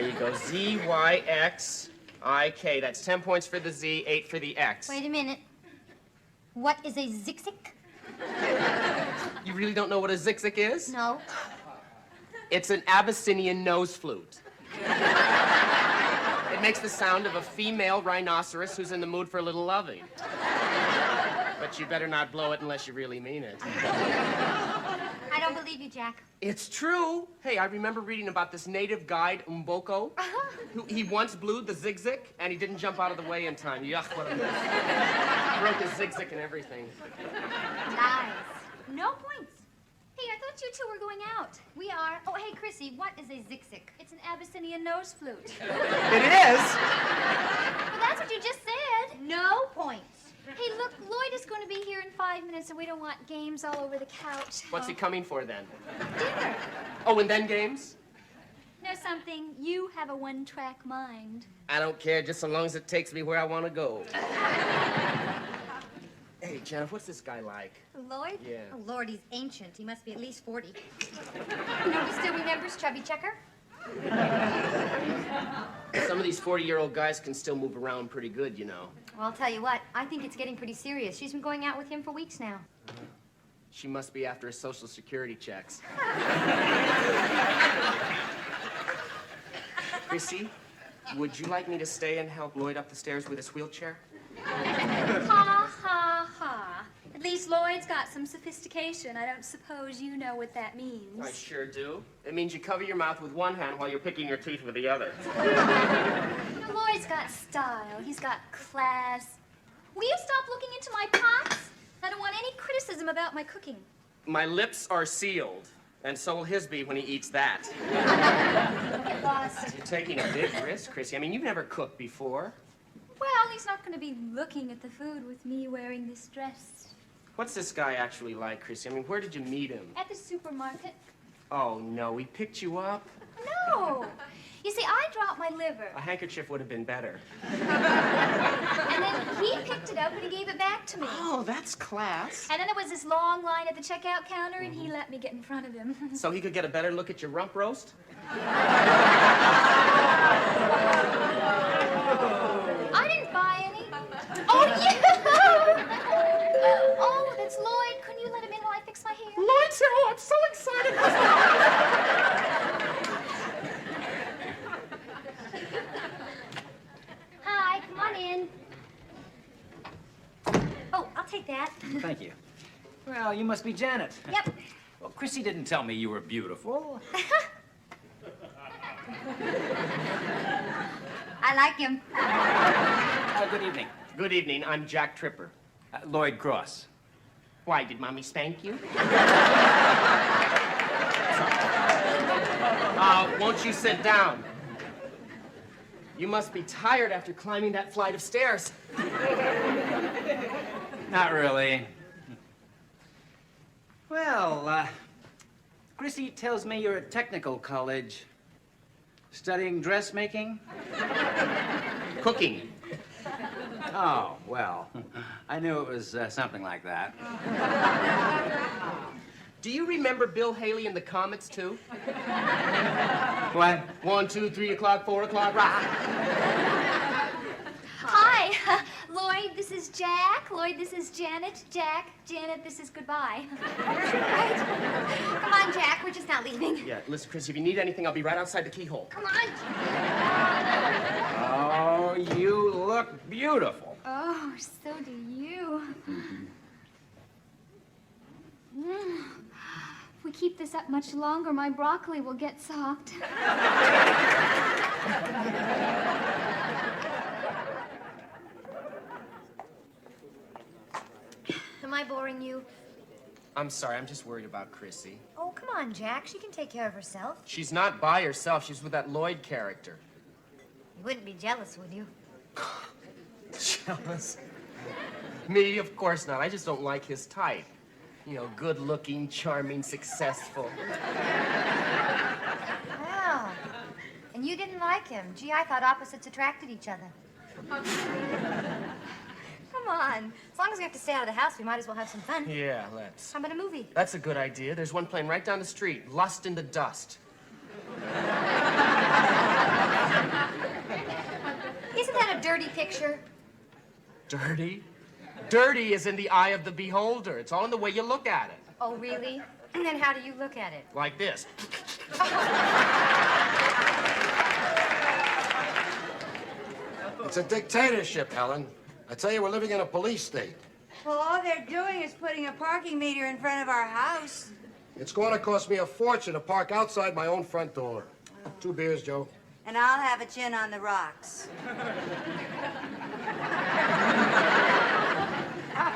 There you go. Z-Y-X-I-K. That's 10 points for the Z, 8 for the X. Wait a minute. What is a zigzag? You really don't know what a zigzag is? No. It's an Abyssinian nose flute. It makes the sound of a female rhinoceros who's in the mood for a little loving. But you better not blow it unless you really mean it. I don't believe you, Jack. It's true. Hey, I remember reading about this native guide, Mboko. He once blew the zigzag, and he didn't jump out of the way in time. Yuck, what a mess. Broke his zigzag and everything. Lies. No points. Hey, I thought you two were going out. We are. Oh, hey, Chrissy, what is a zigzag? It's an Abyssinian nose flute. It is? Well, that's what you just said. No points. Hey, look, Lloyd is going to be here in 5 minutes, and we don't want games all over the couch. What's he coming for, then? Dinner. Oh, and then games? Know something? You have a one-track mind. I don't care, just so long as it takes me where I want to go. Hey, Jennifer, what's this guy like? Lloyd? Yeah. Oh, Lord, he's ancient. He must be at least 40. You know, he still remembers Chubby Checker? Some of these 40-year-old guys can still move around pretty good, you know. Well, I'll tell you what. I think it's getting pretty serious. She's been going out with him for weeks now. She must be after his Social Security checks. Chrissy, would you like me to stay and help Lloyd up the stairs with his wheelchair? Ha, ha, ha. At least Lloyd's got some sophistication. I don't suppose you know what that means. I sure do. It means you cover your mouth with one hand while you're picking your teeth with the other. Now, Lloyd's got style. He's got class. Will you stop looking into my pots? I don't want any criticism about my cooking. My lips are sealed, and so will his be when he eats that. Get lost. You're taking a big risk, Chrissy. I mean, you've never cooked before. Well, he's not going to be looking at the food with me wearing this dress. What's this guy actually like, Chrissy? I mean, where did you meet him? At the supermarket. Oh, no, he picked you up? No. You see, I dropped my liver. A handkerchief would have been better. And then he picked it up and he gave it back to me. Oh, that's class. And then there was this long line at the checkout counter, and he let me get in front of him. So he could get a better look at your rump roast? I didn't buy any. Oh, yeah! Oh, that's Lloyd. Couldn't you let him in while I fix my hair? Lloyd's here. Oh, I'm so excited. Hi, come on in. Oh, I'll take that. Thank you. Well, you must be Janet. Yep. Well, Chrissy didn't tell me you were beautiful. I like him. Good evening. Good evening. I'm Jack Tripper. Lloyd Cross. Why, did Mommy spank you? Won't you sit down? You must be tired after climbing that flight of stairs. Not really. Well, Chrissy tells me you're at technical college. Studying dressmaking? Cooking. Oh, well, I knew it was something like that. Do you remember Bill Haley and the Comets, too? What? 1, 2, 3 o'clock, 4 o'clock, rock. Hi, Lloyd, this is Jack. Lloyd, this is Janet. Jack, Janet, this is goodbye. Right? Come on, Jack. We're just not leaving. Yeah, listen, Chris, if you need anything, I'll be right outside the keyhole. Come on. Oh, you look beautiful. Oh, so do you. If we keep this up much longer, my broccoli will get soft. Am I boring you? I'm sorry, I'm just worried about Chrissy. Oh, come on, Jack. She can take care of herself. She's not by herself. She's with that Lloyd character. You wouldn't be jealous, would you? Jealous? Me? Of course not. I just don't like his type. You know, good-looking, charming, successful. Well, and you didn't like him. Gee, I thought opposites attracted each other. Come on. As long as we have to stay out of the house, we might as well have some fun. Yeah, let's. How about a movie? That's a good idea. There's one playing right down the street. Lust in the Dust. dirty picture? Dirty? Dirty is in the eye of the beholder. It's all in the way you look at it. Oh, really? And how do you look at it? Like this. It's a dictatorship, Helen. I tell you, we're living in a police state. Well, all they're doing is putting a parking meter in front of our house. It's going to cost me a fortune to park outside my own front door. 2 beers, Joe. And I'll have a gin on the rocks.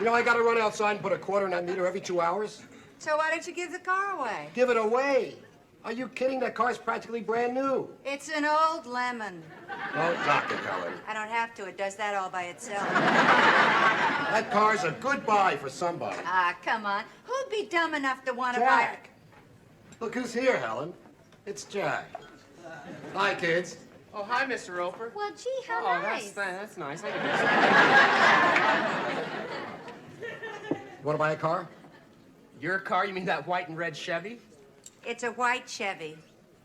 You know, I got to run outside and put a quarter in that meter every 2 hours. So why don't you give the car away? Give it away. Are you kidding? That car's practically brand new. It's an old lemon. Don't knock it, Helen. I don't have to. It does that all by itself. That car's a good buy for somebody. Ah, come on. Who'd be dumb enough to want to buy... Jack. Look who's here, Helen. It's Jack. Hi, kids. Oh, hi, Mr. Roper. Well, gee, how Oh, nice. that's nice. You want to buy a car? Your car? You mean that white and red Chevy? It's a white Chevy.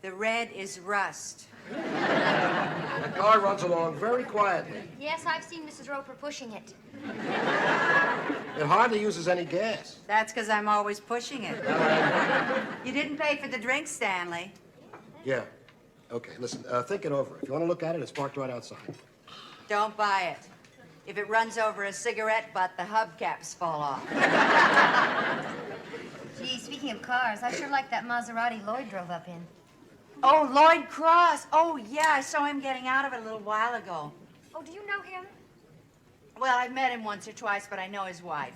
The red is rust. That car runs along very quietly. Yes, I've seen Mrs. Roper pushing it. It hardly uses any gas. That's because I'm always pushing it. You didn't pay for the drink, Stanley. Yeah. Okay, listen, think it over. If you want to look at it, it's parked right outside. Don't buy it. If it runs over a cigarette butt, the hubcaps fall off. Gee, speaking of cars, I sure like that Maserati Lloyd drove up in. Oh, Lloyd Cross. Oh, yeah, I saw him getting out of it a little while ago. Oh, do you know him? Well, I've met him once or twice, but I know his wife.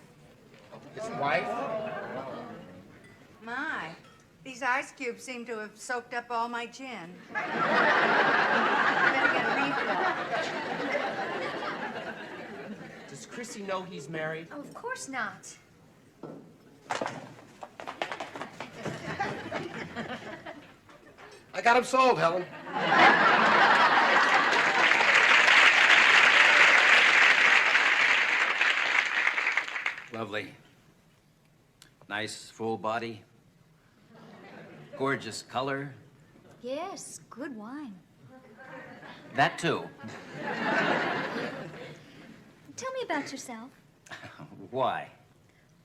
His wife? My, these ice cubes seem to have soaked up all my gin. Better get a refill. Does Chrissy know he's married? Oh, of course not. I got him sold, Helen. Lovely. Nice full body. Gorgeous color. Yes, good wine. That too. Tell me about yourself. Why?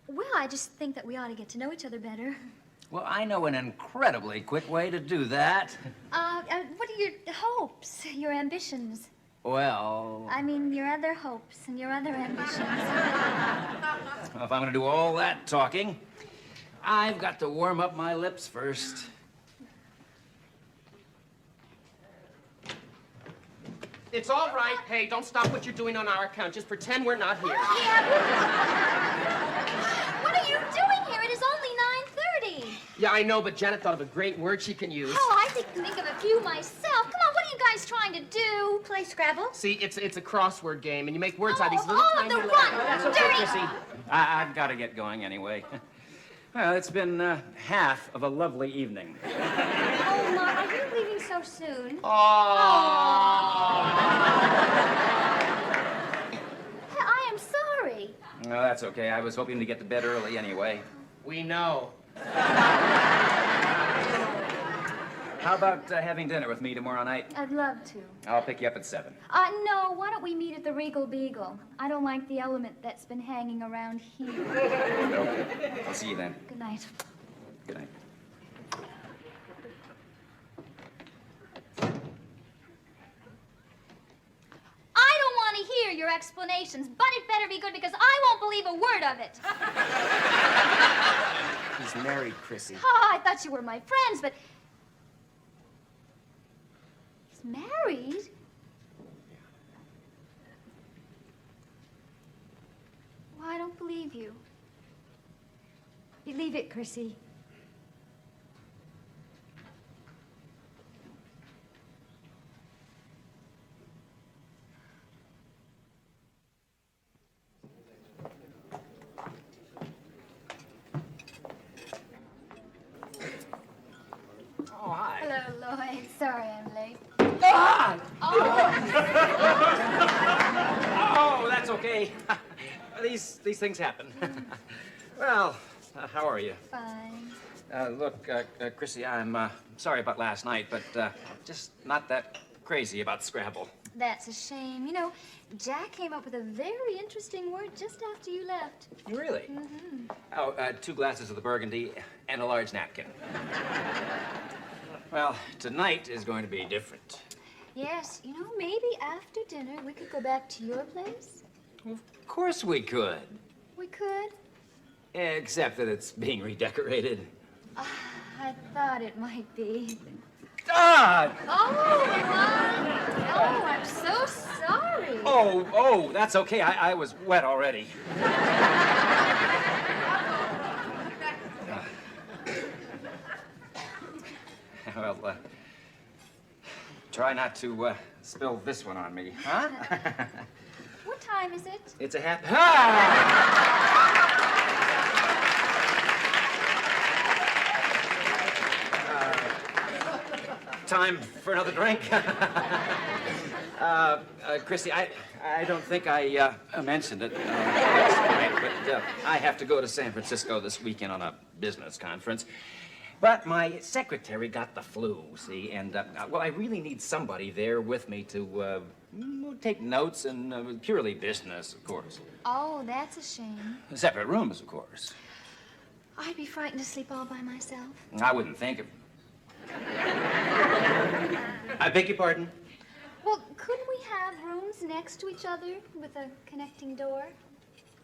Well, I just think that we ought to get to know each other better. Well, I know an incredibly quick way to do that. What are your hopes, your ambitions? Well, I mean, your other hopes and your other ambitions. if I'm going to do all that talking, I've got to warm up my lips first. It's all right. Hey, don't stop what you're doing on our account. Just pretend we're not here. What are you doing here? It is only 9:30. Yeah, I know, but Janet thought of a great word she can use. Oh, I can think of a few myself. Come on, what are you guys trying to do? Play Scrabble? See, it's a crossword game, and you make words out of these little Oh, tiny the letters. run! That's okay, Dirty! Chrissy. I've got to get going anyway. Well, it's been half of a lovely evening. Oh, Mom, are you leaving so soon? I am sorry. No, that's okay. I was hoping to get to bed early anyway. We know. How about having dinner with me tomorrow night? I'd love to. I'll pick you up at 7. No, why don't we meet at the Regal Beagle? I don't like the element that's been hanging around here. Okay. I'll see you then. Good night. Good night. I don't want to hear your explanations, but it better be good because I won't believe a word of it. He's married, Chrissy. Oh, I thought you were my friends, but... He's married? Well, I don't believe you. Believe it, Chrissy. Oh, hi. Hello, Lloyd. Sorry I'm late. Ah! Oh, that's okay. These things happen. Well, how are you? Fine. Look, Chrissy, I'm sorry about last night, but just not that crazy about Scrabble. That's a shame. You know, Jack came up with a very interesting word just after you left. Really? Mm-hmm. Oh, 2 glasses of the burgundy and a large napkin. Well, tonight is going to be different. Yes, you know, maybe after dinner we could go back to your place. Of course we could. We could? Except that it's being redecorated. I thought it might be. Ah! Oh, I'm so sorry. Oh, that's okay. I was wet already. Well, try not to spill this one on me, huh? What time is it? It's a happy... Ah! Time for another drink? Chrissy, I don't think I mentioned it last night, but I have to go to San Francisco this weekend on a business conference. But my secretary got the flu, see, and, well, I really need somebody there with me to take notes and purely business, of course. Oh, that's a shame. Separate rooms, of course. I'd be frightened to sleep all by myself. I wouldn't think of... I beg your pardon? Well, couldn't we have rooms next to each other with a connecting door?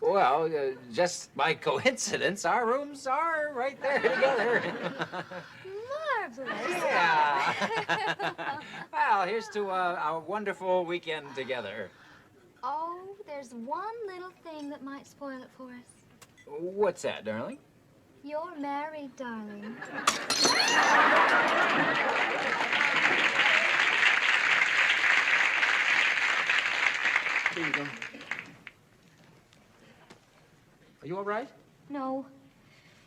Well, just by coincidence, our rooms are right there together. Marvelous. Yeah. Well, here's to our wonderful weekend together. Oh, there's one little thing that might spoil it for us. What's that, darling? You're married, darling. Here you go. Are you all right? No.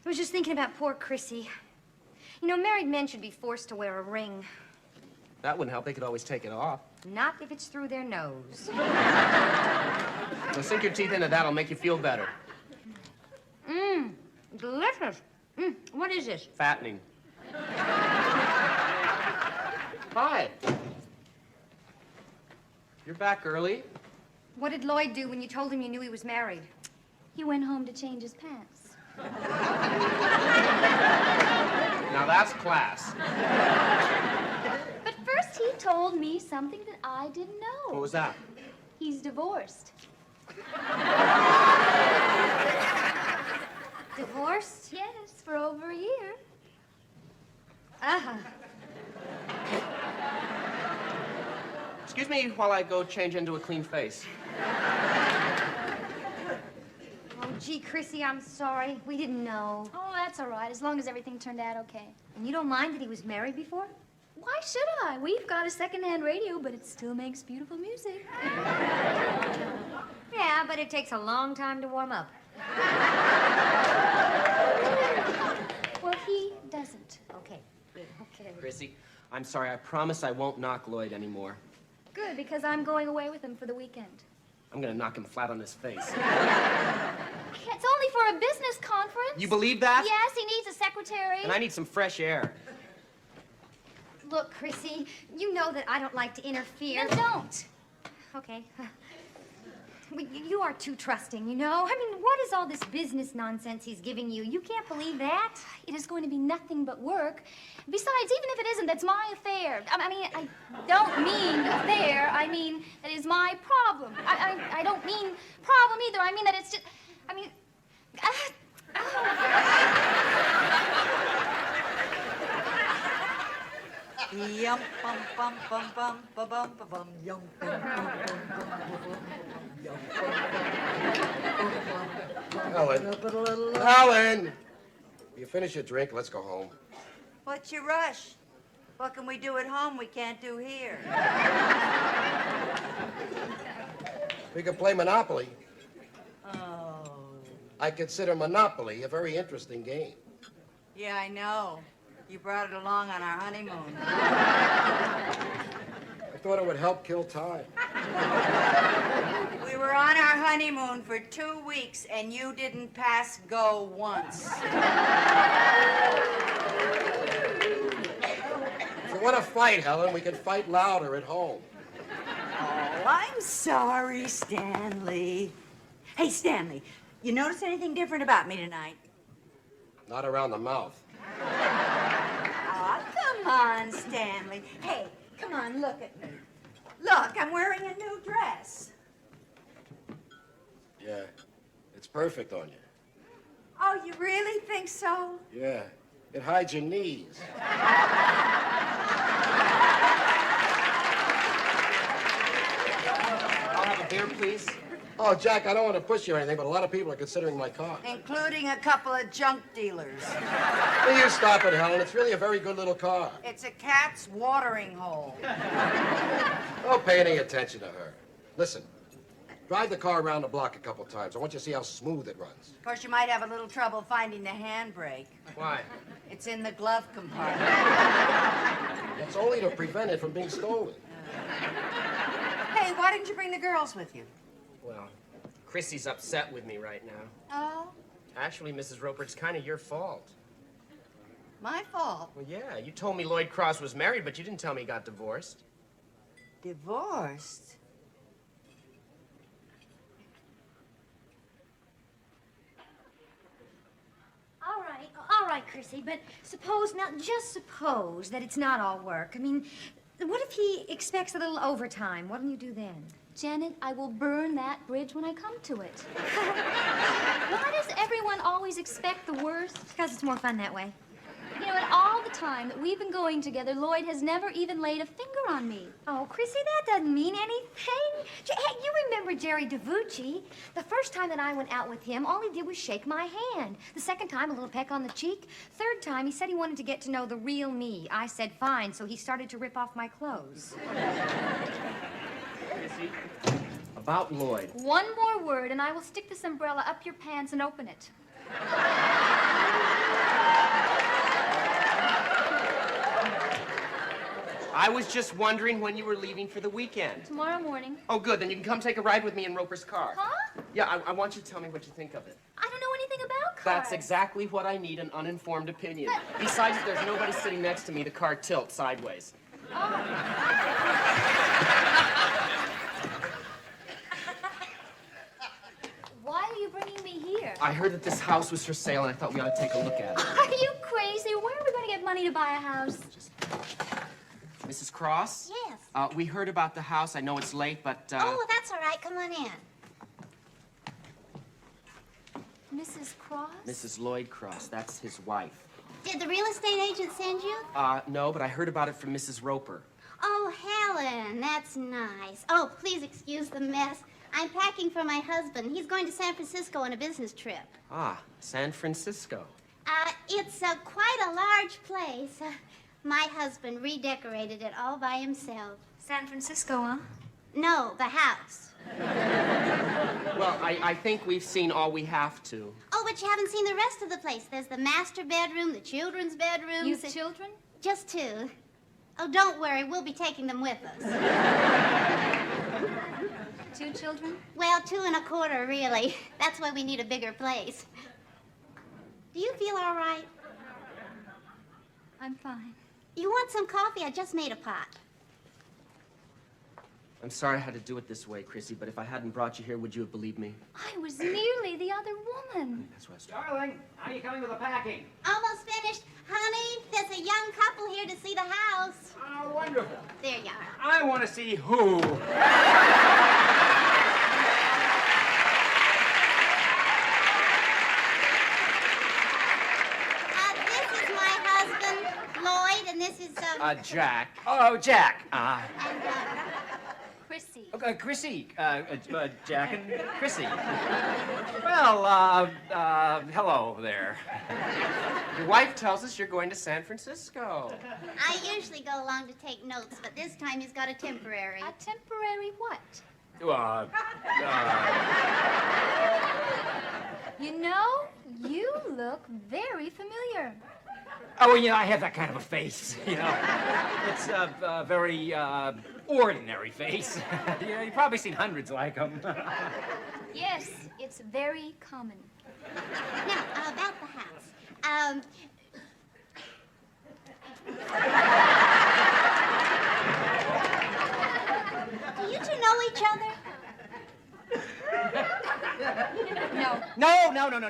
I was just thinking about poor Chrissy. You know, married men should be forced to wear a ring. That wouldn't help. They could always take it off. Not if it's through their nose. Well, sink your teeth into that. It'll make you feel better. Delicious. What is this? Fattening. Hi. You're back early. What did Lloyd do when you told him you knew he was married? He went home to change his pants. Now that's class. But first he told me something that I didn't know. What was that? He's divorced. Divorced? Yes, for over a year. Excuse me while I go change into a clean face. Oh, gee, Chrissy, I'm sorry. We didn't know. Oh, that's all right, as long as everything turned out okay. And you don't mind that he was married before? Why should I? We've got a secondhand radio, but it still makes beautiful music. Yeah, but it takes a long time to warm up. Well, he doesn't. Okay, good, okay. Chrissy, I'm sorry. I promise I won't knock Lloyd anymore. Good, because I'm going away with him for the weekend. I'm gonna knock him flat on his face. It's only for a business conference. You believe that? Yes, he needs a secretary. And I need some fresh air. Look, Chrissy, you know that I don't like to interfere. Then don't. Okay. Well, you are too trusting, you know? I mean, what is all this business nonsense he's giving you? You can't believe that? It is going to be nothing but work. Besides, even if it isn't, that's my affair. I mean, I don't mean affair. I mean, that is my problem. I don't mean problem either. I mean that it's just, I mean... Yum bum bum bum bum ba bum ba bum yum bum bum bum bum Helen. Helen! You finish your drink, let's go home. What's your rush? What can we do at home we can't do here? We can play Monopoly. Oh. I consider Monopoly a very interesting game. Yeah, I know. You brought it along on our honeymoon. I thought it would help kill time. We were on our honeymoon for 2 weeks, and you didn't pass go once. If you want to fight, Helen, we can fight louder at home. Oh, I'm sorry, Stanley. Hey, Stanley, you notice anything different about me tonight? Not around the mouth. Aw, come on, Stanley. Hey, come on, look at me. Look, I'm wearing a new dress. Yeah, it's perfect on you. Oh, you really think so? Yeah, it hides your knees. I'll have a beer, please. Oh, Jack, I don't want to push you or anything, but a lot of people are considering my car. Including a couple of junk dealers. Will you stop it, Helen? It's really a very good little car. It's a cat's watering hole. Don't pay any attention to her. Listen, drive the car around the block a couple times. I want you to see how smooth it runs. Of course, you might have a little trouble finding the handbrake. Why? It's in the glove compartment. It's only to prevent it from being stolen. Hey, why didn't you bring the girls with you? Well, Chrissy's upset with me right now. Oh, Actually, Mrs. Roper, it's kind of your fault. my fault. Well, yeah, you told me Lloyd Cross was married, but you didn't tell me he got divorced. Divorced? All right, Chrissy, but suppose, now just suppose that it's not all work. I mean, what if he expects a little overtime? What'll you do then? Janet, I will burn that bridge when I come to it. Why does everyone always expect the worst? Because it's more fun that way. You know, in all the time that we've been going together, Lloyd has never even laid a finger on me. Oh, Chrissy, that doesn't mean anything. Hey, you remember Jerry DeVucci? The first time that I went out with him, all he did was shake my hand. The second time, a little peck on the cheek. Third time, he said he wanted to get to know the real me. I said fine, so he started to rip off my clothes. Chrissy, about Lloyd. One more word, and I will stick this umbrella up your pants and open it. I was just wondering when you were leaving for the weekend. Tomorrow morning. Oh, good. Then you can come take a ride with me in Roper's car. Huh? Yeah, I want you to tell me what you think of it. I don't know anything about cars. That's exactly what I need, an uninformed opinion. Besides, if there's nobody sitting next to me, the car tilts sideways. Why are you bringing me here? I heard that this house was for sale, and I thought we ought to take a look at it. Are you crazy? Where are we going to get money to buy a house? Mrs. Cross? Yes. We heard about the house. I know it's late, but, Oh, that's all right. Come on in. Mrs. Cross? Mrs. Lloyd Cross, that's his wife. Did the real estate agent send you? No, but I heard about it from Mrs. Roper. Oh, Helen, that's nice. Oh, please excuse the mess. I'm packing for my husband. He's going to San Francisco on a business trip. Ah, San Francisco. It's quite a large place. My husband redecorated it all by himself. San Francisco, huh? No, the house. Well, I think we've seen all we have to. Oh, but you haven't seen the rest of the place. There's the master bedroom, the children's bedrooms. You have children? Just two. Oh, don't worry. We'll be taking them with us. 2 children? Well, 2 1/4, really. That's why we need a bigger place. Do you feel all right? I'm fine. You want some coffee? I just made a pot. I'm sorry I had to do it this way, Chrissy, but if I hadn't brought you here, would you have believed me? I was nearly the other woman. That's what I was Darling, how are you coming with the packing? Almost finished. Honey, there's a young couple here to see the house. Oh, wonderful. There you are. I want to see who. This is my husband, Lloyd, and this is, Jack. Oh, Jack. Chrissy. Chrissy. Jack and Chrissy. Well, hello there. Your wife tells us you're going to San Francisco. I usually go along to take notes, but this time he's got a temporary. A temporary what? You know, you look very familiar. Oh, you know, I have that kind of a face, you know. It's a very, ordinary face. You've probably seen hundreds like them. Yes, it's very common. Now, about the house. Do you two know each No.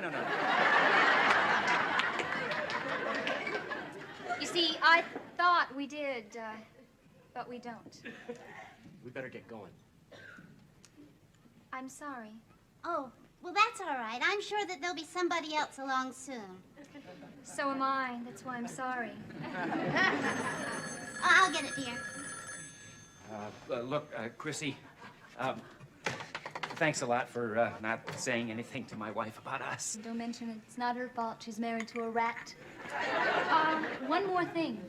You see, I thought we did, but we don't. We better get going. I'm sorry. Oh, well, that's all right. I'm sure that there'll be somebody else along soon. So am I. That's why I'm sorry. I'll get it, dear. Look, Chrissy, thanks a lot for not saying anything to my wife about us. Don't mention it. It's not her fault. She's married to a rat. One more thing.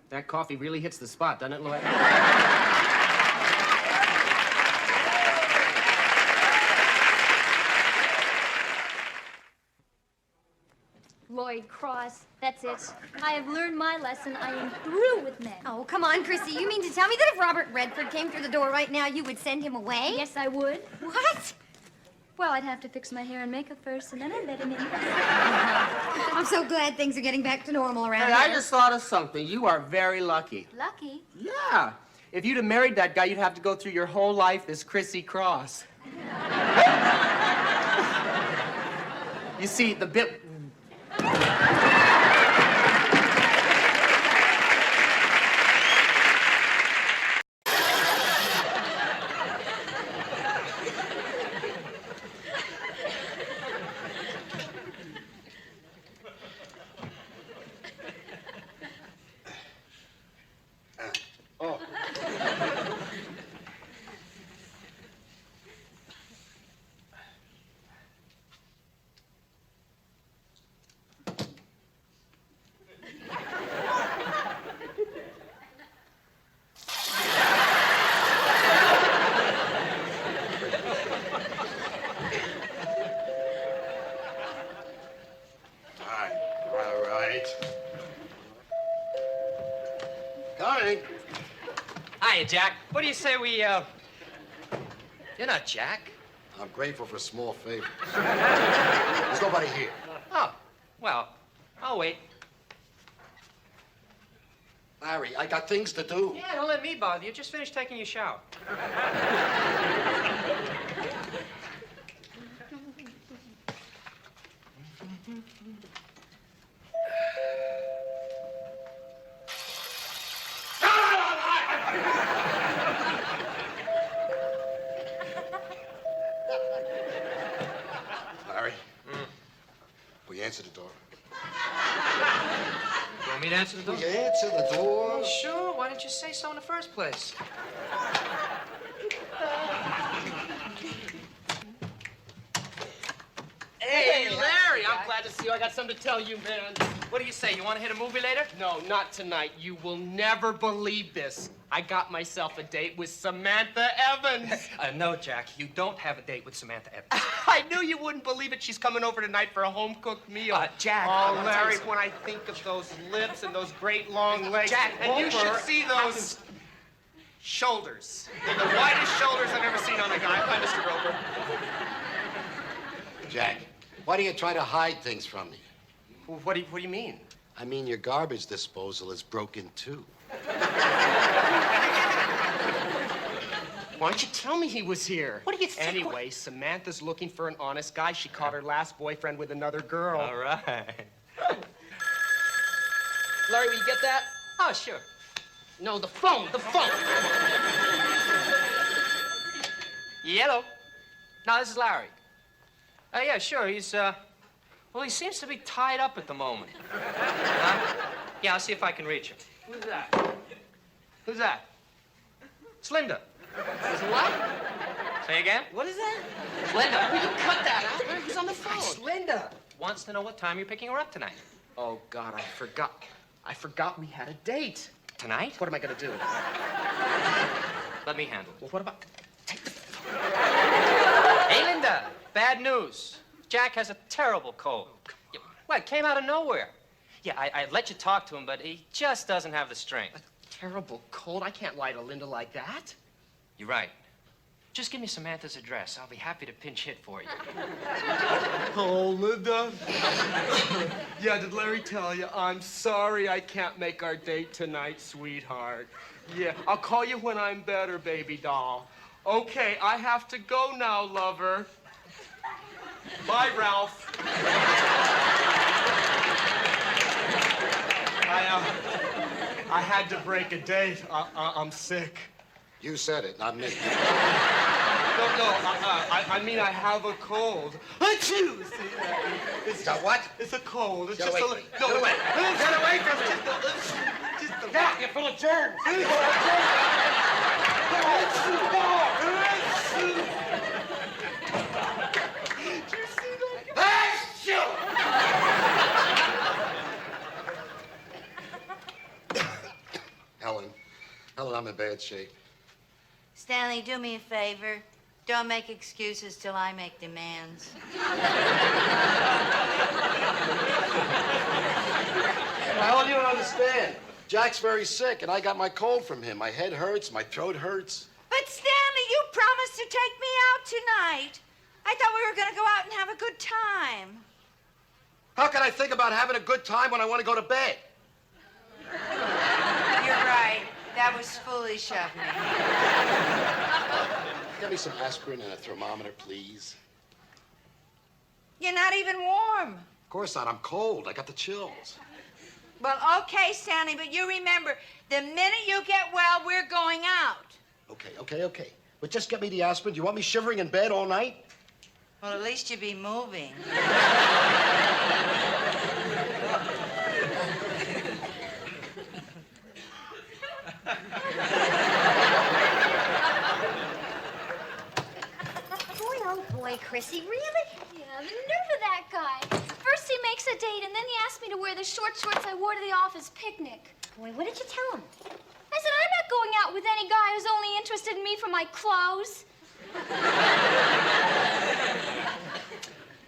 That coffee really hits the spot, doesn't it, Lloyd? Lloyd Cross, that's it. I have learned my lesson. I am through with men. Oh, come on, Chrissy. You mean to tell me that if Robert Redford came through the door right now, you would send him away? Yes, I would. What? Well, I'd have to fix my hair and makeup first, and then I'd let him in. I'm so glad things are getting back to normal around Hey, here. I just thought of something. You are very lucky. Lucky? Yeah. If you'd have married that guy, you'd have to go through your whole life as Chrissy Cross. You see, the bit... All right. Coming. Hiya, Jack. What do you say we, You're not Jack. I'm grateful for a small favor. There's nobody here. Oh, well, I'll wait. Larry, I got things to do. Yeah, don't let me bother you. Just finish taking your shower. Larry, will you answer the door? You want me to answer the door? Will you answer the door? Sure. Why didn't you say so in the first place? Hey, Larry, I'm glad to see you. I got something to tell you, man. What do you say? You want to hit a movie later? No, not tonight. You will never believe this. I got myself a date with Samantha Evans. No, Jack. You don't have a date with Samantha Evans. I knew you wouldn't believe it. She's coming over tonight for a home-cooked meal. Jack, Oh, I'll Larry, tell you when I think of those lips and those great long legs. Jack, and you over. should see those shoulders. They're the widest shoulders I've ever seen on a guy. Hi, Mr. Roper. Jack, why do you try to hide things from me? Well, what do you mean? I mean, your garbage disposal is broken, too. Why don't you tell me he was here? What do you think? Anyway, Samantha's looking for an honest guy. She caught her last boyfriend with another girl. All right. Larry, will you get that? Oh, sure. No, the phone, the phone. Yellow. No, this is Larry. Yeah, sure. He's, well, he seems to be tied up at the moment. Yeah, I'll see if I can reach him. Who's that? Who's that? It's Linda. Is what? Say again? What is that? Linda. Will you cut that out? Larry, who's on the phone? It's Linda. Wants to know what time you're picking her up tonight. Oh, God, I forgot. I forgot we had a date. Tonight? What am I gonna do? Let me handle it. Well, what about... Take the... Hey, Linda. Bad news. Jack has a terrible cold. Well, it came out of nowhere. Yeah, I let you talk to him, but he just doesn't have the strength. A terrible cold? I can't lie to Linda like that. You're right. Just give me Samantha's address. I'll be happy to pinch hit for you. Oh, Linda. Yeah, did Larry tell you? I'm sorry I can't make our date tonight, sweetheart. Yeah, I'll call you when I'm better, baby doll. Okay, I have to go now, lover. Bye, Ralph. I had to break a date. I'm sick. You said it, not me. No, I mean I have a cold. Achoo! See, it's a what? It's a cold. It's Get just away a from me. no. Get away. Get away from me. Just a Yeah, you're full of germs. Helen, I'm in bad shape. Stanley, do me a favor. Don't make excuses till I make demands. Helen, you don't understand. Jack's very sick, and I got my cold from him. My head hurts, my throat hurts. But Stanley, you promised to take me out tonight. I thought we were going to go out and have a good time. How can I think about having a good time when I want to go to bed? You're right. That was foolish of me. Get me some aspirin and a thermometer, please. You're not even warm. Of course not. I'm cold. I got the chills. Well, okay, Stanley, but you remember, the minute you get well, we're going out. Okay. But just get me the aspirin. Do you want me shivering in bed all night? Well, at least you'd be moving. Boy, Chrissy, really? Yeah, the nerve of that guy. First he makes a date, and then he asks me to wear the short shorts I wore to the office picnic. Boy, what did you tell him? I said, I'm not going out with any guy who's only interested in me for my clothes.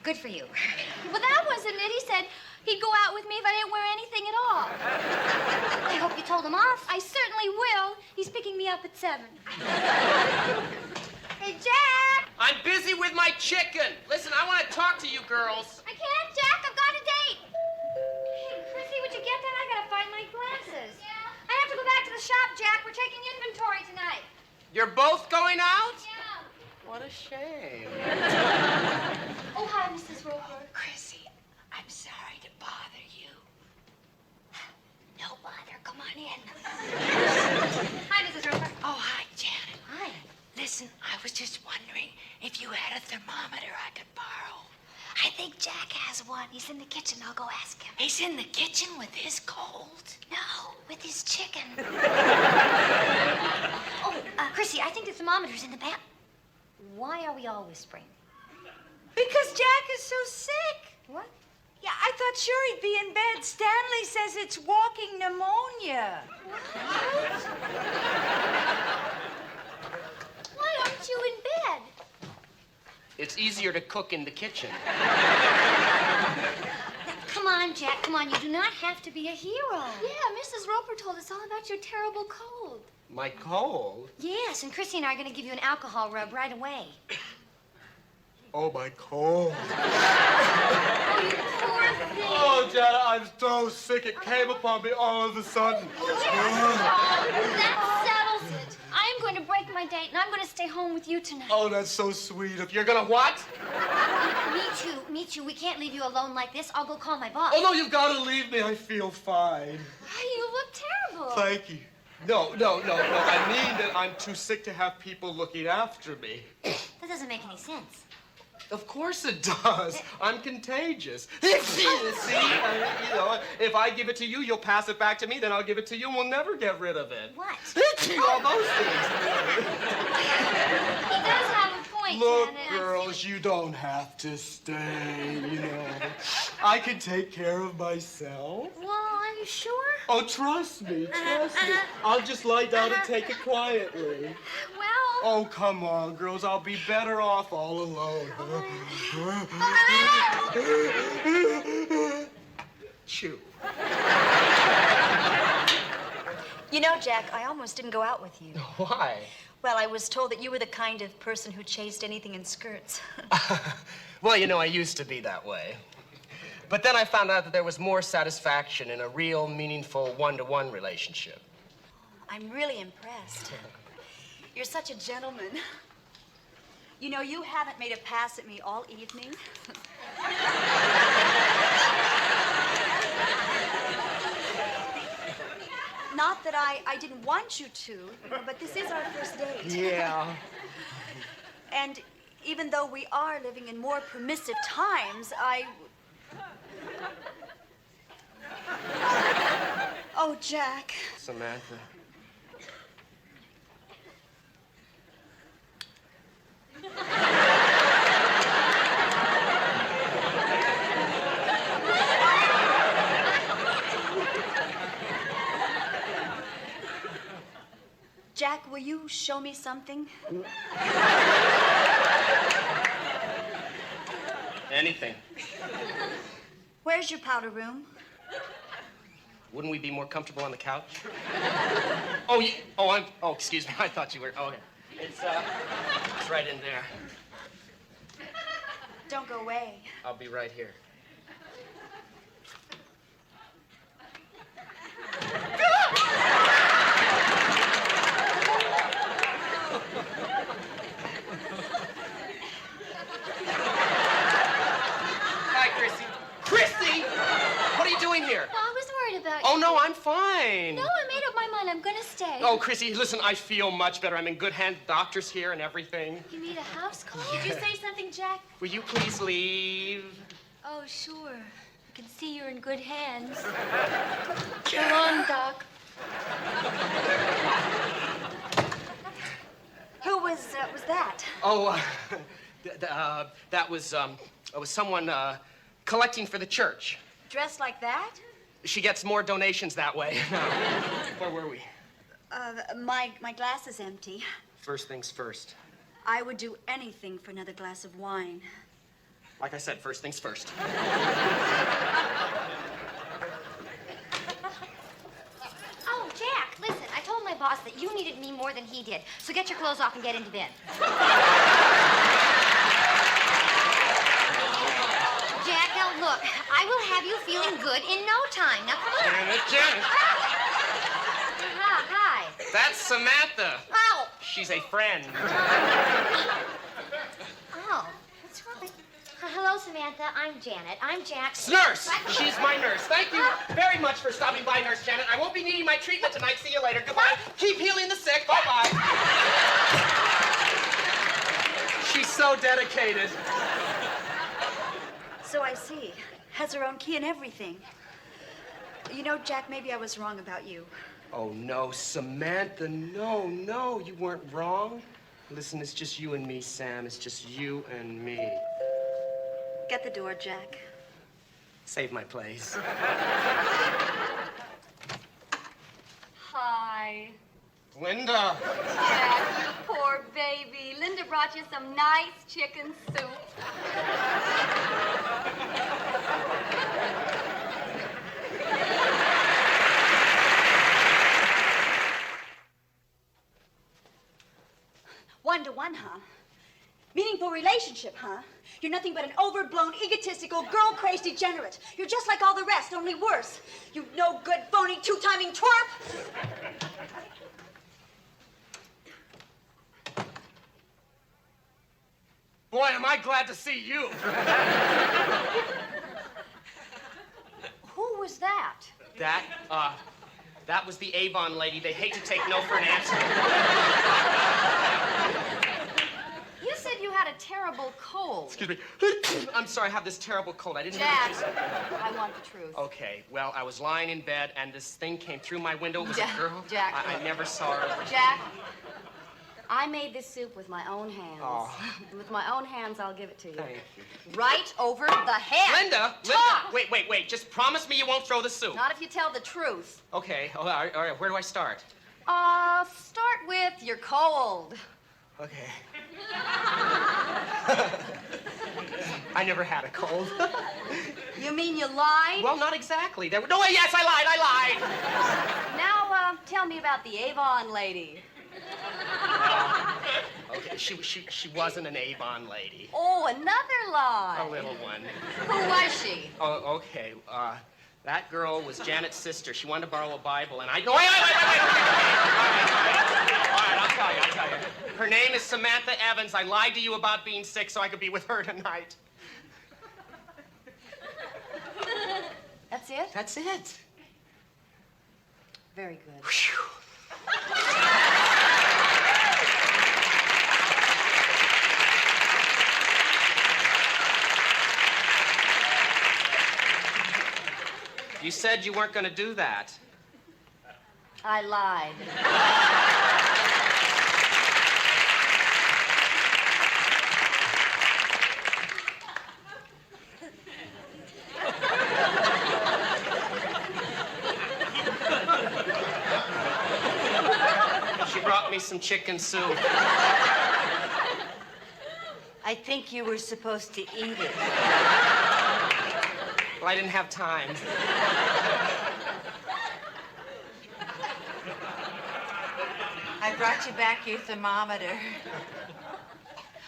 Good for you. But that wasn't it. He said he'd go out with me if I didn't wear anything at all. I hope you told him off. I certainly will. He's picking me up at 7. Hey, Jack! I'm busy with my chicken. Listen, I want to talk to you girls. I can't, Jack. I've got a date. Hey, Chrissy, would you get that? I gotta find my glasses. Yeah. I have to go back to the shop, Jack. We're taking inventory tonight. You're both going out? Yeah. What a shame. Oh, hi, Mrs. Roper. Chrissy, I'm sorry to bother you. No bother. Come on in. Hi, Mrs. Roper. Oh, hi, Janet. Hi. Listen, I was just wondering if you had a thermometer I could borrow. I think Jack has one. He's in the kitchen. I'll go ask him. He's in the kitchen with his cold. No, with his chicken. Chrissy, I think the thermometer's in the bath. Why are we all whispering? Because Jack is so sick. What? Yeah, I thought sure he'd be in bed. Stanley says it's walking pneumonia. Why aren't you in bed? It's easier to cook in the kitchen. Come on, Jack. Come on. You do not have to be a hero. Yeah, Mrs. Roper told us all about your terrible cold. My cold? Yes, and Chrissy and I are going to give you an alcohol rub right away. Oh, my cold. Oh, you poor thing. Oh, Janet, I'm so sick. It came upon me all of a sudden. That settles it. I am going to break my date, and I'm going to stay home with you tonight. Oh, that's so sweet. If you're gonna what? Me too. We can't leave you alone like this. I'll go call my boss. Oh, no, you've got to leave me. I feel fine. You look terrible. Thank you. No. I mean that I'm too sick to have people looking after me. That doesn't make any sense. Of course it does. I'm contagious. See, if I give it to you, you'll pass it back to me, then I'll give it to you, and we'll never get rid of it. What? All those things. He does have a point, Look, Janet. girls, you don't have to stay, I can take care of myself. Well, are you sure? Oh, trust me. I'll just lie down and take it quietly. Well... Oh, come on, girls. I'll be better off all alone. Chew. You know, Jack, I almost didn't go out with you. Why? Well, I was told that you were the kind of person who chased anything in skirts. Well, you know, I used to be that way. But then I found out that there was more satisfaction in a real, meaningful, one-to-one relationship. I'm really impressed. You're such a gentleman. You know, you haven't made a pass at me all evening. Not that I didn't want you to, but this is our first date. Yeah. And even though we are living in more permissive times, Oh, Jack. Samantha. Jack, will you show me something? Anything. Where's your powder room? Wouldn't we be more comfortable on the couch? Oh, excuse me. I thought you were. Oh, okay. It's right in there. Don't go away. I'll be right here. Hi, Chrissy. Chrissy! What are you doing here? Well, I was worried about you. Oh, no, I'm fine. No, I made up my mind. I'm gonna stay. Oh, Chrissy, listen, I feel much better. I'm in good hands. Doctor's here and everything. You need a house call? Did you say something, Jack? Will you please leave? Oh, sure. I can see you're in good hands. Go on, Doc. Who was that? Oh, that was someone collecting for the church. Dressed like that? She gets more donations that way. Where were we? My glass is empty. First things first. I would do anything for another glass of wine. Like I said, first things first. Oh, Jack, listen, I told my boss that you needed me more than he did. So get your clothes off and get into bed. Jack, now look, I will have you feeling good in no time. Now, come on. Janet. Hi. That's Samantha. Ow. She's a friend. Oh, what's wrong with... Hello, Samantha. I'm Janet. I'm Jack's Nurse! She's my nurse. Thank you very much for stopping by, Nurse Janet. I won't be needing my treatment tonight. See you later. Goodbye. Keep healing the sick. Bye-bye. She's so dedicated. So I see. Has her own key and everything. You know, Jack, maybe I was wrong about you. Oh, no, Samantha, no, you weren't wrong. Listen, it's just you and me, Sam. It's just you and me. Get the door, Jack. Save my place. Hi. Linda. Jack, you poor baby. Linda brought you some nice chicken soup. One-to-one, huh? Meaningful relationship, huh? You're nothing but an overblown, egotistical, girl-crazed degenerate. You're just like all the rest, only worse. You no-good, phony, two-timing twerp! Boy, am I glad to see you. Who was that? That was the Avon lady. They hate to take no for an answer. You said you had a terrible cold. Excuse me. I'm sorry, I have this terrible cold. I didn't know Jack, what you said. I want the truth. Okay, well, I was lying in bed, and this thing came through my window. It was a girl. Jack. I never saw her. Jack, I made this soup with my own hands. Oh. With my own hands, I'll give it to you. Thank you. Right over the head. Linda! Talk! Wait. Just promise me you won't throw the soup. Not if you tell the truth. Okay, all right. Where do I start? Start with your cold. Okay. I never had a cold. You mean you lied? Well, not exactly. Yes, I lied. Now, tell me about the Avon lady. Okay, she wasn't an Avon lady. Oh, another lie. A little one. Who was she? Oh, okay. That girl was Janet's sister. She wanted to borrow a Bible, and I... Wait. All right, I'll tell you. Her name is Samantha Evans. I lied to you about being sick so I could be with her tonight. That's it? That's it. Very good. Phew. You said you weren't going to do that. I lied. She brought me some chicken soup. I think you were supposed to eat it. Well, I didn't have time. I brought you back your thermometer.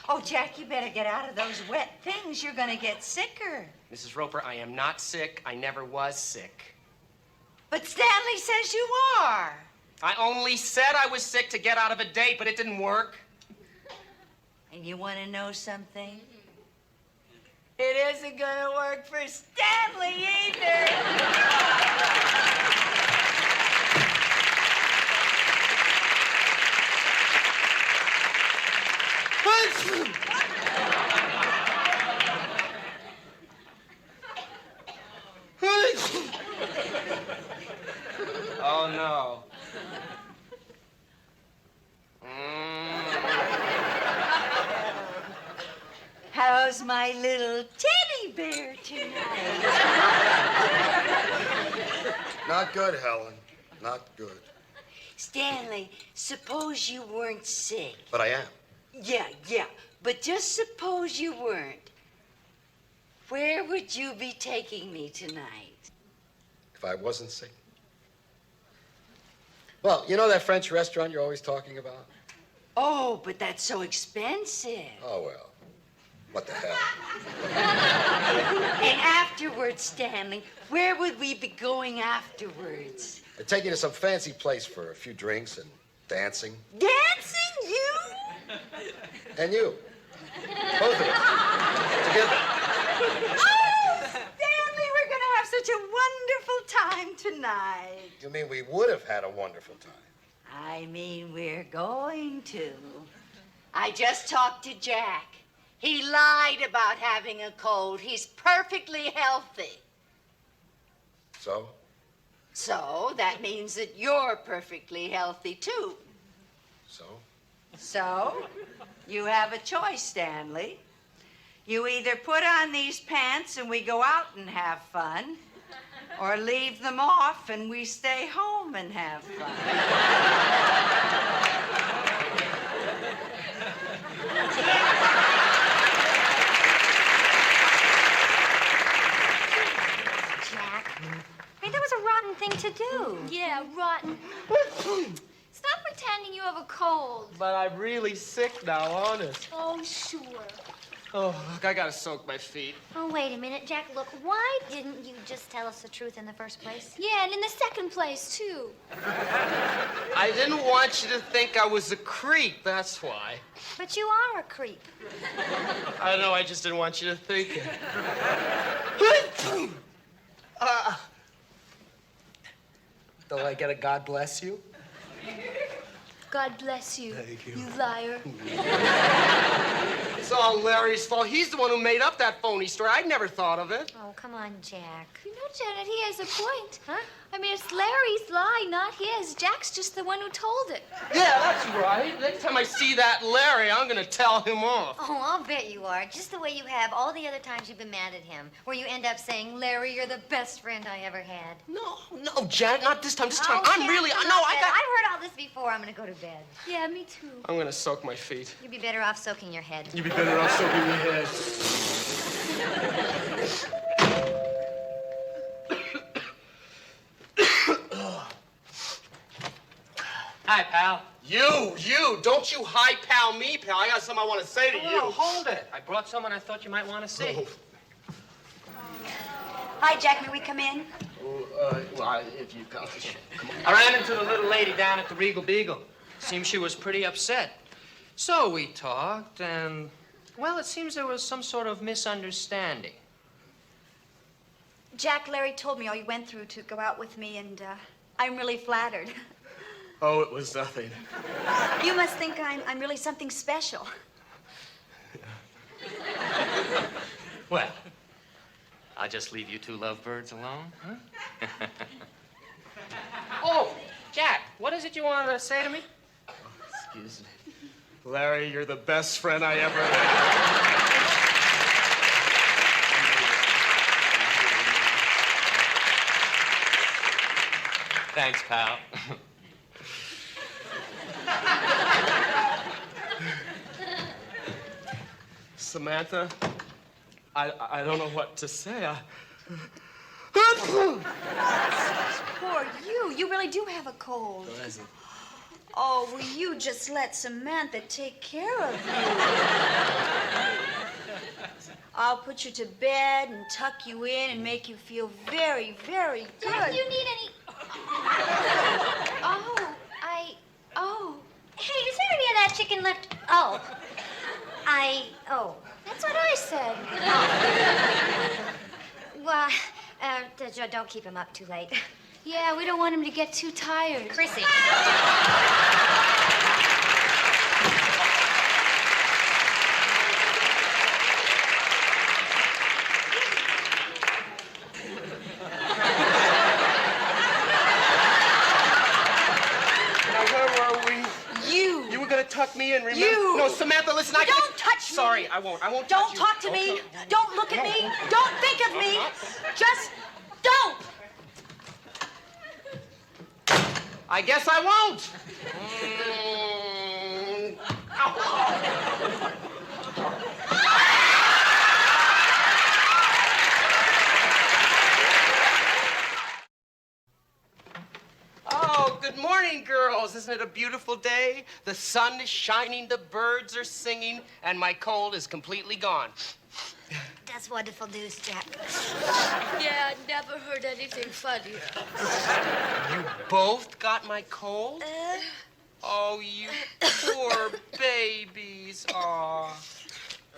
Oh, Jack, you better get out of those wet things. You're gonna get sicker. Mrs. Roper, I am not sick. I never was sick. But Stanley says you are. I only said I was sick to get out of a date, but it didn't work. And you want to know something? It isn't gonna work for Stanley either. Oh, no. How's my little teddy bear tonight? Not good, Helen. Not good. Stanley, suppose you weren't sick. But I am. Yeah. But just suppose you weren't. Where would you be taking me tonight? If I wasn't sick. Well, you know that French restaurant you're always talking about? Oh, but that's so expensive. Oh, well. What the hell? And afterwards, Stanley, where would we be going afterwards? I'd take you to some fancy place for a few drinks and dancing. Dancing, you? And you. Both of us. Together. Oh, Stanley, we're going to have such a wonderful time tonight. You mean we would have had a wonderful time? I mean, we're going to. I just talked to Jack. He lied about having a cold. He's perfectly healthy. So? So that means that you're perfectly healthy, too. So? So, you have a choice, Stanley. You either put on these pants and we go out and have fun, or leave them off and we stay home and have fun. Jack, I mean, that was a rotten thing to do. Yeah, rotten. Stop pretending you have a cold. But I'm really sick now, honest. Oh, sure. Oh, look, I gotta soak my feet. Oh, wait a minute, Jack. Look, why didn't you just tell us the truth in the first place? Yeah, and in the second place, too. I didn't want you to think I was a creep, that's why. But you are a creep. I know, I just didn't want you to think it. Do I get a God bless you? God bless you. Thank you. You liar. It's all Larry's fault. He's the one who made up that phony story. I'd never thought of it. Oh, come on, Jack. You know, Janet, he has a point. Huh? I mean, it's Larry's lie, not his. Jack's just the one who told it. Yeah, that's right. Next time I see that Larry, I'm gonna tell him off. Oh, I'll bet you are. Just the way you have all the other times you've been mad at him, where you end up saying, Larry, you're the best friend I ever had. No, Janet, not this time. This time, Oh, I'm Jack, really, come no, on, I Dad. got... I've heard all this before. I'm gonna go to bed. Yeah, me too. I'm gonna soak my feet. You'd be better off soaking your head. You'd be better off soaking your head. Hi, pal. You, don't you hi pal me, pal. I got something I want to say to you. Oh, hold it. I brought someone I thought you might want to see. Hi, Jack. May we come in? Well, if you come on. I ran into the little lady down at the Regal Beagle. Seems she was pretty upset. So we talked, and, well, it seems there was some sort of misunderstanding. Jack, Larry told me all you went through to go out with me, and I'm really flattered. Oh, it was nothing. You must think I'm really something special. Well, I'll just leave you two lovebirds alone, huh? Oh, Jack, what is it you wanted to say to me? Oh, excuse me. Larry, you're the best friend I ever had. Thanks, pal. Samantha, I don't know what to say. Poor you. You really do have a cold. Oh, will you just let Samantha take care of you? I'll put you to bed and tuck you in and make you feel very, very good. Jack, do you need any... Oh. Hey, is there any of that chicken left? Oh. That's what I said. Well, don't keep him up too late. Yeah, we don't want him to get too tired. Chrissy. Tuck me in, remember? You! No, Samantha, listen, Don't touch me! Sorry, I won't Don't touch you. talk to me. Okay. Don't look at me. Don't think of me. Just don't. I guess I won't. Oh, good morning, girls. Isn't it a beautiful day? The sun is shining, the birds are singing, and my cold is completely gone. That's wonderful news, Jack. Yeah, never heard anything funnier. You both got my cold? Oh, you poor babies. Aw.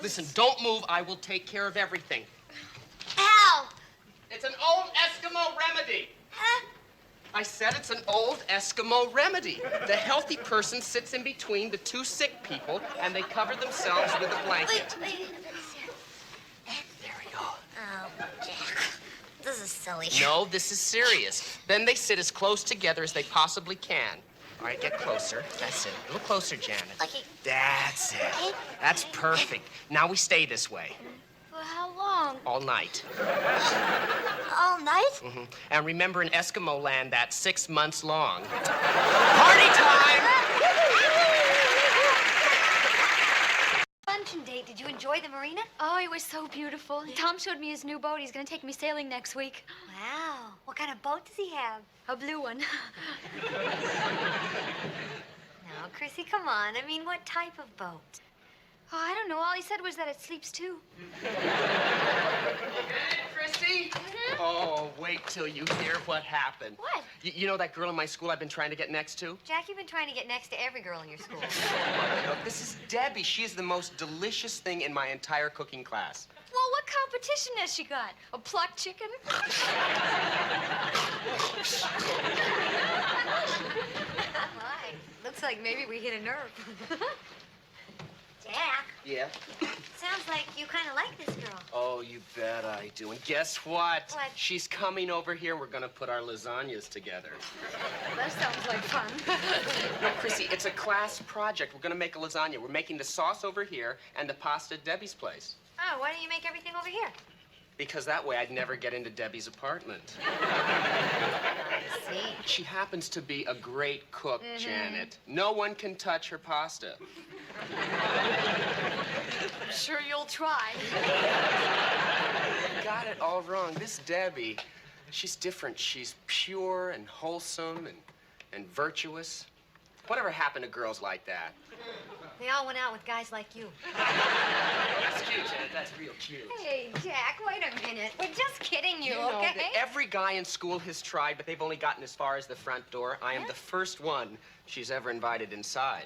Listen, don't move. I will take care of everything. Ow! It's an old Eskimo remedy. Huh? I said it's an old Eskimo remedy. The healthy person sits in between the two sick people, and they cover themselves with a blanket. Wait. There we go. Oh, Jack. This is silly. No, this is serious. Then they sit as close together as they possibly can. All right, get closer. That's it. A little closer, Janet. Okay. That's it. Okay. That's perfect. Now we stay this way. For how long? All night. All night? Mm-hmm. And remember, in Eskimo land, that's 6 months long. Party time! Luncheon date. Did you enjoy the marina? Oh, it was so beautiful. Tom showed me his new boat. He's going to take me sailing next week. Wow. What kind of boat does he have? A blue one. No, Chrissy, come on. I mean, what type of boat? Oh, I don't know. All he said was that it sleeps too. Chrissy? Oh, wait till you hear what happened. What? You know that girl in my school I've been trying to get next to? Jack, you've been trying to get next to every girl in your school. No, this is Debbie. She is the most delicious thing in my entire cooking class. Well, what competition has she got? A plucked chicken? My, looks like maybe we hit a nerve. Jack, Yeah? sounds like you kind of like this girl. Oh, you bet I do. And guess what? What? She's coming over here and we're going to put our lasagnas together. That sounds like fun. No, Chrissy, it's a class project. We're going to make a lasagna. We're making the sauce over here and the pasta at Debbie's place. Oh, why don't you make everything over here? Because that way I'd never get into Debbie's apartment. See? She happens to be a great cook, Janet. No one can touch her pasta. I'm sure you'll try. You got it all wrong. This Debbie, she's different. She's pure and wholesome and virtuous. Whatever happened to girls like that? They all went out with guys like you. That's cute, Janet. That's real cute. Hey, Jack, wait a minute. We're just kidding you, You know okay? that every guy in school has tried, but they've only gotten as far as the front door. I am the first one she's ever invited inside.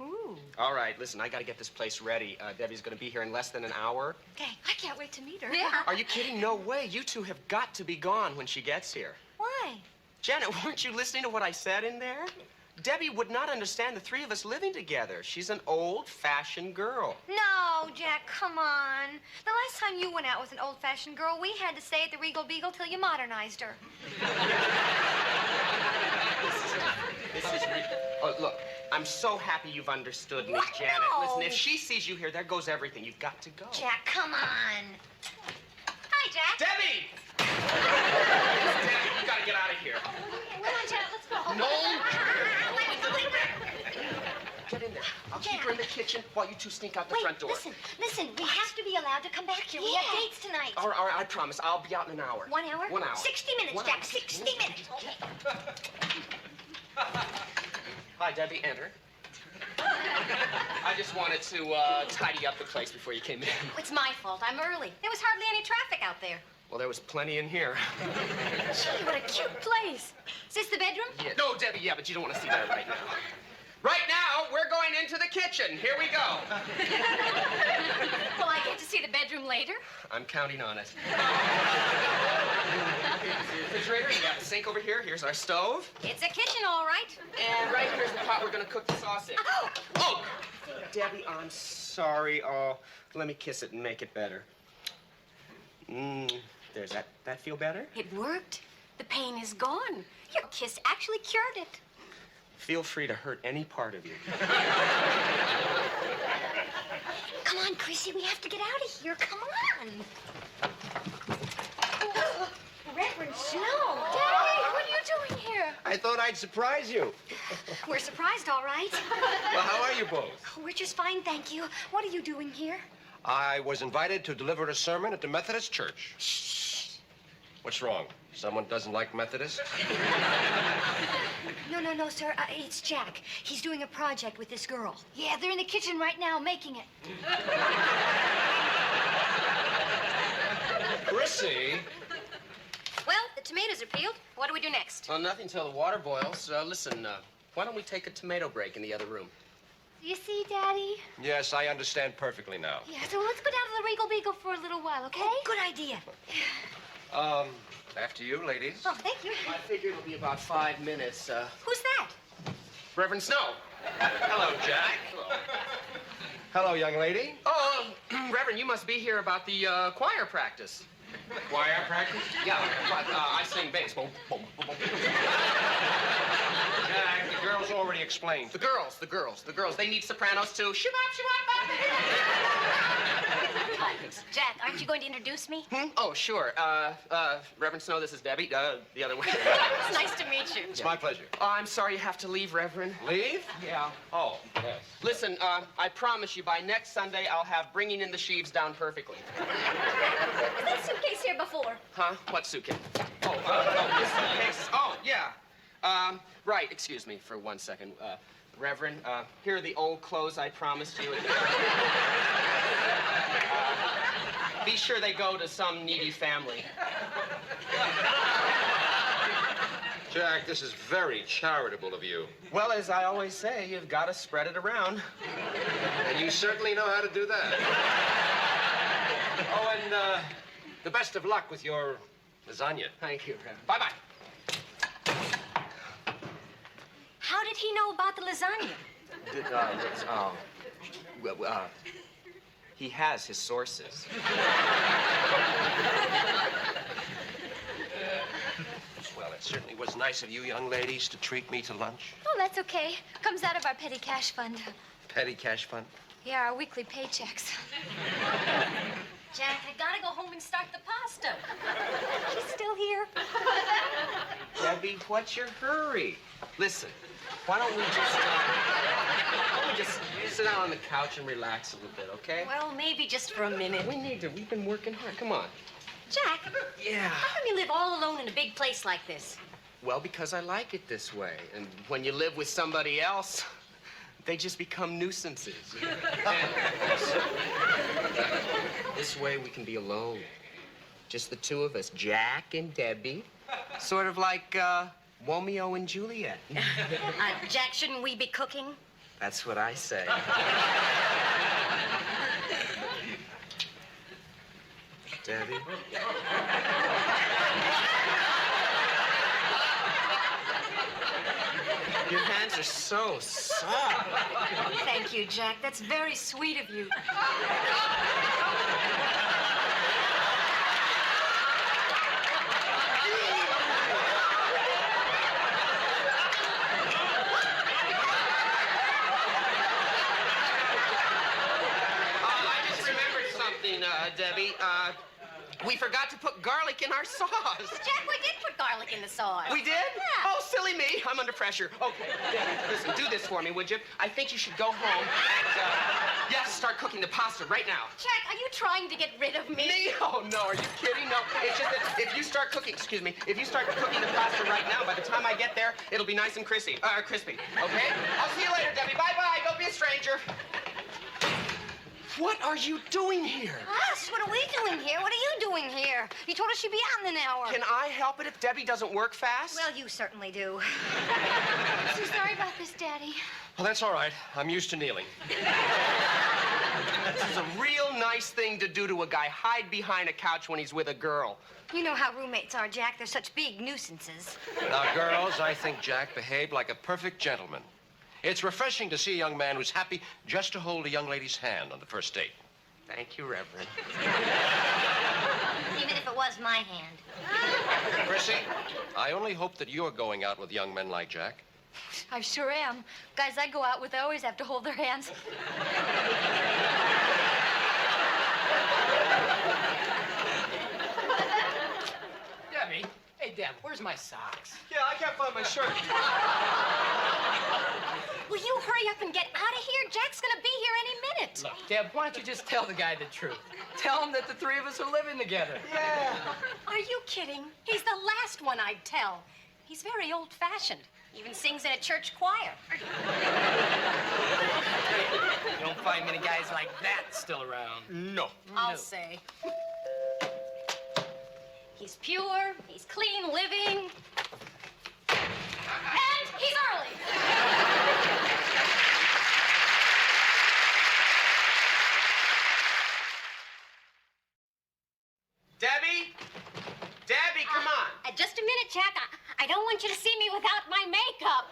Ooh. All right, listen, I gotta get this place ready. Debbie's gonna be here in less than an hour. Okay, I can't wait to meet her. Yeah. Are you kidding? No way. You two have got to be gone when she gets here. Why? Janet, weren't you listening to what I said in there? Debbie would not understand the three of us living together. She's an old-fashioned girl. No, Jack, come on. The last time you went out with an old-fashioned girl, we had to stay at the Regal Beagle till you modernized her. This is oh, look, I'm so happy you've understood me, What? Janet. No. Listen, if she sees you here, there goes everything. You've got to go. Jack, come on. Hi, Jack. Debbie! Debbie, you gotta get out of here. Come on, Jack, let's go. No. Wait. Get in there. I'll keep her in the kitchen while you two sneak out the front door. Listen, we have to be allowed to come back here. We have dates tonight. All right, I promise. I'll be out in an hour. 1 hour? 1 hour. 60 minutes, 1 Jack, hour. 60 minutes. Okay. Hi, Debbie. Enter. I just wanted to tidy up the place before you came in. It's my fault. I'm early. There was hardly any traffic out there. Well, there was plenty in here. Gee, what a cute place. Is this the bedroom? Yeah. No, Debbie, yeah, but you don't want to see that right now. Right now, we're going into the kitchen. Here we go. Will I get to see the bedroom later? I'm counting on it. Refrigerator, you got the sink over here. Here's our stove. It's a kitchen, all right. And right here's the pot we're going to cook the sauce in. Oh! Oh! Debbie, I'm sorry. Oh, let me kiss it and make it better. There's that. That feel better? It worked. The pain is gone. Your kiss actually cured it. Feel free to hurt any part of you. Come on, Chrissy, we have to get out of here. Come on. Oh, Reverend Snow. Daddy, what are you doing here? I thought I'd surprise you. We're surprised, all right. Well, how are you both? We're just fine, thank you. What are you doing here? I was invited to deliver a sermon at the Methodist Church. Shh. What's wrong? Someone doesn't like Methodists? No, sir. It's Jack. He's doing a project with this girl. Yeah, they're in the kitchen right now making it. Chrissy? Well, the tomatoes are peeled. What do we do next? Well, nothing till the water boils. Listen, why don't we take a tomato break in the other room? You see, Daddy? Yes, I understand perfectly now. Yeah, so let's go down to the Regal Beagle for a little while, okay? Oh, good idea. After you, ladies. Oh, thank you. I figure it'll be about 5 minutes. Who's that? Reverend Snow. Hello, Jack. Hello, young lady. Oh, Reverend, you must be here about the choir practice. Choir practice? Yeah, I sing bass. Boom, boom, boom, boom. Jack, the girls already explained. The girls. They need sopranos too. Shibab, Jack, aren't you going to introduce me? Oh, sure. Reverend Snow, this is Debbie. The other way. It's nice to meet you. It's my pleasure. Oh, I'm sorry you have to leave, Reverend. Leave? Yeah. Oh, yes. Listen, I promise you, by next Sunday, I'll have bringing in the sheaves down perfectly. Is that suitcase here before? Huh? What suitcase? Oh, this suitcase. Oh, yeah. Right, excuse me for 1 second. Reverend, here are the old clothes I promised you. Be sure they go to some needy family. Jack, this is very charitable of you. Well, as I always say, you've got to spread it around. And you certainly know how to do that. Oh, and the best of luck with your lasagna. Thank you, Reverend. Bye-bye. How did he know about the lasagna? He has his sources. Well, it certainly was nice of you young ladies to treat me to lunch. Oh, that's okay. Comes out of our petty cash fund. Petty cash fund. Yeah, our weekly paychecks. Jack, I gotta go home and start the pasta. She's still here. Debbie, what's your hurry? Listen, why don't we just sit down on the couch and relax a little bit, okay? Well, maybe just for a minute. We need to. We've been working hard. Come on. Jack, Yeah. how come you live all alone in a big place like this? Well, because I like it this way. And when you live with somebody else, they just become nuisances. And this way we can be alone. Just the two of us, Jack and Debbie. Sort of like Romeo and Juliet. Jack, shouldn't we be cooking? That's what I say. Debbie? Your hands are so soft. Thank you, Jack. That's very sweet of you. I just remembered something, Debbie. We forgot to put garlic in our sauce. Jack, we did put garlic in the sauce. We did? Yeah. Oh, silly me. I'm under pressure. Okay, listen, do this for me, would you? I think you should go home and, yes, start cooking the pasta right now. Jack, are you trying to get rid of me? Me? Oh, no, are you kidding? No, it's just that if you start cooking, excuse me, if you start cooking the pasta right now, by the time I get there, it'll be nice and crispy, okay? I'll see you later, Debbie. Bye-bye. Don't be a stranger. What are you doing here? Us? What are we doing here? What are you doing here? You told us she'd be out in an hour. Can I help it if Debbie doesn't work fast? Well, you certainly do. I'm so sorry about this, Daddy. Well, that's all right. I'm used to kneeling. This is a real nice thing to do to a guy. Hide behind a couch when he's with a girl. You know how roommates are, Jack. They're such big nuisances. Now, girls, I think Jack behaved like a perfect gentleman. It's refreshing to see a young man who's happy just to hold a young lady's hand on the first date. Thank you, Reverend. Even if it was my hand. Chrissy, I only hope that you're going out with young men like Jack. I sure am. Guys I go out with, I always have to hold their hands. Debbie. Hey, Deb, where's my socks? Yeah, I can't find my shirt. Will you hurry up and get out of here? Jack's gonna be here any minute. Look, Deb, why don't you just tell the guy the truth? Tell him that the three of us are living together. Yeah. Are you kidding? He's the last one I'd tell. He's very old-fashioned. Even sings in a church choir. You don't find many guys like that still around. No. I'll say. He's pure, he's clean living, and he's early. Debbie? Debbie, come on. Just a minute, Jack. I don't want you to see me without my makeup.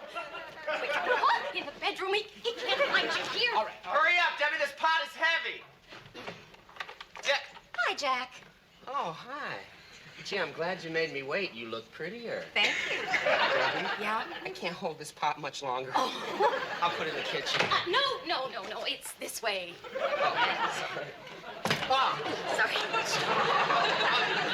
In the bedroom, he can't find you here. All right. Hurry up, Debbie. This pot is heavy. Hi, Jack. Oh, hi. Gee, I'm glad you made me wait. You look prettier. Thank you. Debbie? Yeah? I can't hold this pot much longer. Oh. I'll put it in the kitchen. No. It's this way. Sorry.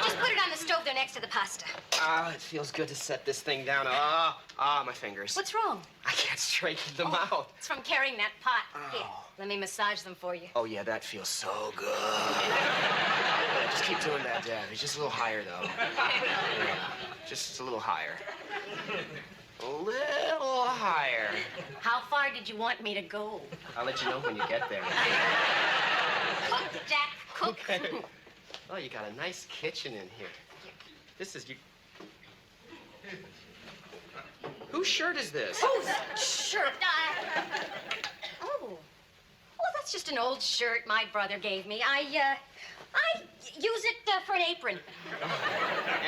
Just put it on the stove there next to the pasta. Ah, it feels good to set this thing down. My fingers. What's wrong? I can't straighten them out. It's from carrying that pot. Here, let me massage them for you. Oh, yeah, that feels so good. Just keep doing that, Debbie. Just a little higher, though. Yeah, just a little higher. A little higher. How far did you want me to go? I'll let you know when you get there. Cook, Jack, cook. Okay. Oh, you got a nice kitchen in here. This is you. Whose shirt is this? Whose shirt? Oh, that's just an old shirt my brother gave me. I use it for an apron.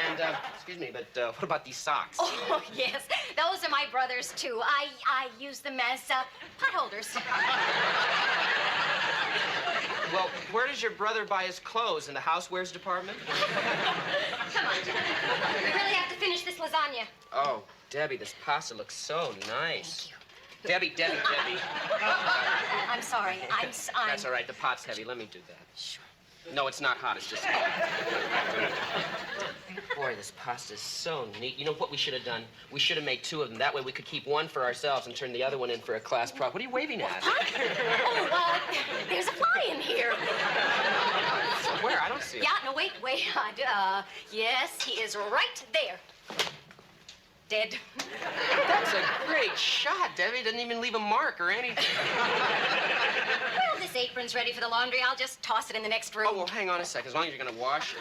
And, excuse me, but what about these socks? Oh, yes. Those are my brother's, too. I use them as pot holders. Well, where does your brother buy his clothes? In the housewares department? Come on, Jack. We really have to finish this lasagna. Oh, Debbie, this pasta looks so nice. Thank you. Debbie. I'm sorry. I'm... That's all right. The pot's heavy. Let me do that. Sure. No, it's not hot. It's just... Boy, this pasta's so neat. You know what we should have done? We should have made two of them. That way we could keep one for ourselves and turn the other one in for a class prop. What are you waving at? Oh, there's a fly in here. Where? I don't see it. Yeah, no, wait. Yes, he is right there. dead. That's a great shot, Debbie. Didn't even leave a mark or anything. Well, this apron's ready for the laundry. I'll just toss it in the next room. Oh, well, hang on a second. As long as you're going to wash it.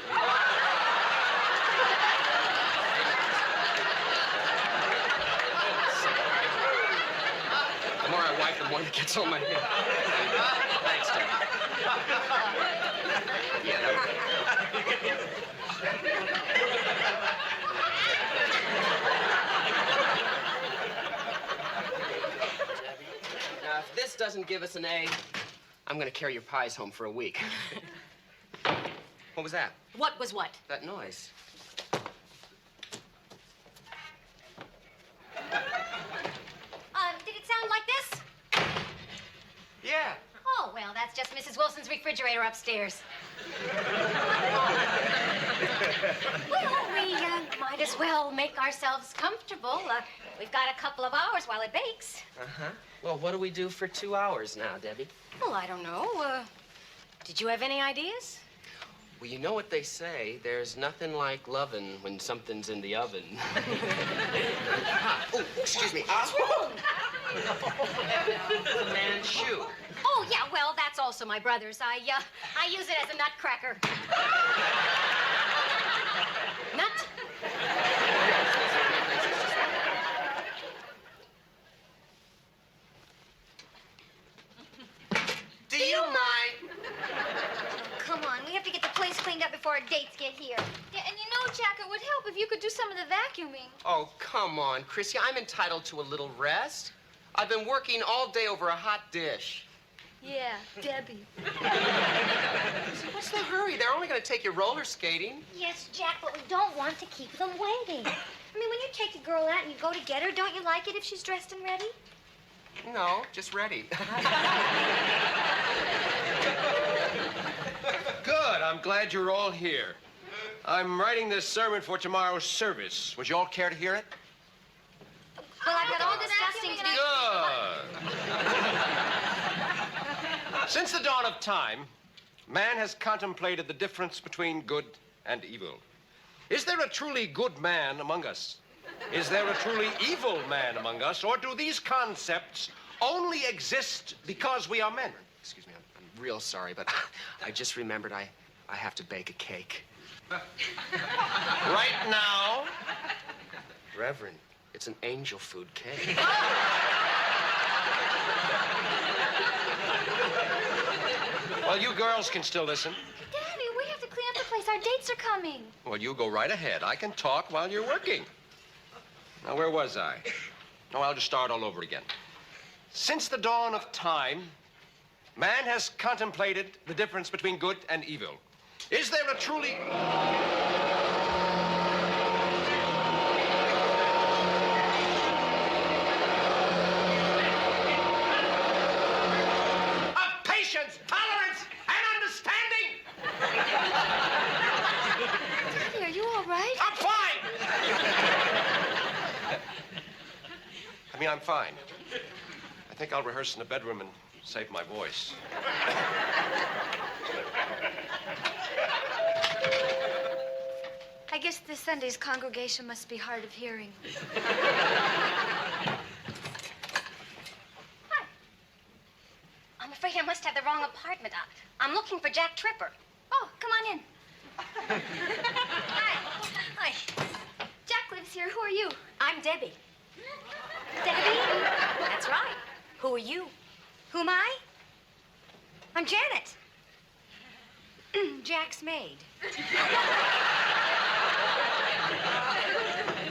The more I wipe, the more it gets on my head. Thanks, Debbie. Yeah, that Now, if this doesn't give us an A, I'm going to carry your pies home for a week. What was that? What was what? That noise. Did it sound like this? Yeah. Oh, well, that's just Mrs. Wilson's refrigerator upstairs. Well, we might as well make ourselves comfortable. We've got a couple of hours while it bakes. Uh-huh. Well, what do we do for 2 hours now, Debbie? Well, I don't know. Did you have any ideas? Well, you know what they say. There's nothing like loving when something's in the oven. Oh, excuse me. What's wrong? It's a man's shoe. Oh, yeah, well, that's also my brother's. I use it as a nutcracker. Nut? Do you mind? Come on, we have to get the place cleaned up before our dates get here. Yeah, and you know, Jack, it would help if you could do some of the vacuuming. Oh, come on, Chrissy. I'm entitled to a little rest. I've been working all day over a hot dish. Yeah, Debbie. What's the hurry? They're only going to take you roller skating. Yes, Jack, but we don't want to keep them waiting. I mean, when you take a girl out and you go to get her, don't you like it if she's dressed and ready? No, just ready. Good. I'm glad you're all here. I'm writing this sermon for tomorrow's service. Would you all care to hear it? Well, I've got all this dusting to do. Good. Since the dawn of time, man has contemplated the difference between good and evil. Is there a truly good man among us? Is there a truly evil man among us? Or do these concepts only exist because we are men? Excuse me, I'm real sorry, but I just remembered I have to bake a cake. Right now? Reverend, it's an angel food cake. Well, you girls can still listen. Daddy, we have to clean up the place. Our dates are coming. Well, you go right ahead. I can talk while you're working. Now, where was I? No, I'll just start all over again. Since the dawn of time, man has contemplated the difference between good and evil. Is there a truly... of patience, tolerance, and understanding? Daddy, are you all right? I'm fine! I mean, I'm fine. I think I'll rehearse in the bedroom and save my voice. I guess this Sunday's congregation must be hard of hearing. Hi. I'm afraid I must have the wrong apartment. I'm looking for Jack Tripper. Oh, come on in. Hi. Hi. Jack lives here. Who are you? I'm Debbie. Debbie? That's right. Who are you? Who am I? I'm Janet. Jack's maid.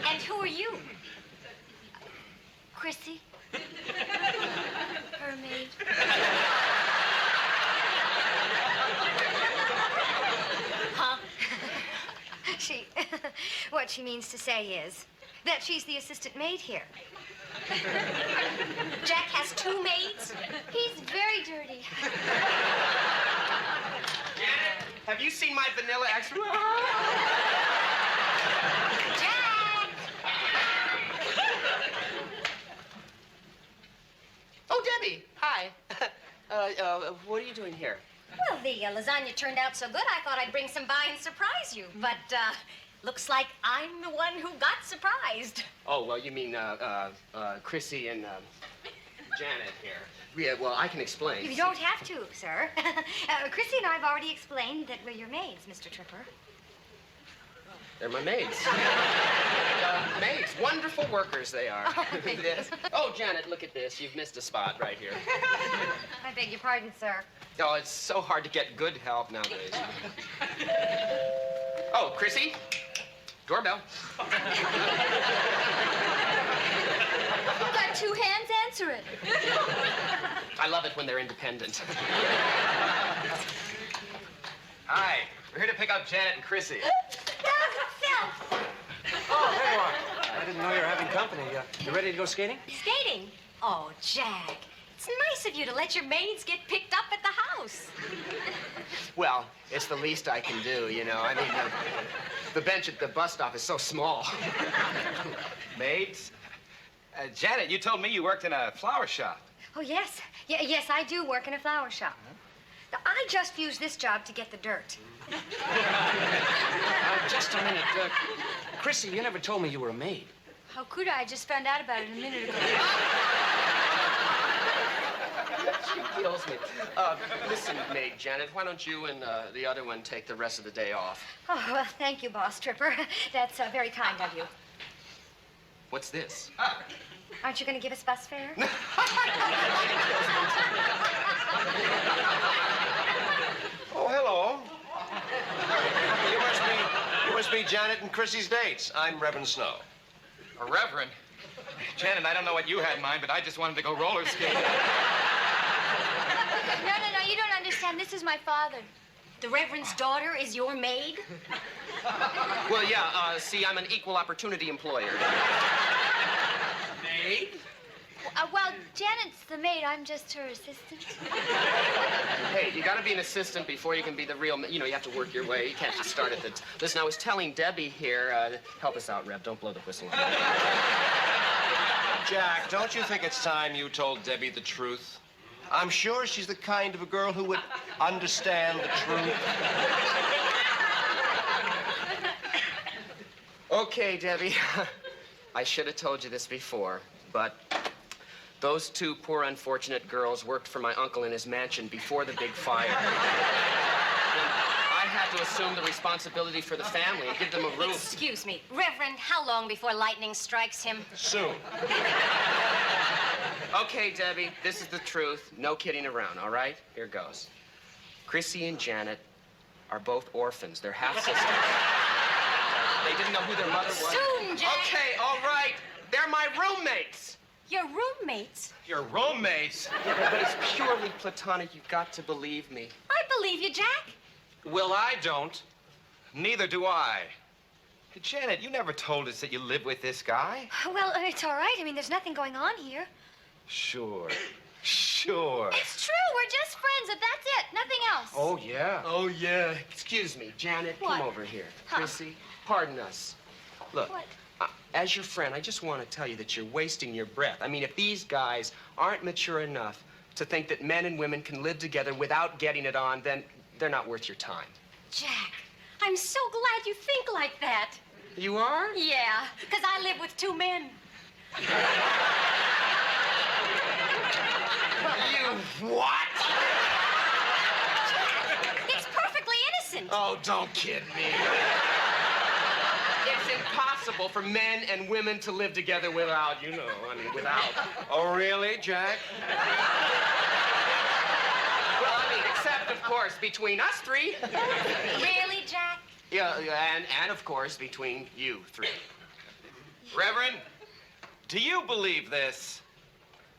And who are you? Chrissy. Her maid. Huh? What she means to say is that she's the assistant maid here. Jack has 2 maids? He's very dirty. Janet, have you seen my vanilla extra? Jack! Oh, Debbie, hi. What are you doing here? Well, the lasagna turned out so good, I thought I'd bring some by and surprise you. But Looks like I'm the one who got surprised. Oh, well, you mean, Chrissy and, Janet here. Yeah, well, I can explain. You don't have to, sir. Chrissy and I have already explained that we're your maids, Mr. Tripper. They're my maids. Maids. Wonderful workers they are. Oh, thank you. Yes. Oh, Janet, look at this. You've missed a spot right here. I beg your pardon, sir. Oh, it's so hard to get good help nowadays. Oh, Chrissy. Doorbell. You've got two hands, answer it. I love it when they're independent. Hi. We're here to pick up Janet and Chrissy. Phil! Oh, there you are. I didn't know you were having company. You ready to go skating? Skating? Oh, Jack. It's nice of you to let your maids get picked up at the house. Well, it's the least I can do, you know. I mean, the bench at the bus stop is so small. Maids? Janet, you told me you worked in a flower shop. Oh, yes. Yes, I do work in a flower shop. Now, I just used this job to get the dirt. Just a minute. Chrissy, you never told me you were a maid. How could I? I just found out about it a minute ago. She kills me. Listen, maid Janet, why don't you and the other one take the rest of the day off? Oh, well, thank you, Boss Tripper. That's very kind of you. What's this? Aren't you going to give us bus fare? Oh, hello. You must be Janet and Chrissy's dates. I'm Reverend Snow. A reverend? Janet, I don't know what you had in mind, but I just wanted to go roller skating. No, you don't understand. This is my father. The Reverend's daughter is your maid? Well, yeah, see, I'm an equal opportunity employer. Maid? Well, Janet's the maid. I'm just her assistant. Hey, you gotta be an assistant before you can be the real, you know, you have to work your way. You can't just start at the... Listen, I was telling Debbie here, help us out, Rev. Don't blow the whistle. Jack, don't you think it's time you told Debbie the truth? I'm sure she's the kind of a girl who would understand the truth. Okay, Debbie. I should have told you this before, but those two poor unfortunate girls worked for my uncle in his mansion before the big fire. I had to assume the responsibility for the family and give them a roof. Excuse me, Reverend, how long before lightning strikes him? Soon. Okay, Debbie, this is the truth. No kidding around, all right? Here goes. Chrissy and Janet are both orphans. They're half-sisters. They didn't know who their mother was. Soon, Jack. Okay, all right. They're my roommates. Your roommates? Your roommates? Yeah, but it's purely platonic. You've got to believe me. I believe you, Jack. Well, I don't. Neither do I. Hey, Janet, you never told us that you live with this guy. Well, it's all right. I mean, there's nothing going on here. Sure. Sure. It's true. We're just friends, and that's it. Nothing else. Oh, yeah. Oh, yeah. Excuse me, Janet, What? come over here. Huh. Chrissy, pardon us. Look, What? as your friend, I just want to tell you that you're wasting your breath. I mean, if these guys aren't mature enough to think that men and women can live together without getting it on, then they're not worth your time. Jack, I'm so glad you think like that. You are? Yeah, because I live with two men. You what? It's perfectly innocent. Oh, don't kid me. It's impossible for men and women to live together without, you know, I mean, without. Oh, really, Jack? Well, I mean, except, of course, between us three. Really, Jack? Yeah, and of course, between you three. Reverend, do you believe this?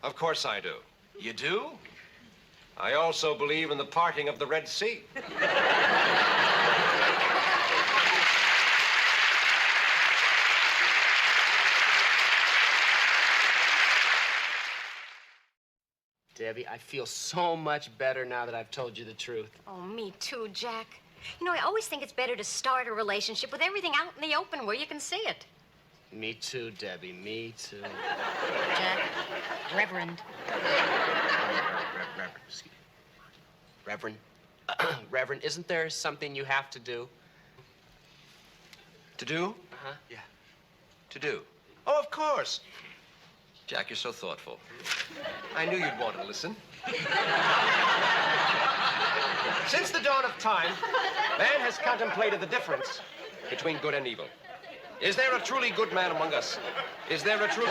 Of course I do. You do? I also believe in the parting of the Red Sea. Debbie, I feel so much better now that I've told you the truth. Oh, me too, Jack. You know, I always think it's better to start a relationship with everything out in the open where you can see it. Me too, Debbie, me too. Jack, Reverend. Reverend, excuse me. Reverend, Reverend, isn't there something you have to do? To do? Uh-huh. Yeah. To do. Oh, of course. Jack, you're so thoughtful. I knew you'd want to listen. Since the dawn of time, man has contemplated the difference between good and evil. Is there a truly good man among us? Is there a true...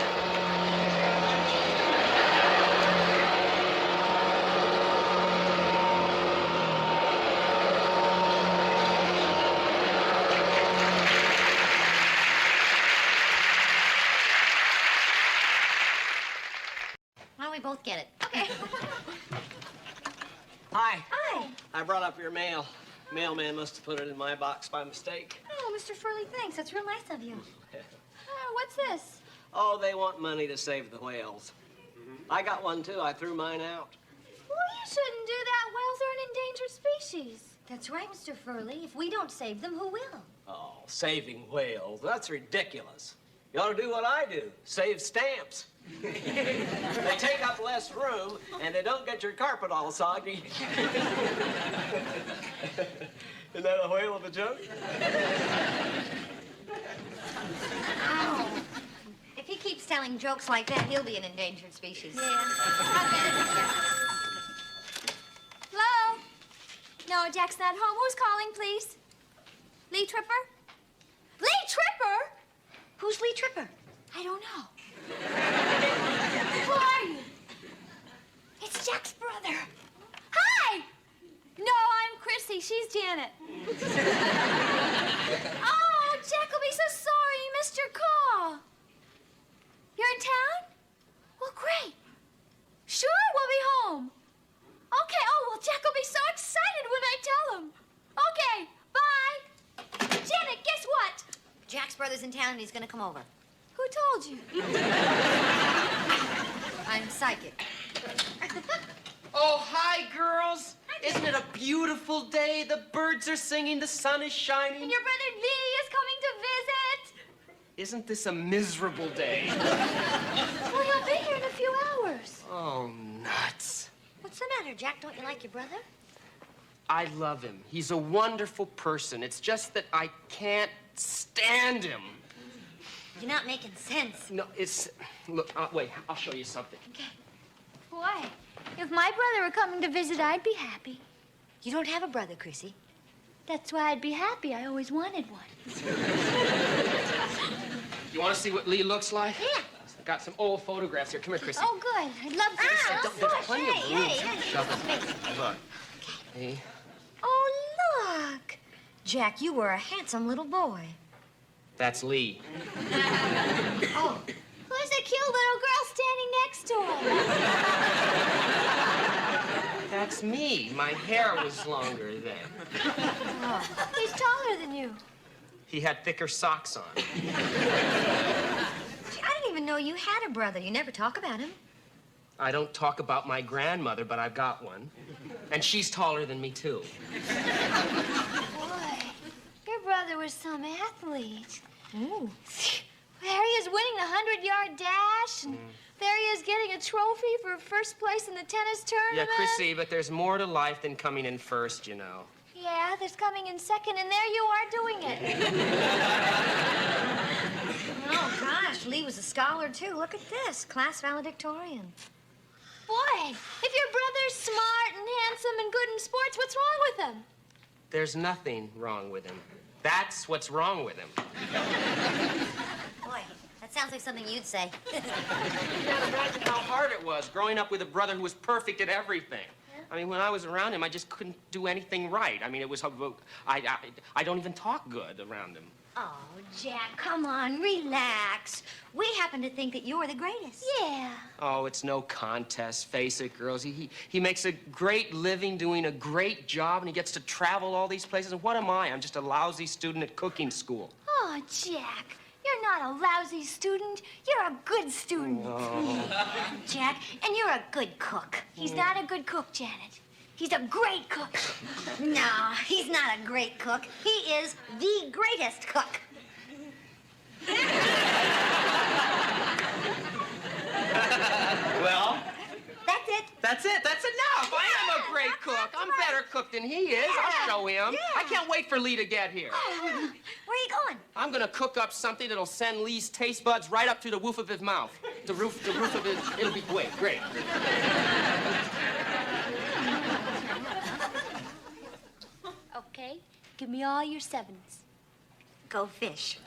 Why don't we both get it? Okay. Hi. Hi. I brought up your mail. Mailman must have put it in my box by mistake. Oh, Mr. Furley, thanks. That's real nice of you. Oh, what's this? Oh, they want money to save the whales. I got one, too. I threw mine out. Well, you shouldn't do that. Whales are an endangered species. That's right, Mr. Furley. If we don't save them, who will? Oh, saving whales. That's ridiculous. You ought to do what I do. Save stamps. They take up less room, and they don't get your carpet all soggy. Isn't that a whale of a joke? Oh. If he keeps telling jokes like that, he'll be an endangered species. Yeah. Hello? No, Jack's not home. Who's calling, please? Lee Tripper? Lee Tripper? Who's Lee Tripper? I don't know. Who are you? It's Jack's brother. Hi! No, I'm Chrissy. She's Janet. Oh, Jack will be so sorry you missed your call. You're in town? Well, great. Sure, we'll be home. Okay, oh, well, Jack will be so excited when I tell him. Okay, bye. Janet, guess what? Jack's brother's in town and he's gonna come over. Who told you? I'm psychic. Oh, hi, girls. Isn't it a beautiful day? The birds are singing, the sun is shining. And your brother Lee is coming to visit. Isn't this a miserable day? Well, he'll be here in a few hours. Oh, nuts. What's the matter, Jack? Don't you like your brother? I love him. He's a wonderful person. It's just that I can't stand him. You're not making sense. No, it's... Look, wait, I'll show you something. Okay. Boy, if my brother were coming to visit, I'd be happy. You don't have a brother, Chrissy. That's why I'd be happy. I always wanted one. You want to see what Lee looks like? Yeah. I got some old photographs here. Come here, Chrissy. Oh, good. I'd love to. Ah, Don't- there's plenty of room. Hey. Shove it. Look. Hey. Oh, look. Jack, you were a handsome little boy. That's Lee. Oh, Who's the cute little girl standing next to him? That's me. My hair was longer then. He's taller than you. He had thicker socks on. gee, I didn't even know you had a brother. You never talk about him. I don't talk about my grandmother, but I've got one. And she's taller than me, too. Boy, your brother was some athlete. Ooh. There he is winning the 100-yard dash, and there he is getting a trophy for first place in the tennis Yeah, tournament. Chrissy, but there's more to life than coming in first, you know. Yeah, there's coming in second, and there you are doing it. Oh, gosh, Lee was a scholar, too. Look at this, class valedictorian. Boy, if your brother's smart and handsome and good in sports, what's wrong with him? There's nothing wrong with him. That's what's wrong with him. Boy, that sounds like something you'd say. You can't imagine how hard it was growing up with a brother who was perfect at everything. I mean, when I was around him, I just couldn't do anything right. I mean, it was... I don't even talk good around him. Oh, Jack, come on, relax. We happen to think that you're the greatest. Yeah. Oh, it's no contest. Face it, girls. He makes a great living doing a great job, and he gets to travel all these places. And what am I? I'm just a lousy student at cooking school. Oh, Jack, you're not a lousy student. You're a good student. Oh. Jack, and you're a good cook. He's not a good cook, Janet. He's a great cook. No, he's not a great cook. He is the greatest cook. Well, That's it. that's it. That's enough. I am a great cook. I'm better cook than he is. I'll show him. I can't wait for Lee to get here. Where are you you going? I'm gonna cook up something that'll send Lee's taste buds right up to the roof of his mouth. The roof of his, it'll be great, great. Okay, give me all your 7s. Go fish.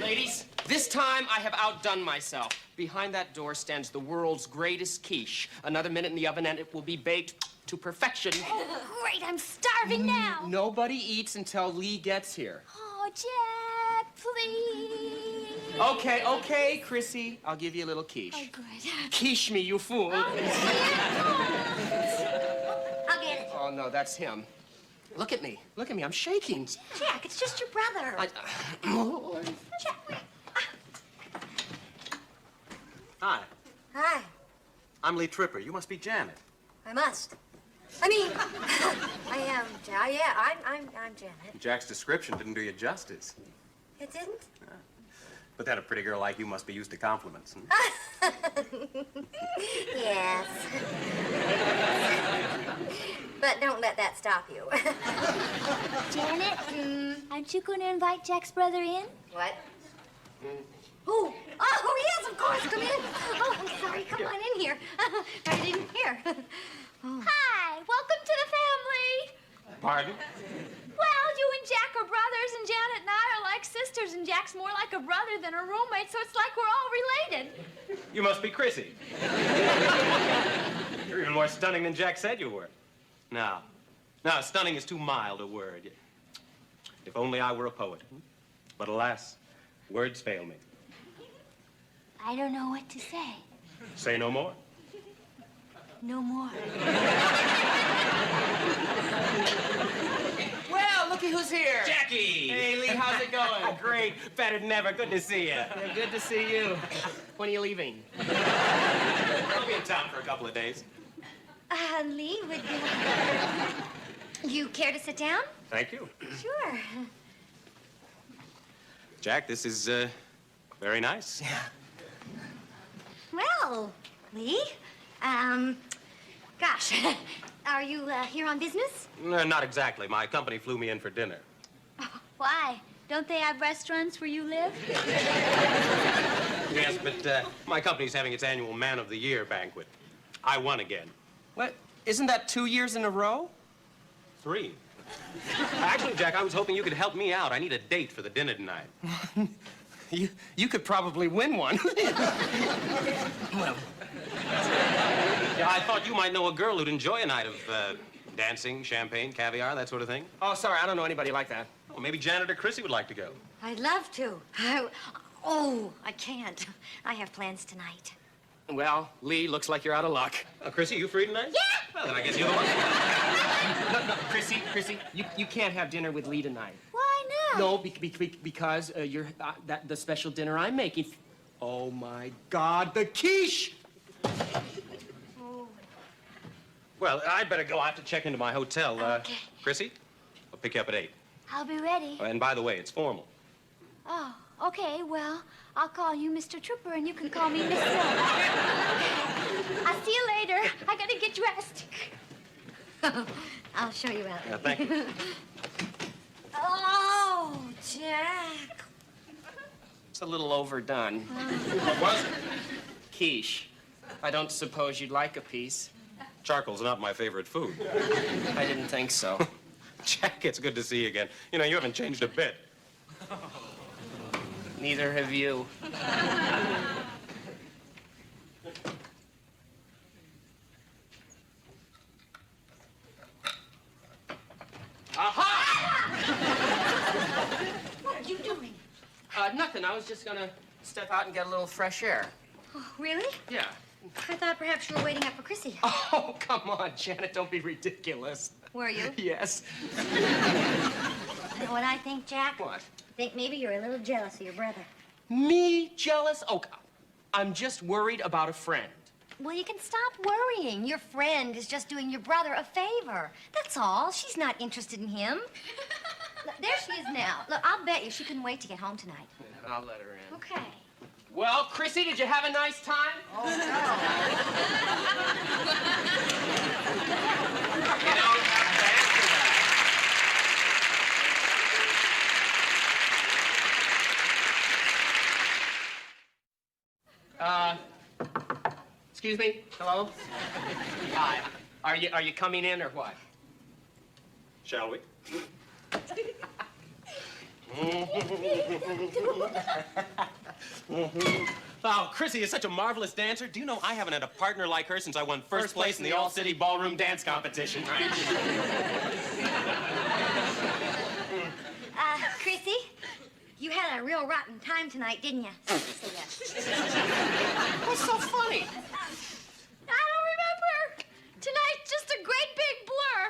Ladies, this time I have outdone myself. Behind that door stands the world's greatest quiche. Another minute in the oven and it will be baked to perfection. Oh, great, I'm starving now. Nobody eats until Lee gets here. Oh, Jack, please. Okay, Chrissy. I'll give you a little quiche. Oh, good. Quiche me, you fool. I'll get it. Oh, no, that's him. Look at me. I'm shaking. Jack, it's just your brother. Jack, wait. Hi, Hi, I'm Lee Tripper. You must be Janet. I must. I mean, I am. Yeah, I'm Janet. Jack's description didn't do you justice. It didn't? But then a pretty girl like you must be used to compliments. Yes. But don't let that stop you. Janet, aren't you going to invite Jack's brother in? What? Oh, yes, of course. Come in. Oh, I'm sorry. Come on in here. I didn't hear. Hi, welcome to the family. Pardon? Well, you and Jack are brothers, and Janet and I are like sisters, and Jack's more like a brother than a roommate, so it's like we're all related. You must be Chrissy. You're even more stunning than Jack said you were. No, stunning is too mild a word. If only I were a poet. But alas, words fail me. I don't know what to say. Say no more. No more. Well, looky who's here. Jackie! Hey, Lee, how's it going? Great. Better than ever. Good to see you. Yeah, good to see you. When are you leaving? I'll be in town for a couple of days. Lee, would you care to sit down? Thank you. Sure. Jack, this is, very nice. Yeah. Well, Lee, gosh, are you here on business? Not exactly. My company flew me in for dinner. Why? Don't they have restaurants where you live? Yes, but my company's having its annual Man of the Year banquet. I won again. What? Isn't that 2 years in a row? 3. Actually, Jack, I was hoping you could help me out. I need a date for the dinner tonight. You could probably win one. Well. Yeah, I thought you might know a girl who'd enjoy a night of dancing, champagne, caviar, that sort of thing. Oh, sorry, I don't know anybody like that. Well, maybe Janet or Chrissy would like to go. I'd love to. I can't. I have plans tonight. Well, Lee, looks like you're out of luck. Chrissy, you free tonight? Yeah! Well, then I guess you're the one. No, Chrissy, you can't have dinner with Lee tonight. Why not? No, because you're the special dinner I'm making. Oh my God, the quiche! Well, I'd better go. I have to check into my hotel. Okay. Chrissy, I'll pick you up at 8. I'll be ready. And by the way, it's formal. Oh, okay, well, I'll call you Mr. Trooper, and you can call me Miss Hill. I'll see you later. I gotta get dressed. I'll show you out. Thank you. Oh, Jack. It's a little overdone. What was it? Quiche. I don't suppose you'd like a piece. Charcoal's not my favorite food. I didn't think so. Jack, it's good to see you again. You know, you haven't changed a bit. Neither have you. Aha! What are you doing? Nothing. I was just gonna step out and get a little fresh air. Oh, really? Yeah. I thought perhaps you were waiting up for Chrissy. Oh, come on, Janet. Don't be ridiculous. Were you? Yes. You know what I think, Jack? What? I think maybe you're a little jealous of your brother. Me jealous? Oh, I'm just worried about a friend. Well, you can stop worrying. Your friend is just doing your brother a favor. That's all. She's not interested in him. Look, there she is now. Look, I'll bet you she couldn't wait to get home tonight. I'll let her in. Okay. Well, Chrissy, did you have a nice time? Oh, no. You don't have to answer that. Excuse me? Hello? Hi. Are you coming in or what? Shall we? Oh, Chrissy is such a marvelous dancer. Do you know I haven't had a partner like her since I won first place in the All-City Ballroom Dance Competition? Chrissy, you had a real rotten time tonight, didn't you? What's so funny? I don't remember. Tonight's just a great big blur.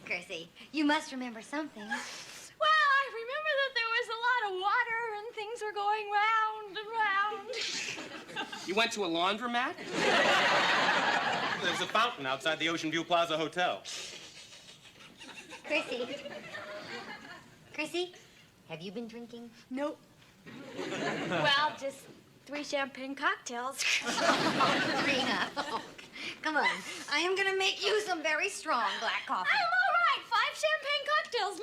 Chrissy, you must remember something. Well, I remember that there was a lot of water and things were going round and round. You went to a laundromat? There's a fountain outside the Ocean View Plaza Hotel. Chrissy, have you been drinking? Nope. Well, just 3 champagne cocktails. Rena, come on. I am going to make you some very strong black coffee. I'm all right. 5 champagne cocktails.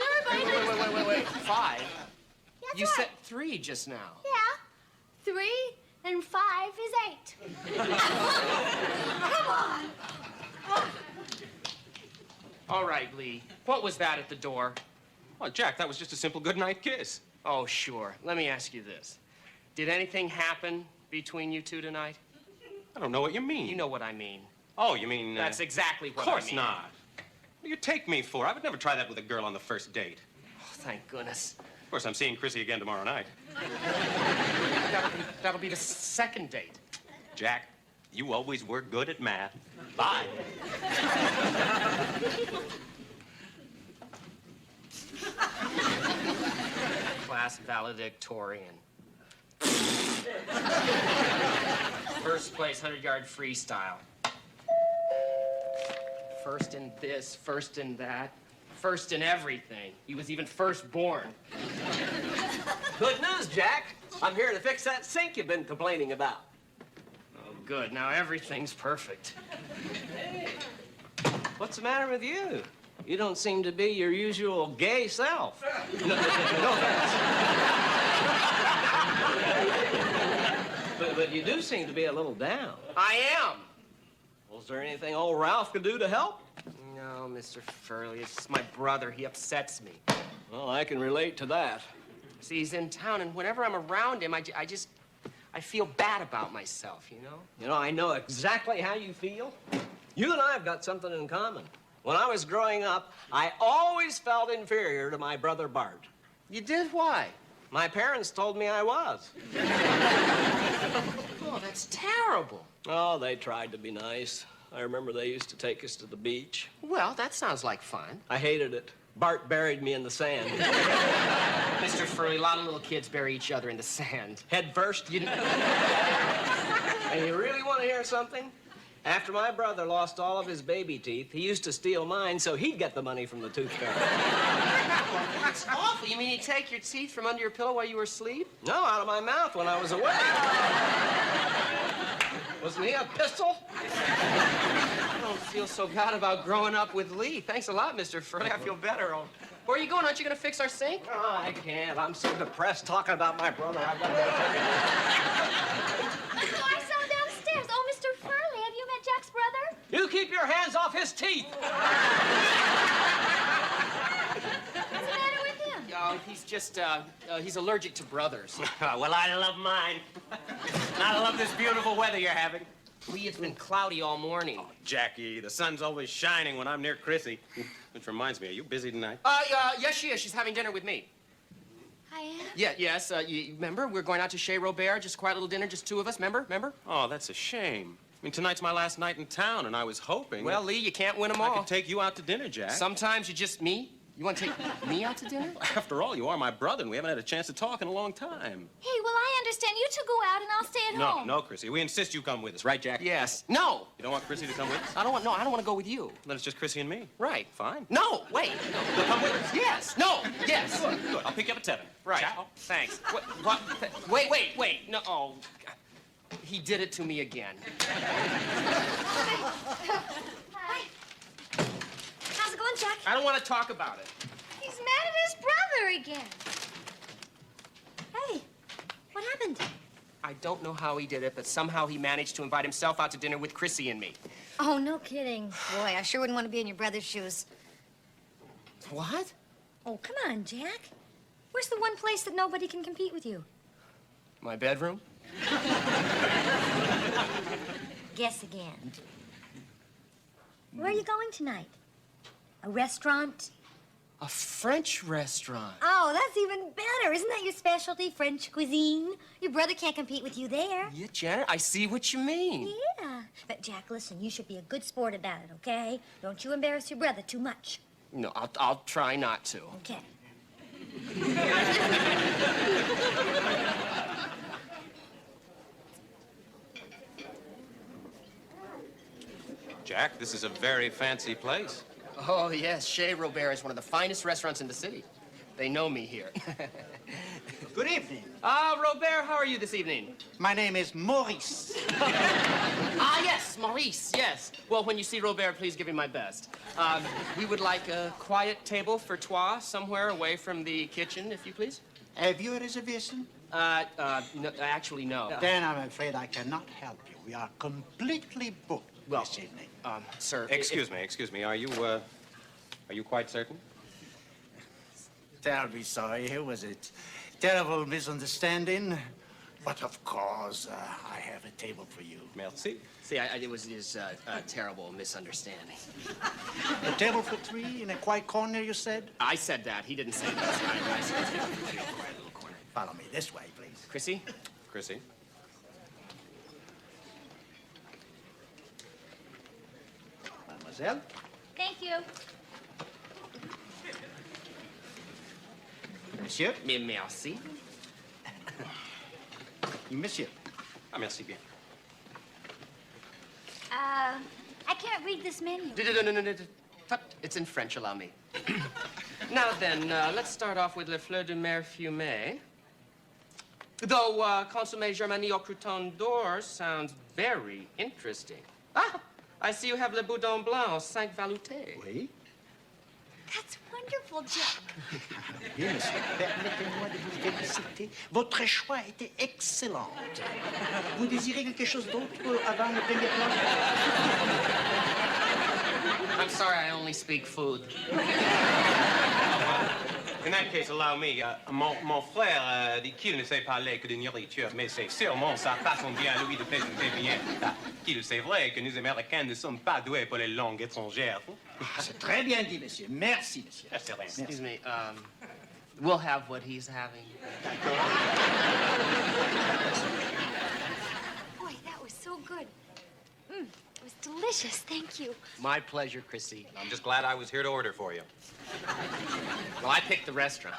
Everybody. Wait. 5? That's You right. said 3 just now. Yeah. 3 and 5 is 8. Come on. All right, Lee. What was that at the door? Oh, Jack, that was just a simple goodnight kiss. Oh, sure. Let me ask you this. Did anything happen between you two tonight? I don't know what you mean. You know what I mean. Oh, you mean... That's exactly what Of course I mean. not. What do you take me for? I would never try that with a girl on the first date. Oh, thank goodness. Of course, I'm seeing Chrissy again tomorrow night. That'll be the second date. Jack, you always were good at math. Bye. Class valedictorian. First place 100-yard freestyle. First in this, first in that, first in everything. He was even firstborn. Good news, Jack. I'm here to fix that sink you've been complaining about. Oh, good. Now everything's perfect. What's the matter with you? You don't seem to be your usual gay self. No offense. But you do seem to be a little down. I am. Well, is there anything old Ralph could do to help? No, Mr. Furley, it's my brother. He upsets me. Well, I can relate to that. See, he's in town, and whenever I'm around him, I feel bad about myself, you know? You know, I know exactly how you feel. You and I have got something in common. When I was growing up, I always felt inferior to my brother Bart. You did? Why? My parents told me I was. Oh, that's terrible. Oh, they tried to be nice. I remember they used to take us to the beach. Well, that sounds like fun. I hated it. Bart buried me in the sand. Mr. Furley, a lot of little kids bury each other in the sand. Head first. And you really want to hear something? After my brother lost all of his baby teeth, he used to steal mine so he'd get the money from the tooth fairy. That's awful. You mean he'd take your teeth from under your pillow while you were asleep? No, out of my mouth when I was awake. Wasn't he a pistol? I don't feel so bad about growing up with Lee. Thanks a lot, Mr. Furley. I feel better. Oh, where are you going? Aren't you going to fix our sink? Oh, I can't. I'm so depressed talking about my brother. I've got to go. I saw him downstairs. Oh, Mr. Furley, have you met Jack's brother? You keep your hands off his teeth. What's the matter with him? Oh, he's just, he's allergic to brothers. Well, I love mine. I love this beautiful weather you're having. Lee, it's been cloudy all morning. Oh, Jackie, the sun's always shining when I'm near Chrissy. Which reminds me, are you busy tonight? Yes, she is. She's having dinner with me. I am. Yeah, yes. You remember? We're going out to Chez Robert, just a quiet little dinner, just 2 of us. Remember? Oh, that's a shame. I mean, tonight's my last night in town, and I was hoping... Well, Lee, you can't win them I all. could take you out to dinner, Jack. Sometimes you just me. You want to take me out to dinner? After all, you are my brother, and we haven't had a chance to talk in a long time. Hey, well, I understand. You two go out and I'll stay at home. No, Chrissy. We insist you come with us, right, Jack? Yes. No. You don't want Chrissy to come with us? I don't want to go with you. Then it's just Chrissy and me. Right. Fine. No, wait. You'll come with us? Yes. No. Yes. Good. I'll pick you up at 7. Right. Ciao. Thanks. What? Wait. No. Oh, God. He did it to me again. Hi. How's it going, Jack? I don't want to talk about it. He's mad at his brother again. Hey, what happened? I don't know how he did it, but somehow he managed to invite himself out to dinner with Chrissy and me. Oh, no kidding. Boy, I sure wouldn't want to be in your brother's shoes. What? Oh, come on, Jack. Where's the one place that nobody can compete with you? My bedroom? Guess again. Where are you going tonight? A restaurant? A French restaurant. Oh, that's even better. Isn't that your specialty, French cuisine? Your brother can't compete with you there. Yeah, Janet, I see what you mean. Yeah. But, Jack, listen, you should be a good sport about it, okay? Don't you embarrass your brother too much. No, I'll try not to. Okay. Jack, this is a very fancy place. Oh, yes. Chez Robert is one of the finest restaurants in the city. They know me here. Good evening. Ah, Robert, how are you this evening? My name is Maurice. Ah, yes, Maurice, yes. Well, when you see Robert, please give him my best. We would like a quiet table for trois somewhere away from the kitchen, if you please. Have you a reservation? No, actually, no. Then I'm afraid I cannot help you. We are completely booked this evening. Sir. Excuse me. Are you quite certain? Terribly sorry. It was a terrible misunderstanding. But of course, I have a table for you. Merci. See, it was a terrible misunderstanding. A table for three in a quiet corner, you said? I said that. He didn't say that. I said a table for three in a quiet little corner. Follow me this way, please. Chrissy? Chrissy? Mademoiselle? Thank you. Monsieur? Merci. Monsieur. Ah, merci bien. I can't read this menu. No. It's in French, allow me. Now then, let's start off with le fleur de mer fumée. Though consommé germanie au crouton d'or sounds very interesting. Ah, I see you have le boudin blanc, 5 velouté. Oui. That's wonderful, Jack. Bien, monsieur, permettez-moi de vous féliciter. Votre choix a été excellent. Vous désirez quelque chose d'autre avant le premier plat? I'm sorry, I only speak food. In that case, allow me. Mon frère dit qu'il ne sait parler que de nourriture, mais c'est sûrement sa façon bien à lui de présenter bien. Qu'il c'est vrai que nous, Américains, ne sommes pas doués pour les langues étrangères. C'est très bien dit, monsieur. Merci, monsieur. C'est rien. Excuse me, we'll have what he's having. Boy, that was so good. It was delicious. Thank you. My pleasure, Chrissy. I'm just glad I was here to order for you. Well, I picked the restaurant.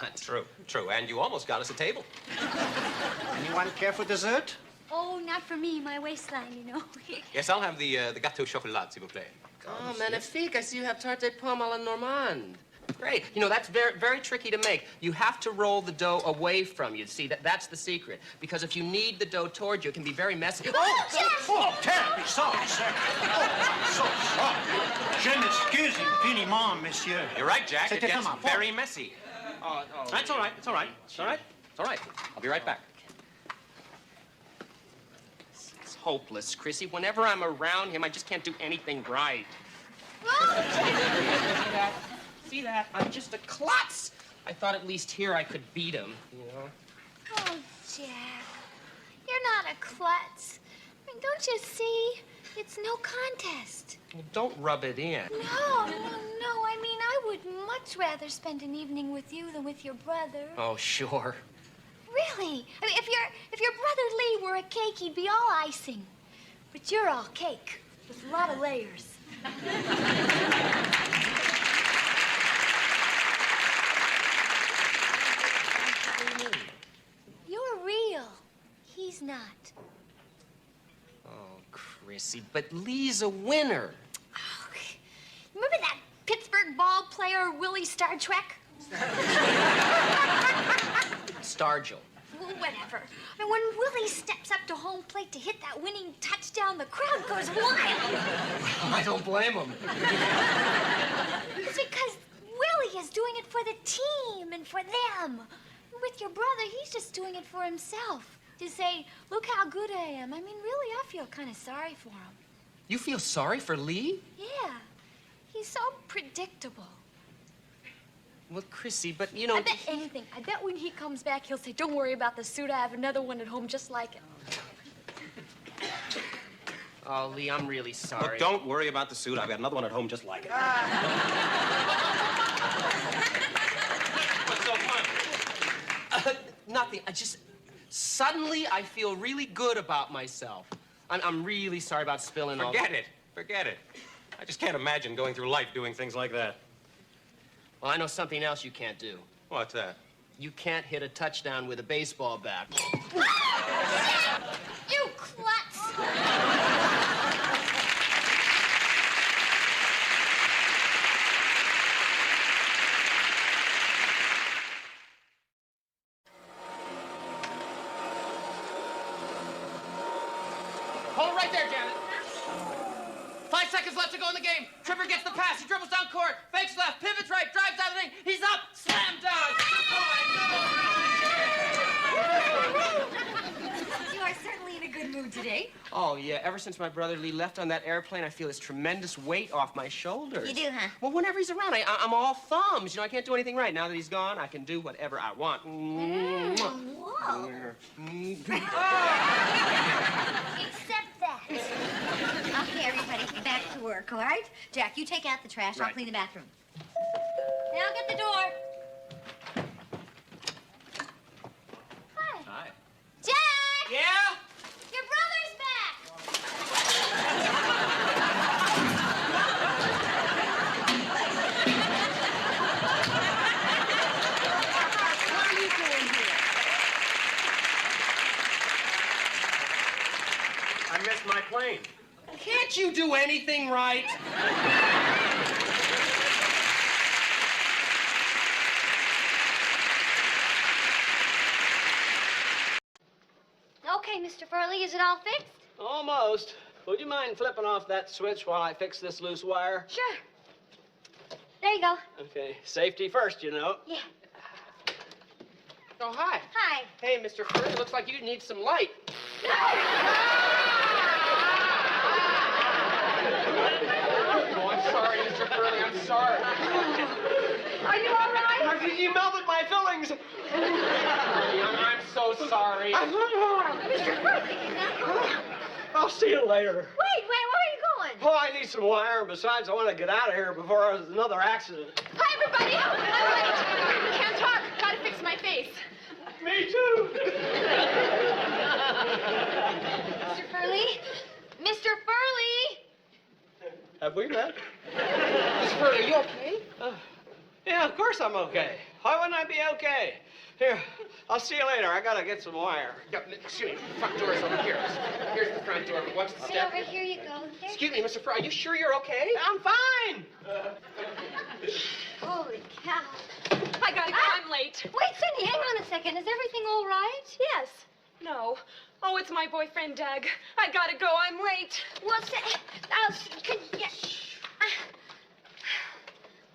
True. And you almost got us a table. Anyone care for dessert? Oh, not for me. My waistline, you know. Yes, I'll have the gâteau chocolat, s'il vous plaît. Oh, magnifique. I see you have tarte de pomme à la normande. Great. You know, that's very, very tricky to make. You have to roll the dough away from you. See, that's the secret. Because if you knead the dough toward you, it can be very messy. Oh, terribly sorry, sir. Oh, so sorry. Je m'excuse infiniment, monsieur. You're right, Jack. It C'était gets vraiment very messy. Oh. That's all right. It's all right. It's all right. It's all right. I'll be right back. It's hopeless, Chrissy. Whenever I'm around him, I just can't do anything right. See that? I'm just a klutz. I thought at least here I could beat him, you know? Oh, Jack. You're not a klutz. I mean, don't you see? It's no contest. Well, don't rub it in. No. I mean, I would much rather spend an evening with you than with your brother. Oh, sure. Really? I mean, if your brother Lee were a cake, he'd be all icing. But you're all cake with a lot of layers. You're real. He's not. Oh, Chrissy, but Lee's a winner. Oh, remember that Pittsburgh ball player, Willie Star Trek? Stargell. Well, whatever. I mean, when Willie steps up to home plate to hit that winning touchdown, the crowd goes wild. I don't blame him. It's because Willie is doing it for the team and for them. With your brother, he's just doing it for himself. to say, look how good I am. I mean, really, I feel kind of sorry for him. You feel sorry for Lee? Yeah. He's so predictable. Well, Chrissy, but you know... I bet anything. I bet when he comes back, he'll say, don't worry about the suit. I have another one at home just like it. Oh, Lee, I'm really sorry. Look, don't worry about the suit. I've got another one at home just like it. What's so funny? Nothing. Suddenly, I feel really good about myself. I'm really sorry about spilling all... Forget it. Forget it. I just can't imagine going through life doing things like that. Well, I know something else you can't do. What's that? You can't hit a touchdown with a baseball bat. You klutz! Hold it right there, Janet. 5 seconds left to go in the game. Tripper gets the pass. He dribbles down court. Fakes left. Pivots right. Drives out of the lane. He's up. Slam dunk. You are certainly in a good mood today. Oh, yeah. Ever since my brother Lee left on that airplane, I feel this tremendous weight off my shoulders. You do, huh? Well, whenever he's around, I'm all thumbs. You know, I can't do anything right. Now that he's gone, I can do whatever I want. Whoa. Except that. Okay, everybody, back to work, all right? Jack, you take out the trash. I'll Right. clean the bathroom. And I'll get the door. Hi. Jack! Yeah? Your brother's back! What are you doing here? I missed my plane. Can't you do anything right? Okay, Mr. Furley, is it all fixed? Almost. Would you mind flipping off that switch while I fix this loose wire? Sure. There you go. Okay, safety first, you know. Yeah. Oh, hi. Hi. Hey, Mr. Furley, looks like you need some light. Oh, I'm sorry, Mr. Furley. I'm sorry. Are you all right? You melted my fillings. I'm so sorry. Mr. Furley, I'll see you later. wait, where are you going? Oh, I need some wire, and besides, I want to get out of here before there's another accident. Hi, everybody. I'm late. Can't talk. Gotta fix my face. Me too. Mr. Furley? Mr. Furley? Have we met? Mr. Furley, are you okay? Yeah, of course I'm okay. Why wouldn't I be okay? Here, I'll see you later. I gotta get some wire. Yeah, excuse me. The front door is over here. Here's the front door. Watch the Stay step. over here you go. There. Excuse me, Mr. Furley. Are you sure you're okay? I'm fine. Holy cow. I gotta go. I'm late. Wait, Cindy, hang on a second. Is everything all right? Yes. No. Oh, it's my boyfriend, Doug. I gotta go. I'm late. Well,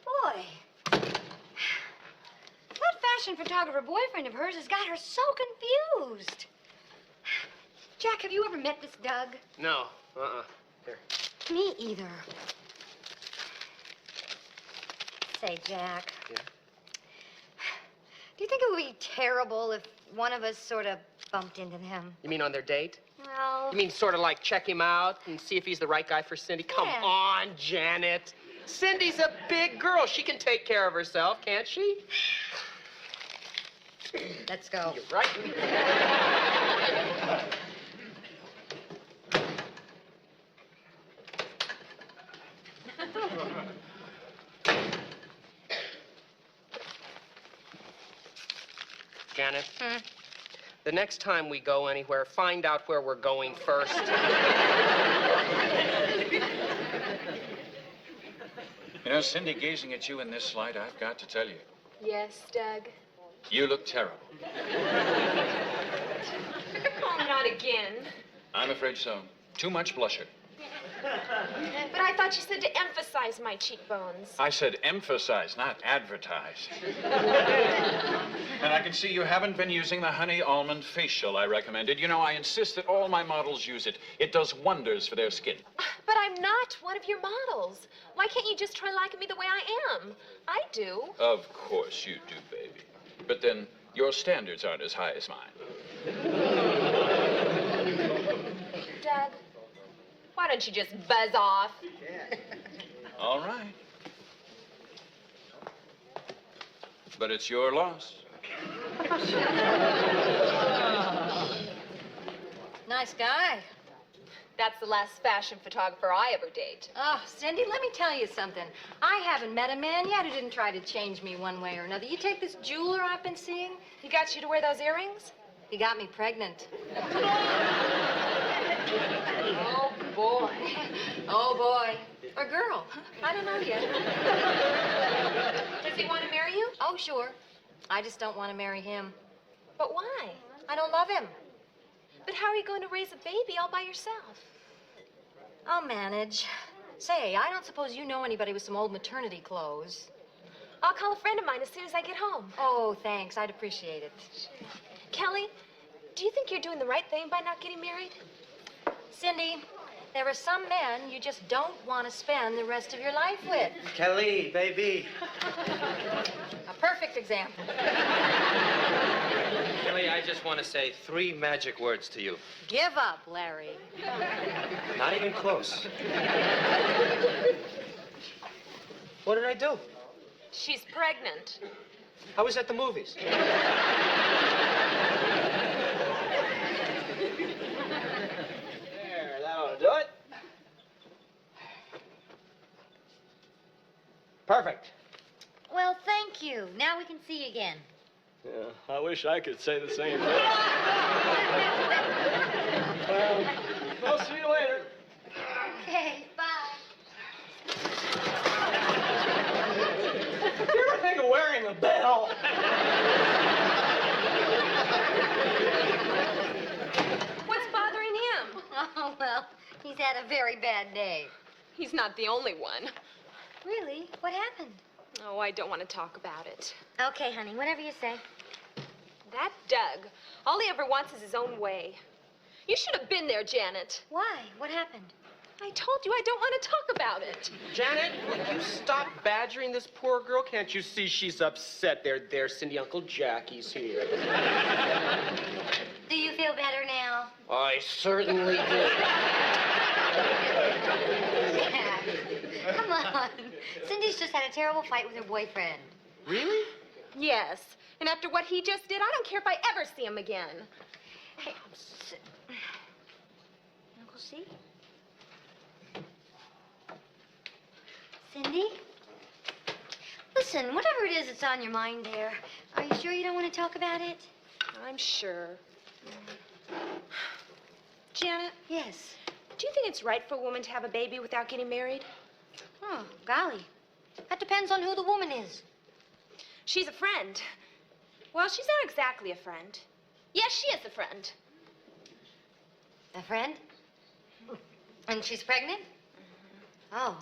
boy. That fashion photographer boyfriend of hers has got her so confused. Jack, have you ever met this Doug? No. Here. Me either. Say, Jack. Yeah? Do you think it would be terrible if one of us sort of bumped into him? You mean on their date? Well... You mean sort of like check him out and see if he's the right guy for Cindy? Come Yeah. on, Janet. Cindy's a big girl. She can take care of herself, can't she? Let's go. You're right. Janet, the next time we go anywhere, find out where we're going first. You know, Cindy, gazing at you in this light, I've got to tell you, Yes, Doug. you look terrible. Oh, not again. I'm afraid so. Too much blusher. But I thought you said to emphasize my cheekbones. I said emphasize, not advertise. And I can see you haven't been using the honey almond facial I recommended. You know, I insist that all my models use it. It does wonders for their skin. But I'm not one of your models. Why can't you just try liking me the way I am? I do. Of course you do, baby. But then your standards aren't as high as mine. Doug, why don't you just buzz off? All right. But it's your loss. Nice guy. That's the last fashion photographer I ever date. Oh, Cindy, let me tell you something. I haven't met a man yet who didn't try to change me one way or another. You take this jeweler I've been seeing. He got you to wear those earrings? He got me pregnant. Oh, boy. Oh, boy. Or girl. I don't know yet. Does he want to marry you? Oh, sure. I just don't want to marry him. But why? I don't love him. But how are you going to raise a baby all by yourself? I'll manage. Say, I don't suppose you know anybody with some old maternity clothes. I'll call a friend of mine as soon as I get home. Oh, thanks. I'd appreciate it. Kelly, do you think you're doing the right thing by not getting married? Cindy, there are some men you just don't want to spend the rest of your life with. Kelly, baby. A perfect example. Kelly, I just want to say 3 magic words to you. Give up, Larry. Not even close. What did I do? She's pregnant. I was at the movies. There, that ought to do it. Perfect. Well, thank you. Now we can see you again. Yeah, I wish I could say the same thing. Well, we'll see you later. Okay, bye. You ever think of wearing a bell? What's bothering him? Oh, well, he's had a very bad day. He's not the only one. Really? What happened? Oh, I don't want to talk about it. Okay, honey, whatever you say. That Doug, all he ever wants is his own way. You should have been there, Janet. Why? What happened? I told you I don't want to talk about it. Janet, will you stop badgering this poor girl? Can't you see she's upset? There, Cindy, Uncle Jackie's here. Do you feel better now? I certainly do. Yeah. Come on. Cindy's just had a terrible fight with her boyfriend. Really? Yes. And after what he just did, I don't care if I ever see him again. Hey, Uncle C? Cindy? Listen, whatever it is that's on your mind there, are you sure you don't want to talk about it? I'm sure. Janet? Yes. Do you think it's right for a woman to have a baby without getting married? Oh, golly. That depends on who the woman is. She's a friend. Well, she's not exactly a friend. Yes, she is a friend. A friend? And she's pregnant? Oh.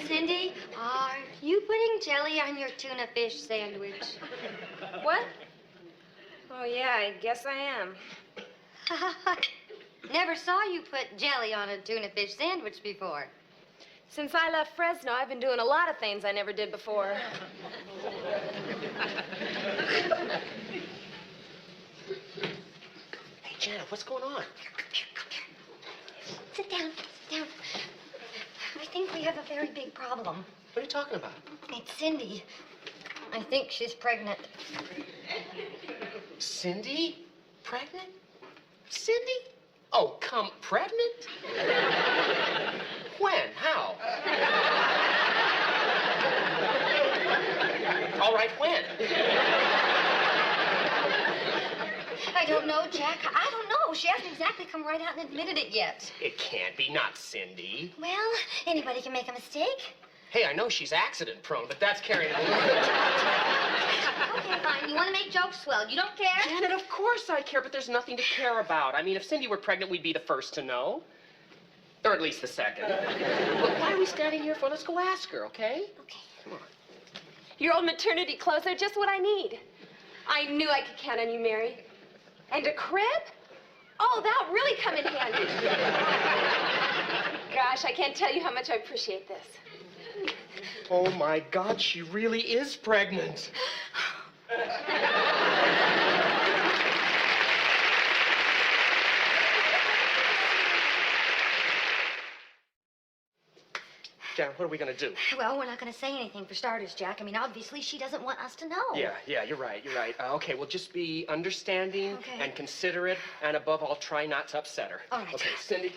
Cindy, are you putting jelly on your tuna fish sandwich? What? Oh, yeah, I guess I am. Never saw you put jelly on a tuna fish sandwich before. Since I left Fresno, I've been doing a lot of things I never did before. Hey, Janet, what's going on? Sit down, sit down. I think we have a very big problem. What are you talking about? It's Cindy. I think she's pregnant. Cindy? Pregnant? Cindy? Oh, pregnant? When? How? All right, when? I don't know, Jack. I don't know. She hasn't exactly come right out and admitted it yet. It can't be, not Cindy. Well, anybody can make a mistake. Hey, I know she's accident prone, but that's carrying it a little bit. Okay, fine. You want to make jokes? Well, you don't care? Janet, of course I care, but there's nothing to care about. I mean, if Cindy were pregnant, we'd be the first to know. Or at least the second. Well, what are we standing here for? Let's go ask her, okay? Okay. Come on. Your old maternity clothes are just what I need. I knew I could count on you, Mary. And a crib? Oh, that'll really come in handy. Gosh, I can't tell you how much I appreciate this. Oh, my God, she really is pregnant. Janet, what are we going to do? Well, we're not going to say anything for starters, Jack. I mean, obviously, she doesn't want us to know. Yeah, you're right. Okay, well, just be understanding and considerate, and above all, try not to upset her. All right. Okay, Cindy.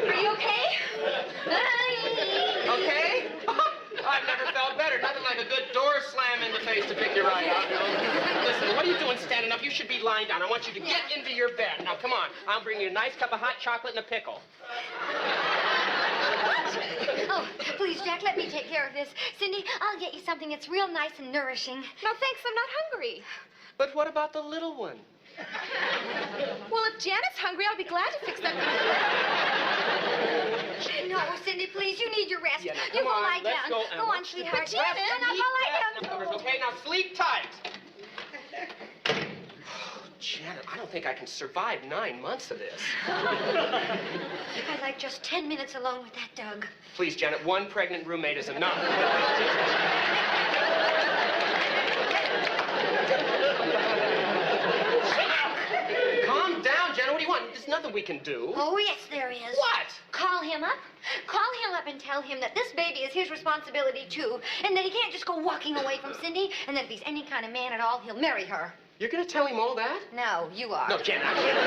Are you okay? Okay? I've never felt better. Nothing like a good door slam in the face to pick you right up. Listen, what are you doing standing up? You should be lying down. I want you to get into your bed. Now, come on. I'll bring you a nice cup of hot chocolate and a pickle. Oh, please, Jack, let me take care of this. Cindy, I'll get you something that's real nice and nourishing. No, thanks. I'm not hungry. But what about the little one? Well, if Janet's hungry, I'll be glad to fix that. No, Cindy, please, you need your rest. Yeah, now, You come go on, lie let's down. go, Go Emma. on, sweetheart. But Janet, No, go lie down. Okay, now sleep tight. Janet, I don't think I can survive 9 months of this. I'd like just 10 minutes alone with that Doug. Please, Janet, one pregnant roommate is enough. Calm down, Janet. What do you want? There's nothing we can do. Oh, yes, there is. What? Call him up. Call him up and tell him that this baby is his responsibility, too, and that he can't just go walking away from Cindy, and that if he's any kind of man at all, he'll marry her. You're going to tell him all that? No, you are. No, Janet, I can't.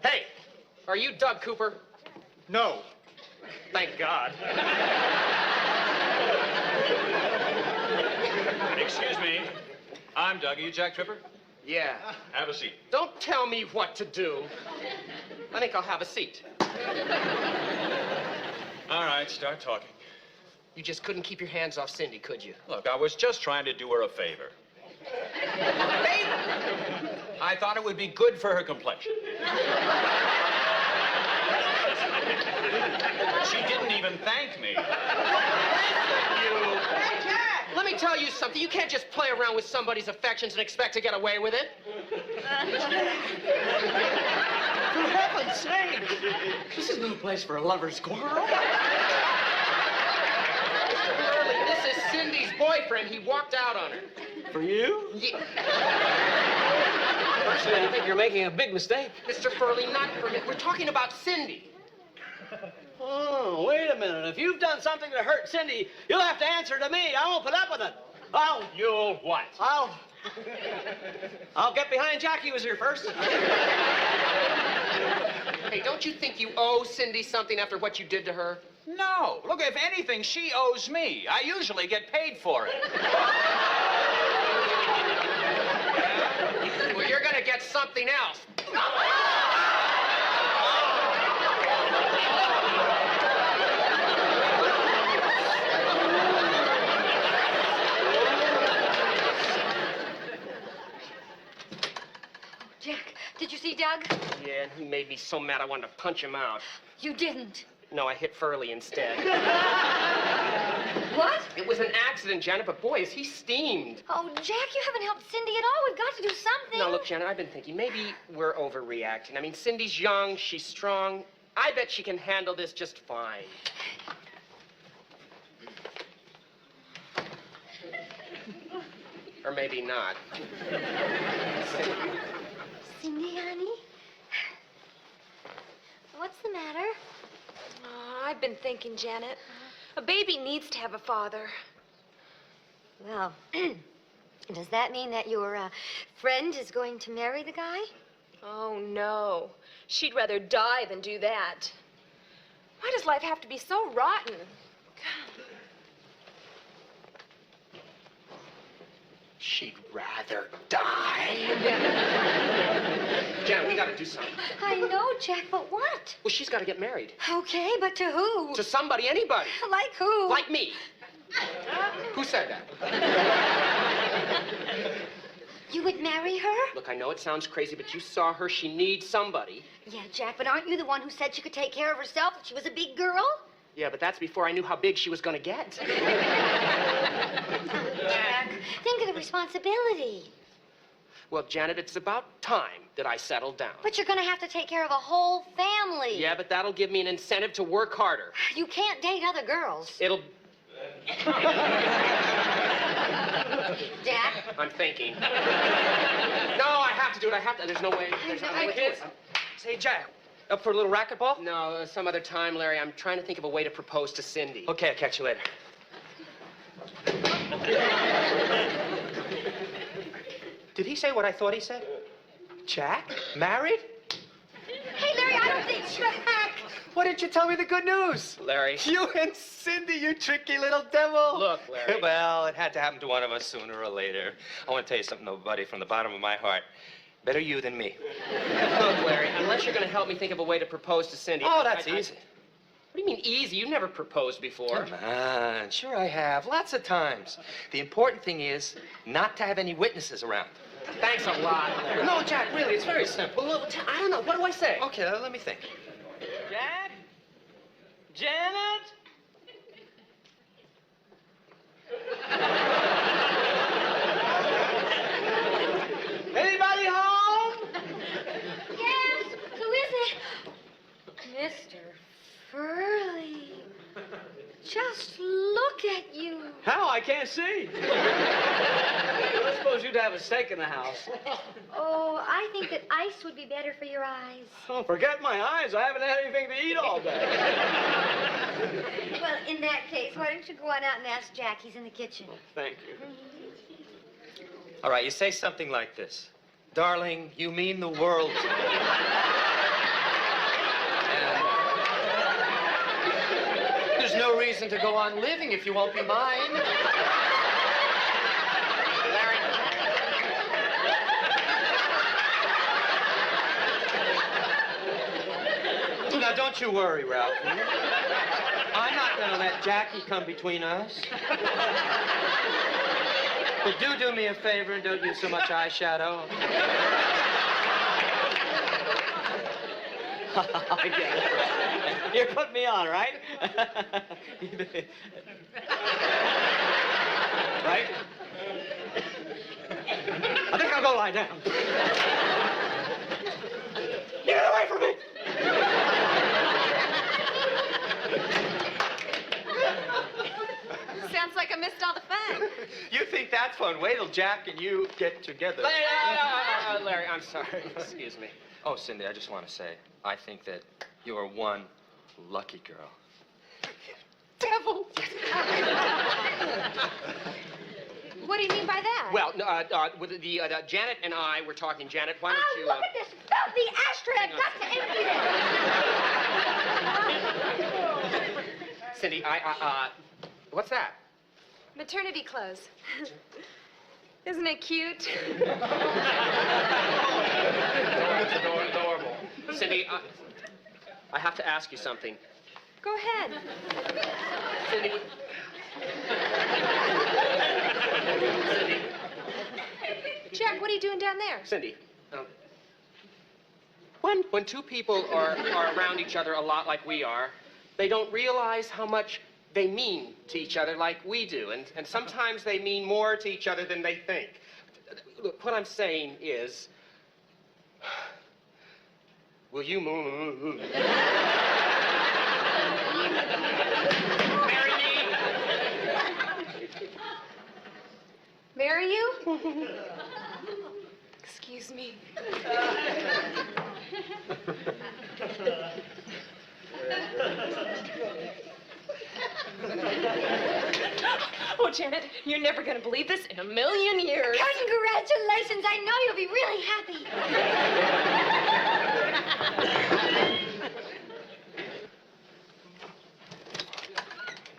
Hey, are you Doug Cooper? No. Thank God. Excuse me. I'm Doug. Are you Jack Tripper? Yeah. Have a seat. Don't tell me what to do. I think I'll have a seat. All right, start talking. You just couldn't keep your hands off Cindy, could you? Look, I was just trying to do her a favor. I thought it would be good for her complexion. She didn't even thank me. Let me tell you something. You can't just play around with somebody's affections and expect to get away with it. For heaven's sake! This is no place for a lover's quarrel. This is Cindy's boyfriend. He walked out on her. For you? Yeah. Personally, I think you're making a big mistake. Mr. Furley, not for me. We're talking about Cindy. Oh, wait a minute. If you've done something to hurt Cindy, you'll have to answer to me. I won't put up with it. You'll what? I'll get behind Jackie was here first. Hey, don't you think you owe Cindy something after what you did to her? No. Look, if anything, she owes me. I usually get paid for it. Well, you're gonna get something else. Jack, did you see Doug? Yeah, and he made me so mad I wanted to punch him out. You didn't. No, I hit Furley instead. What? It was an accident, Janet, but boy, is he steamed. Oh, Jack, you haven't helped Cindy at all. We've got to do something. Now, look, Janet, I've been thinking maybe we're overreacting. I mean, Cindy's young, she's strong. I bet she can handle this just fine. Or maybe not. Cindy, honey? What's the matter? Oh, I've been thinking, Janet. A baby needs to have a father. Well, does that mean that your friend is going to marry the guy? Oh, no. She'd rather die than do that. Why does life have to be so rotten? She'd rather die. Jan, we gotta do something. I know, Jack, but what? Well, she's gotta get married. Okay, but to who? To somebody, anybody. Like who? Like me. Who said that? You would marry her? Look, I know it sounds crazy, but you saw her. She needs somebody. Yeah, Jack, but aren't you the one who said she could take care of herself, that she was a big girl? Yeah, but that's before I knew how big she was gonna get. Jack, think of the responsibility. Well, Janet, it's about time that I settled down. But you're gonna have to take care of a whole family. Yeah, but that'll give me an incentive to work harder. You can't date other girls. It'll... Jack? I'm thinking. No, I have to do it. I have to. There's no way. There's no way to do it. Say, Jack, up for a little racquetball? No, some other time, Larry. I'm trying to think of a way to propose to Cindy. Okay, I'll catch you later. Did he say what I thought he said? Jack? Married? Hey, Larry, I don't think Jack... Why didn't you tell me the good news? Larry. You and Cindy, you tricky little devil. Look, Larry. Well, it had to happen to one of us sooner or later. I want to tell you something, though, buddy, from the bottom of my heart. Better you than me. Look, Larry, unless you're going to help me think of a way to propose to Cindy... Oh, that's easy. What do you mean easy? You've never proposed before. Come on. Sure I have. Lots of times. The important thing is not to have any witnesses around. Thanks a lot, Larry. No, Jack, really, it's very simple. Look, I don't know. What do I say? Okay, let me think. Jack? Janet? Anybody home? Yes, who is it? Mr. Furley. Just look at you. How? I can't see. I suppose you'd have a steak in the house. Oh, I think that ice would be better for your eyes. Oh, forget my eyes. I haven't had anything to eat all day. Well, in that case, why don't you go on out and ask Jack? He's in the kitchen. Thank you. All right, you say something like this. Darling, you mean the world to me. There's no reason to go on living if you won't be mine. Larry. Now, don't you worry, Ralph. I'm not going to let Jackie come between us. But do me a favor and don't use so much eyeshadow. I get it. You're putting me on, right? Right? I think I'll go lie down. Get away from me! Sounds like I missed all the fun. You think that's fun? Wait till Jack and you get together. Larry, I'm sorry. Excuse me. Oh, Cindy, I just want to say, I think that you are one lucky girl. Devil! What do you mean by that? Well, with the Janet and I were talking. Janet, why don't you... Look at this filthy ashtray. I've got to empty this. Cindy, what's that? Maternity clothes. Isn't it cute? It's adorable. Cindy, I have to ask you something. Go ahead. Cindy. Cindy. Jack, what are you doing down there? Cindy. When two people are around each other a lot like we are, they don't realize how much they mean to each other like we do. And sometimes they mean more to each other than they think. Look, what I'm saying is, will you marry me? Marry you? Excuse me. Oh, Oh, Janet, you're never going to believe this in a million years. Congratulations. I know you'll be really happy.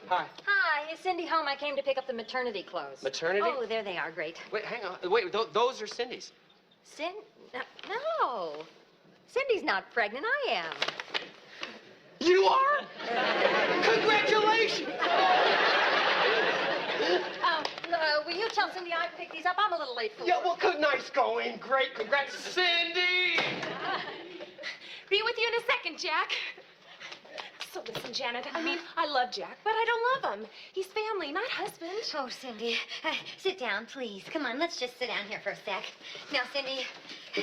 Hi. Hi, is Cindy home? I came to pick up the maternity clothes. Maternity? Oh, there they are. Great. Wait, hang on. Wait, those are Cindy's. No. Cindy's not pregnant. I am. You are? Congratulations! Will you tell Cindy I picked these up? I'm a little late for Yeah, work. well, good. Nice going. Great. Congrats, Cindy! Be with you in a second, Jack. So listen, Janet, I mean, I love Jack, but I don't love him. He's family, not husband. Oh, Cindy, sit down, please. Come on, let's just sit down here for a sec. Now, Cindy,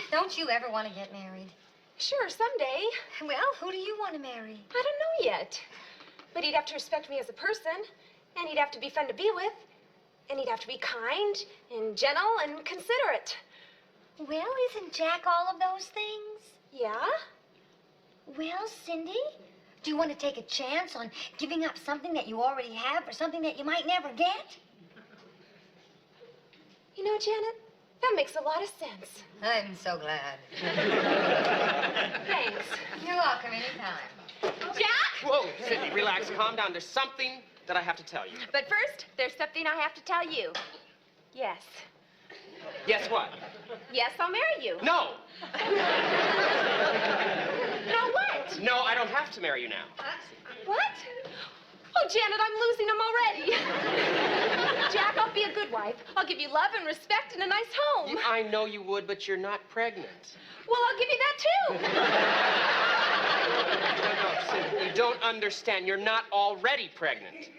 don't you ever want to get married? Sure, someday. Well, who do you want to marry? I don't know yet. But he'd have to respect me as a person, and he'd have to be fun to be with, and he'd have to be kind and gentle and considerate. Well, isn't Jack all of those things? Yeah? Well, Cindy, do you want to take a chance on giving up something that you already have for something that you might never get? You know, Janet, that makes a lot of sense. I'm so glad. Thanks. You're welcome anytime. Jack! Whoa, Cindy, relax. Calm down. There's something that I have to tell you. But first, there's something I have to tell you. Yes. Yes, what? Yes, I'll marry you. No! No, what? No, I don't have to marry you now. What? Oh, Janet, I'm losing him already. Jack, I'll be a good wife. I'll give you love and respect and a nice home. I know you would, but you're not pregnant. Well, I'll give you that, too. No, Cindy, you don't understand. You're not already pregnant.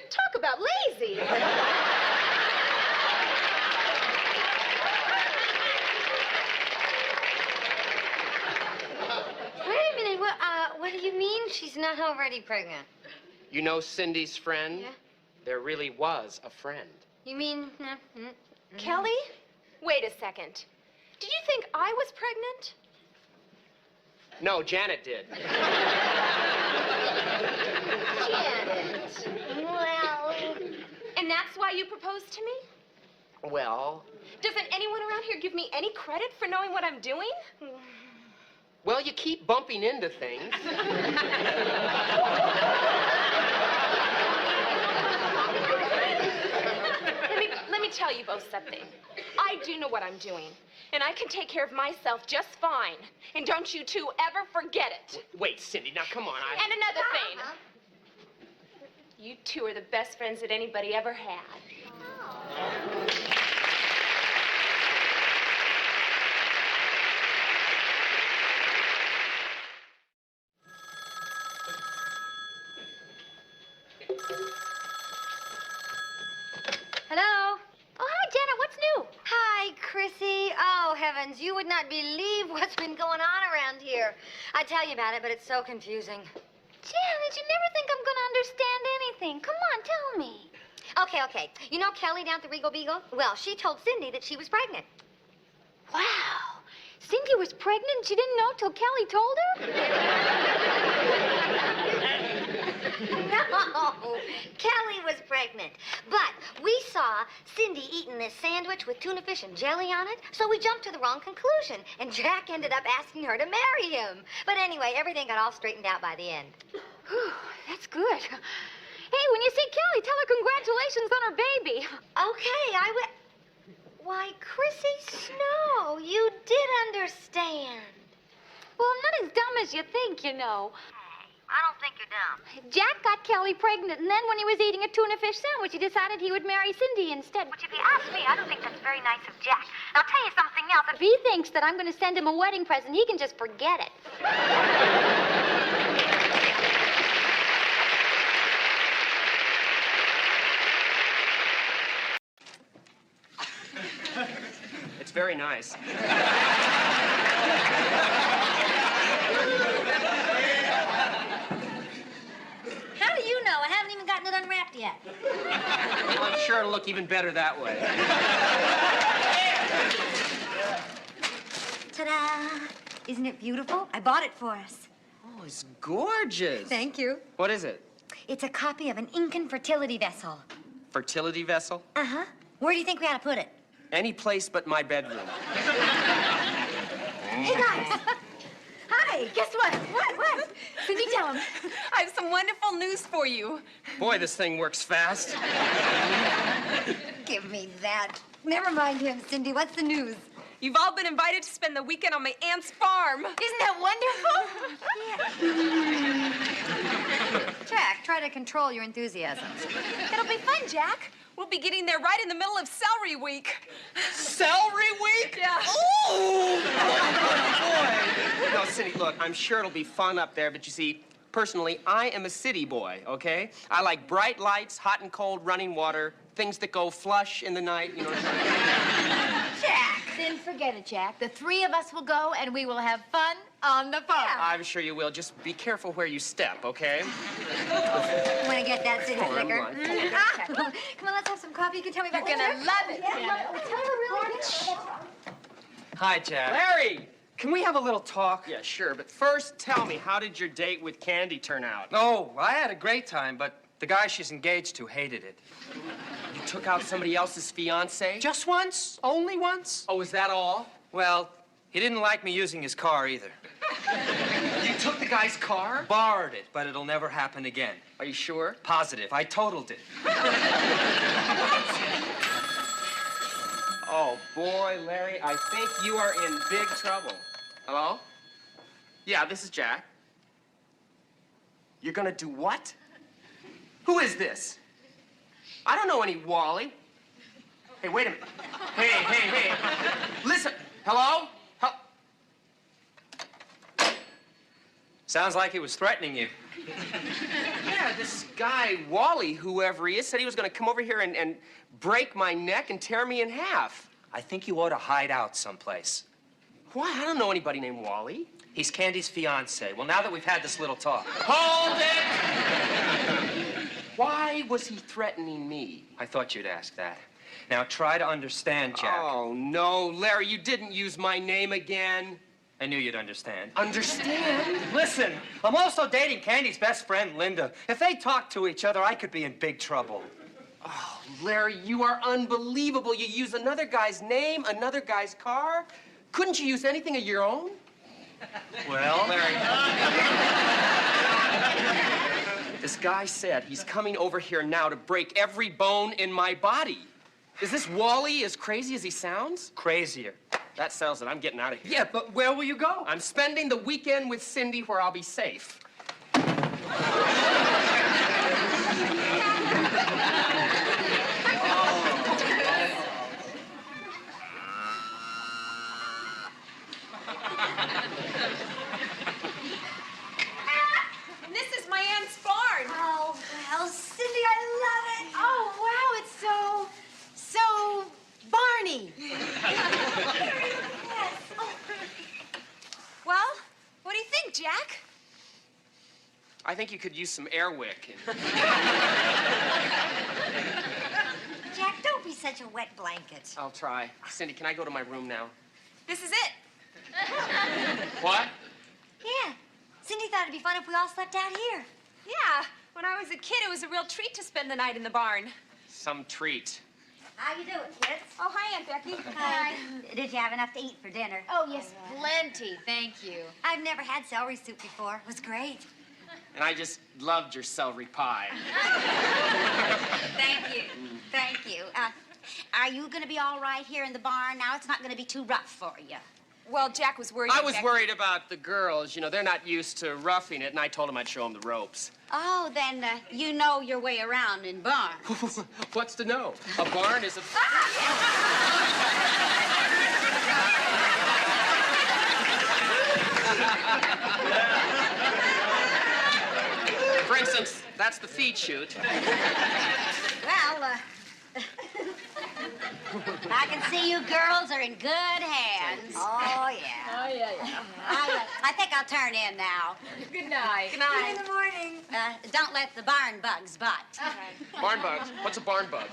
Talk about lazy. Wait a minute, what do you mean she's not already pregnant? You know Cindy's friend? Yeah? There really was a friend. You mean... Kelly? Wait a second. Did you think I was pregnant? No, Janet did. Janet. Well... And that's why you proposed to me? Well... Doesn't anyone around here give me any credit for knowing what I'm doing? Well, you keep bumping into things. Let me tell you both something. I do know what I'm doing, and I can take care of myself just fine. And don't you two ever forget it. Wait, Cindy, now come on. And another thing. You two are the best friends that anybody ever had. Hello? Oh, hi, Janet. What's new? Hi, Chrissy. Oh, heavens. You would not believe what's been going on around here. I'd tell you about it, but it's so confusing. Janet, you never think I'm going to understand anything. Come on, tell me. Okay. You know Kelly down at the Regal Beagle? Well, she told Cindy that she was pregnant. Wow. Cindy was pregnant and she didn't know till Kelly told her? No, Kelly was pregnant. But we saw Cindy eating this sandwich with tuna fish and jelly on it, so we jumped to the wrong conclusion, and Jack ended up asking her to marry him. But anyway, everything got all straightened out by the end. Whew, that's good. Hey, when you see Kelly, tell her congratulations on her baby. Okay, I will. Why, Chrissy Snow, you did understand. Well, I'm not as dumb as you think, you know. I don't think you're dumb. Jack got Kelly pregnant, and then when he was eating a tuna fish sandwich, he decided he would marry Cindy instead. Which, if you ask me, I don't think that's very nice of Jack. I'll tell you something else. If he thinks that I'm going to send him a wedding present, he can just forget it. It's very nice. How do you know? I haven't even gotten it unwrapped yet. Well, I'm sure it'll look even better that way. Ta-da! Isn't it beautiful? I bought it for us. Oh, it's gorgeous. Thank you. What is it? It's a copy of an Incan fertility vessel. fertility vessel? Uh-huh. Where do you think we ought to put it? Any place but my bedroom. Hey, guys. Hi. Guess what? What? Cindy, tell him. I have some wonderful news for you. Boy, this thing works fast. Give me that. Never mind him, Cindy. What's the news? You've all been invited to spend the weekend on my aunt's farm. Isn't that wonderful? Jack, try to control your enthusiasm. It'll be fun, Jack. We'll be getting there right in the middle of celery week. Celery week? Yeah. Ooh! Boy. No, Cindy, look, I'm sure it'll be fun up there, but you see, personally, I am a city boy, okay? I like bright lights, hot and cold running water, things that go flush in the night, you know what I'm saying? Jack! Then forget it, Jack. The three of us will go, and we will have fun on the farm. I'm sure you will. Just be careful where you step, okay? Want to get that city Come on, slicker? come on. Come on, let's have some coffee. You can tell me about You're gonna love it. Yeah. Tell her really. Hi, Jack. Larry! Can we have a little talk? Yeah, sure. But first, tell me, how did your date with Candy turn out? Oh, I had a great time, but the guy she's engaged to hated it. You took out somebody else's fiancé? Just once. Only once. Oh, is that all? Well, he didn't like me using his car either. You took the guy's car? Borrowed it, but it'll never happen again. Are you sure? Positive. I totaled it. Oh, boy, Larry, I think you are in big trouble. Hello? Yeah, this is Jack. You're gonna do what? Who is this? I don't know any Wally. Hey, wait a minute. Hey. Listen. Hello? Sounds like he was threatening you. Yeah, this guy, Wally, whoever he is, said he was gonna come over here and break my neck and tear me in half. I think you ought to hide out someplace. Why? I don't know anybody named Wally. He's Candy's fiance. Well, now that we've had this little talk. Hold it! Why was he threatening me? I thought you'd ask that. Now, try to understand, Jack. Oh, no, Larry, you didn't use my name again. I knew you'd understand. Understand? Listen, I'm also dating Candy's best friend, Linda. If they talk to each other, I could be in big trouble. Oh, Larry, you are unbelievable. You use another guy's name, another guy's car. Couldn't you use anything of your own? Well, Larry. This guy said he's coming over here now to break every bone in my body. Is this Wally as crazy as he sounds? Crazier. That settles it. I'm getting out of here. Yeah, but where will you go? I'm spending the weekend with Cindy where I'll be safe. This is my aunt's barn. Oh, well, Cindy, I love it. Oh, wow, it's so Barney. Well, what do you think, Jack? I think you could use some Airwick. Jack, don't be such a wet blanket. I'll try. Cindy, can I go to my room now? This is it. What? Yeah. Cindy thought it'd be fun if we all slept out here. Yeah, when I was a kid, it was a real treat to spend the night in the barn. Some treat. How you doing, kids? Oh, hi, Aunt Becky. Hi. Did you have enough to eat for dinner? Oh, yes, plenty, thank you. I've never had celery soup before. It was great. And I just loved your celery pie. Thank you. Thank you. Are you going to be all right here in the barn? Now it's not going to be too rough for you. Well, Jack was worried. I was worried about the girls. You know, they're not used to roughing it, and I told them I'd show them the ropes. Oh, then you know your way around in barns. What's to know? A barn is a... For instance, that's the feed chute. Well, I can see you girls are in good hands. Oh, yeah. Oh, yeah. I think I'll turn in now. Good night. Good night. In the morning. Don't let the barn bugs bite. Barn bug? What's a barn bug?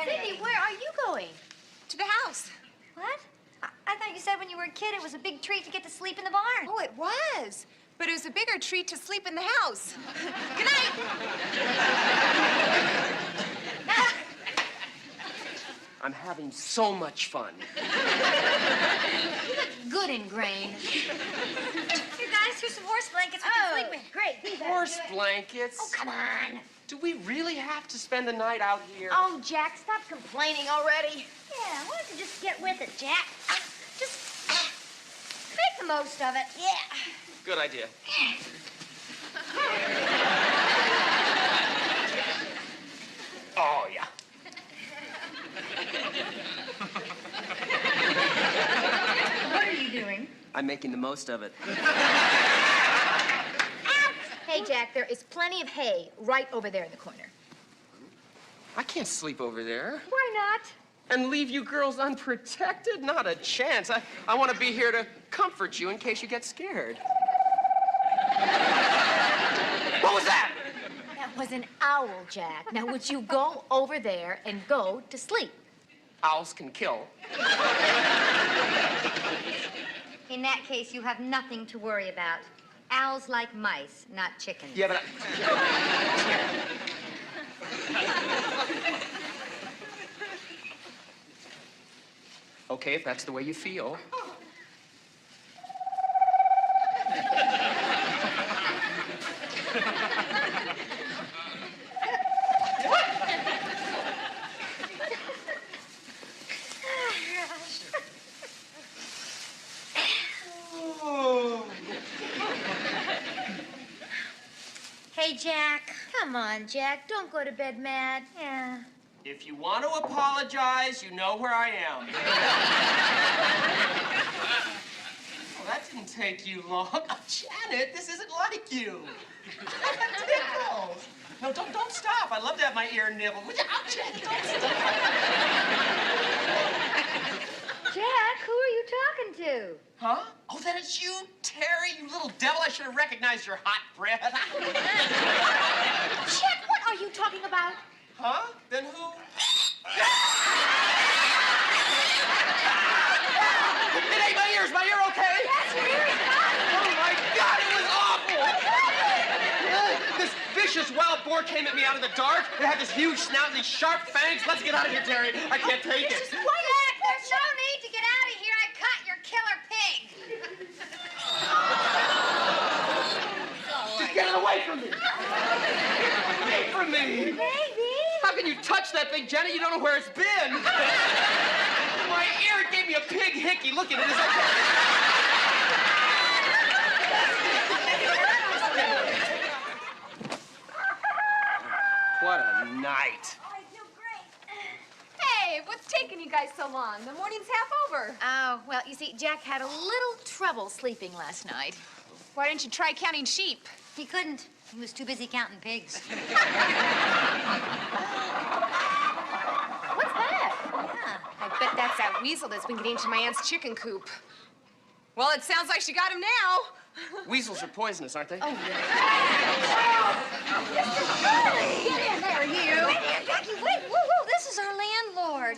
Cindy, where are you going? To the house. What? I thought you said when you were a kid it was a big treat to get to sleep in the barn. Oh, it was. But it was a bigger treat to sleep in the house. Good night. I'm having so much fun. You look good and grain. Here, guys, here's some horse blankets we can sleep in. Great. Horse blankets? Oh, come on. Do we really have to spend the night out here? Oh, Jack, stop complaining already. Yeah, why don't you just get with it, Jack? Just make the most of it. Yeah. Good idea. Oh, yeah. What are you doing? I'm making the most of it. Hey, Jack, there is plenty of hay right over there in the corner. I can't sleep over there. Why not? And leave you girls unprotected? Not a chance. I want to be here to comfort you in case you get scared. What was that? That was an owl, Jack. Now, would you go over there and go to sleep? Owls can kill. In that case, you have nothing to worry about. Owls like mice, not chickens. Yeah, but okay, if that's the way you feel. Hey, Jack. Come on, Jack. Don't go to bed mad. Yeah. If you want to apologize, you know where I am. Well, that didn't take you long. Oh, Janet, this isn't like you. Tickles. No, don't stop. I love to have my ear nibbled. Would you? Oh, Janet, don't stop. Jack, who are you talking to? Huh? Oh, that is you, Terry, you little devil. I should have recognized your hot breath. Jack, what are you talking about? Huh? Then who? It ain't my ears. My ear okay? Yes, your ear is fine. Oh, my God, it was awful. This vicious wild boar came at me out of the dark. It had this huge snout and these sharp fangs. Let's get out of here, Terry. I can't take it. Jack, there's no need to get out of here. I caught your killer pig. Just get it away from me. Away from me. Baby. How can you touch that thing, Janet? You don't know where it's been. My ear gave me a pig hickey. Look at it. It's What a night. Hey, what's taking you guys so long? The morning's half over. Oh, well, you see, Jack had a little trouble sleeping last night. Why didn't you try counting sheep? He couldn't. He was too busy counting pigs. What's that? Yeah, I bet that's that weasel that's been getting into my aunt's chicken coop. Well, it sounds like she got him now. Weasels are poisonous, aren't they? Oh, yeah. Get in there, you. Jackie, wait. Whoa. This is our landlord.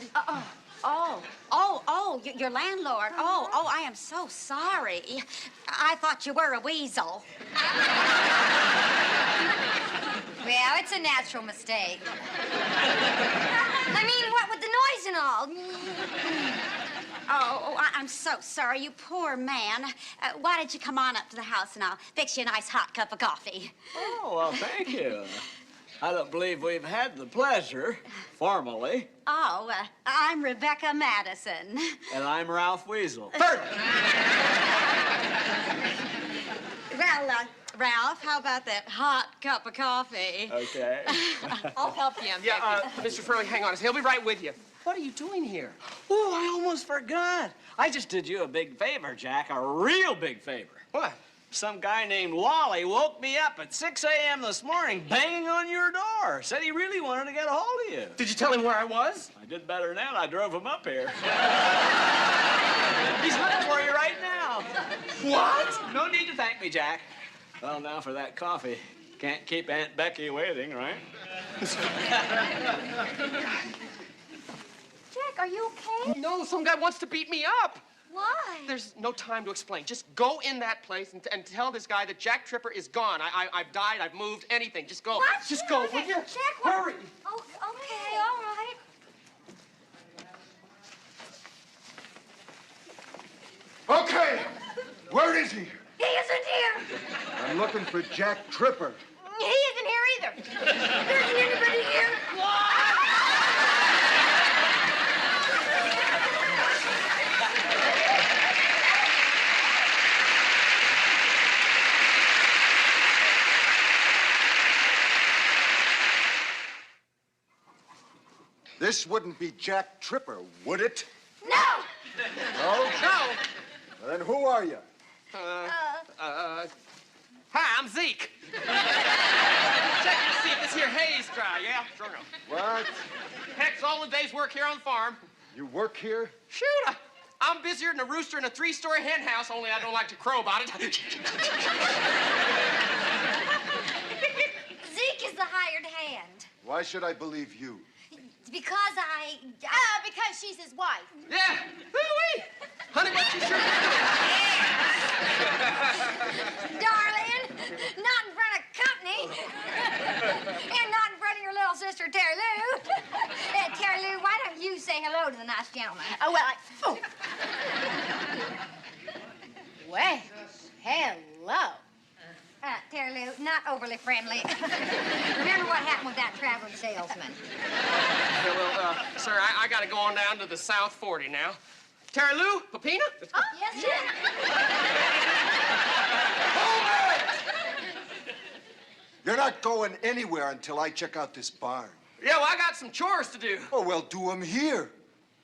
Your landlord. Oh, I am so sorry. I thought you were a weasel. Well, it's a natural mistake. I mean, what with the noise and all. I'm so sorry, you poor man. Why don't you come on up to the house and I'll fix you a nice hot cup of coffee. Oh, well, thank you. I don't believe we've had the pleasure, formally. Oh, I'm Rebecca Madison. And I'm Ralph Weasel. Well, Ralph, how about that hot cup of coffee? Okay. I'll help you. Yeah, Mr. Furley, hang on. He'll be right with you. What are you doing here? Oh, I almost forgot. I just did you a big favor, Jack, a real big favor. What? Some guy named Wally woke me up at 6 a.m. this morning banging on your door. Said he really wanted to get a hold of you. Did you tell him where I was? I did better than that. I drove him up here. He's looking for you right now. What? No need to thank me, Jack. Well, now for that coffee. Can't keep Aunt Becky waiting, right? Jack, are you okay? No, some guy wants to beat me up. Why? There's no time to explain. Just go in that place and tell this guy that Jack Tripper is gone. I've died, I've moved, anything. Just go. What? Just go, will you? Jack, hurry. Oh, okay, all right. Okay, where is he? He isn't here. I'm looking for Jack Tripper. He isn't here either. There isn't anybody here. This wouldn't be Jack Tripper, would it? No! No? No! Well, then who are you? Hi, I'm Zeke. Check to see if this here hay's dry, yeah? Sure enough. What? Heck, it's all a day's work here on the farm. You work here? Shoot, I'm busier than a rooster in a 3-story hen house, only I don't like to crow about it. Zeke is the hired hand. Why should I believe you? Because because she's his wife. Yeah. Woo-wee. Honey, what you sure Darling, not in front of company. And not in front of your little sister, Terry Lou. Terry Lou, why don't you say hello to the nice gentleman? Oh, well, Well, hello. Terry Lou, not overly friendly. Remember what happened with that traveling salesman. Yeah, well, sir, I gotta go on down to the South 40 now. Terry Lou, Pepina? Oh, yes, sir. You're not going anywhere until I check out this barn. Yeah, well, I got some chores to do. Oh, well, do them here.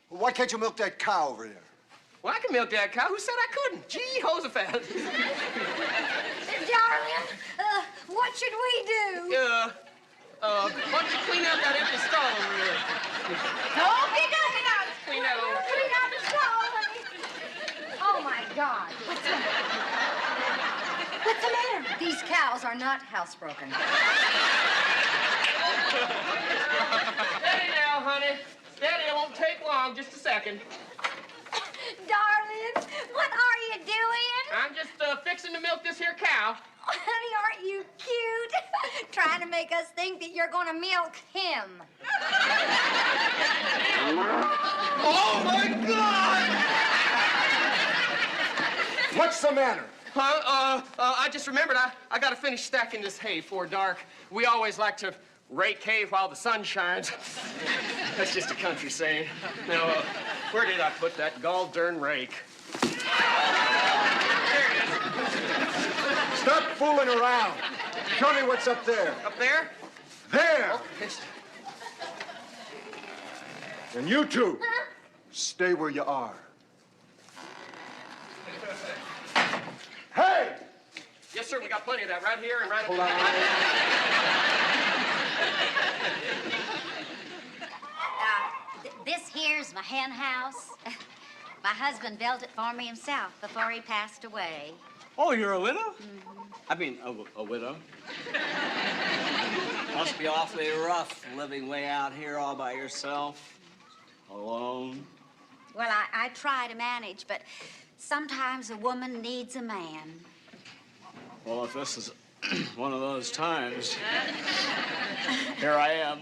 Why can't you milk that cow over there? Well, I can milk that cow. Who said I couldn't? Gee, Josephat. Darling, what should we do? Why don't you clean out that empty stall over there? Okay, now. Clean that over. Clean out the stall, honey. Oh, my God. What's the matter? These cows are not housebroken. Steady now, honey. Steady, it won't take long. Just a second. Darling, what are you doing? I'm just fixing to milk this here cow. Honey, aren't you cute? Trying to make us think that you're going to milk him. Oh, my God! What's the matter? I just remembered I got to finish stacking this hay before dark. We always like to rake hay while the sun shines. That's just a country saying. Now, where did I put that gall darn rake? Stop fooling around. Show me what's up there. Up there? There! Oh, And you two, stay where you are. Hey! Yes, sir, we got plenty of that right here and right Hold on. This here's my hen house. My husband built it for me himself before he passed away. Oh, you're a widow? I mean, a widow. Must be awfully rough living way out here all by yourself, alone. Well, I try to manage, but sometimes a woman needs a man. Well, if this is one of those times, here I am.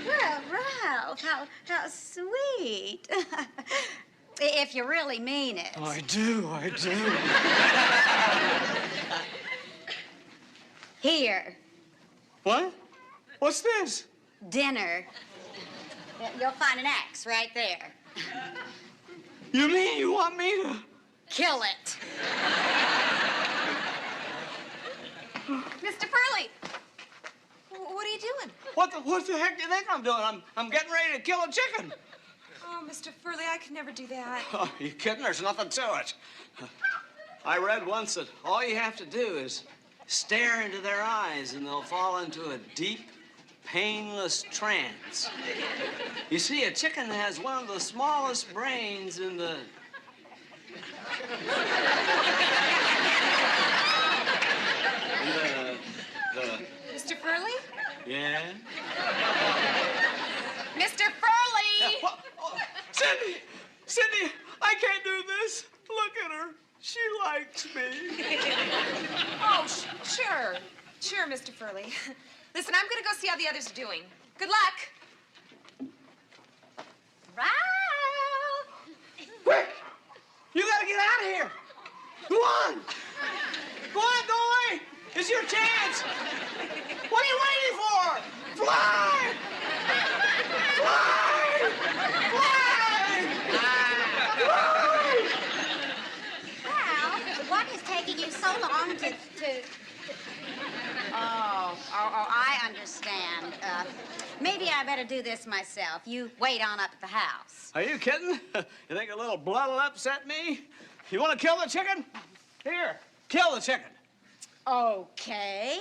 Well, Ralph, how sweet. If you really mean it. I do. Here. What? What's this? Dinner. You'll find an axe right there. You mean you want me to? Kill it. Mr. Furley, what are you doing? What the heck do you think I'm doing? I'm getting ready to kill a chicken. Oh, Mr. Furley, I could never do that. Oh, you kidding? There's nothing to it. I read once that all you have to do is stare into their eyes and they'll fall into a deep, painless trance. You see, a chicken has one of the smallest brains in the... Mr. Furley? Yeah? Mr. Furley! What? Oh, Cindy! She likes me. Oh, sure. Sure, Mr. Furley. Listen, I'm gonna go see how the others are doing. Good luck. Ralph! Quick! You gotta get out of here. Go on. Go on, go away. It's your chance. What are you waiting for? Fly! Fly! Fly! Ralph, what is taking you so long to... Oh, I understand. Maybe I better do this myself. You wait on up at the house. Are you kidding? You think a little blood will upset me? You want to kill the chicken? Here, kill the chicken. Okay.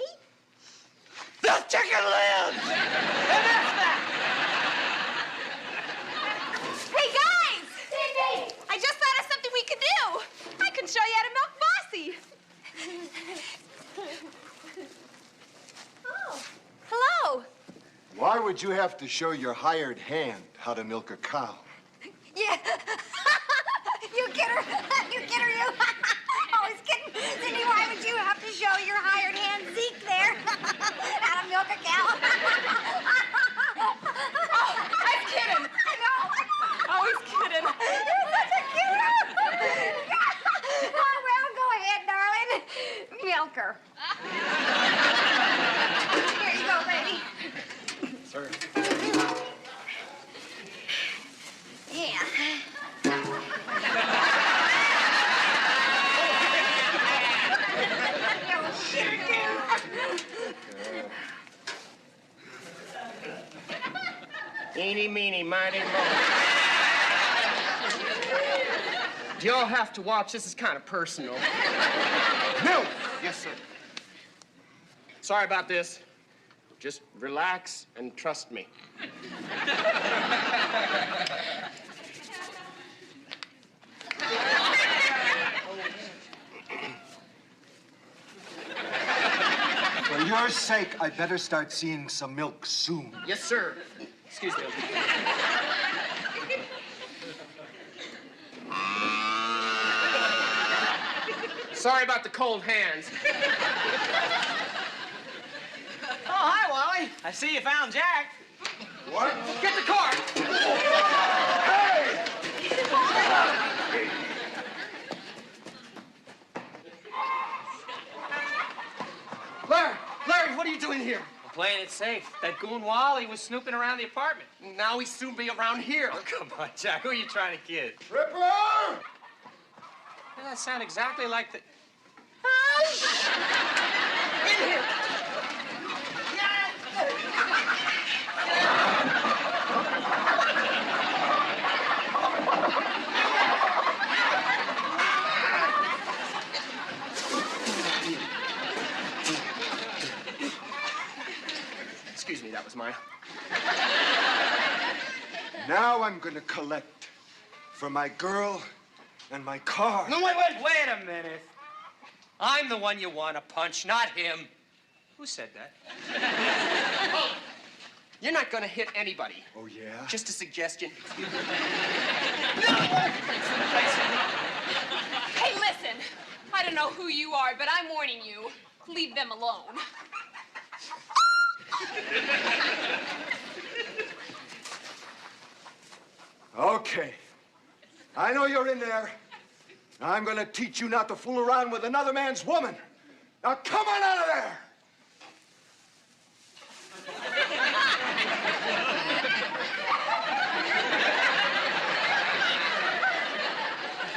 The chicken lives! And that's that! Hey, guys! Cindy! I just thought of something we could do. I can show you how to milk Bossy. Oh, hello. Why would you have to show your hired hand how to milk a cow? Yeah. You kidder. You kidder, you. Always kidding. Cindy, why would you have to show your hired hand Zeke there how to milk a cow? Oh, I'm kidding. I know. Always kidding. You're such a cutie. Oh, well, go ahead, darling. Milk her. Here you go, baby. Sir. Yeah. Eeny, meeny, miny, moe. You'll have to watch. This is kind of personal. No! Yes, sir. Sorry about this. Just relax and trust me. For your sake, I better start seeing some milk soon. Yes, sir. Excuse me. Sorry about the cold hands. Oh, hi, Wally. I see you found Jack. What? Get the car! Hey! Larry, what are you doing here? I'm playing it safe. That goon Wally was snooping around the apartment. Now he's soon be around here. Oh, come on, Jack. Who are you trying to kid? Ripper! Doesn't that sound exactly like the... In here! Excuse me, that was mine. Now I'm gonna collect for my girl and my car. No, wait a minute. I'm the one you want to punch, not him. Who said that? You're not gonna hit anybody. Oh, yeah? Just a suggestion. Hey, listen. I don't know who you are, but I'm warning you. Leave them alone. Okay. I know you're in there. I'm gonna teach you not to fool around with another man's woman. Now come on out of there!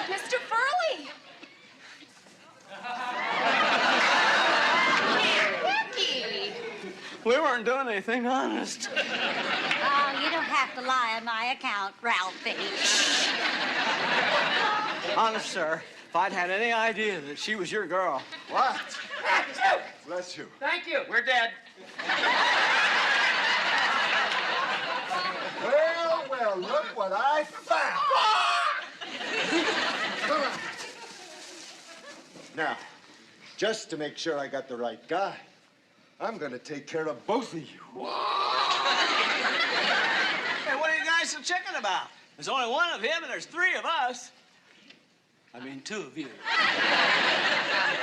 Mr. Furley! Becky! We weren't doing anything, honest. Oh, you don't have to lie on my account, Ralphie. Honest, sir, if I'd had any idea that she was your girl. What? Bless you. Thank you. We're dead. Well, look what I found. Come on. Now, just to make sure I got the right guy, I'm gonna take care of both of you. Hey, what are you guys so chicken about? There's only one of him and there's three of us. I mean, two of you.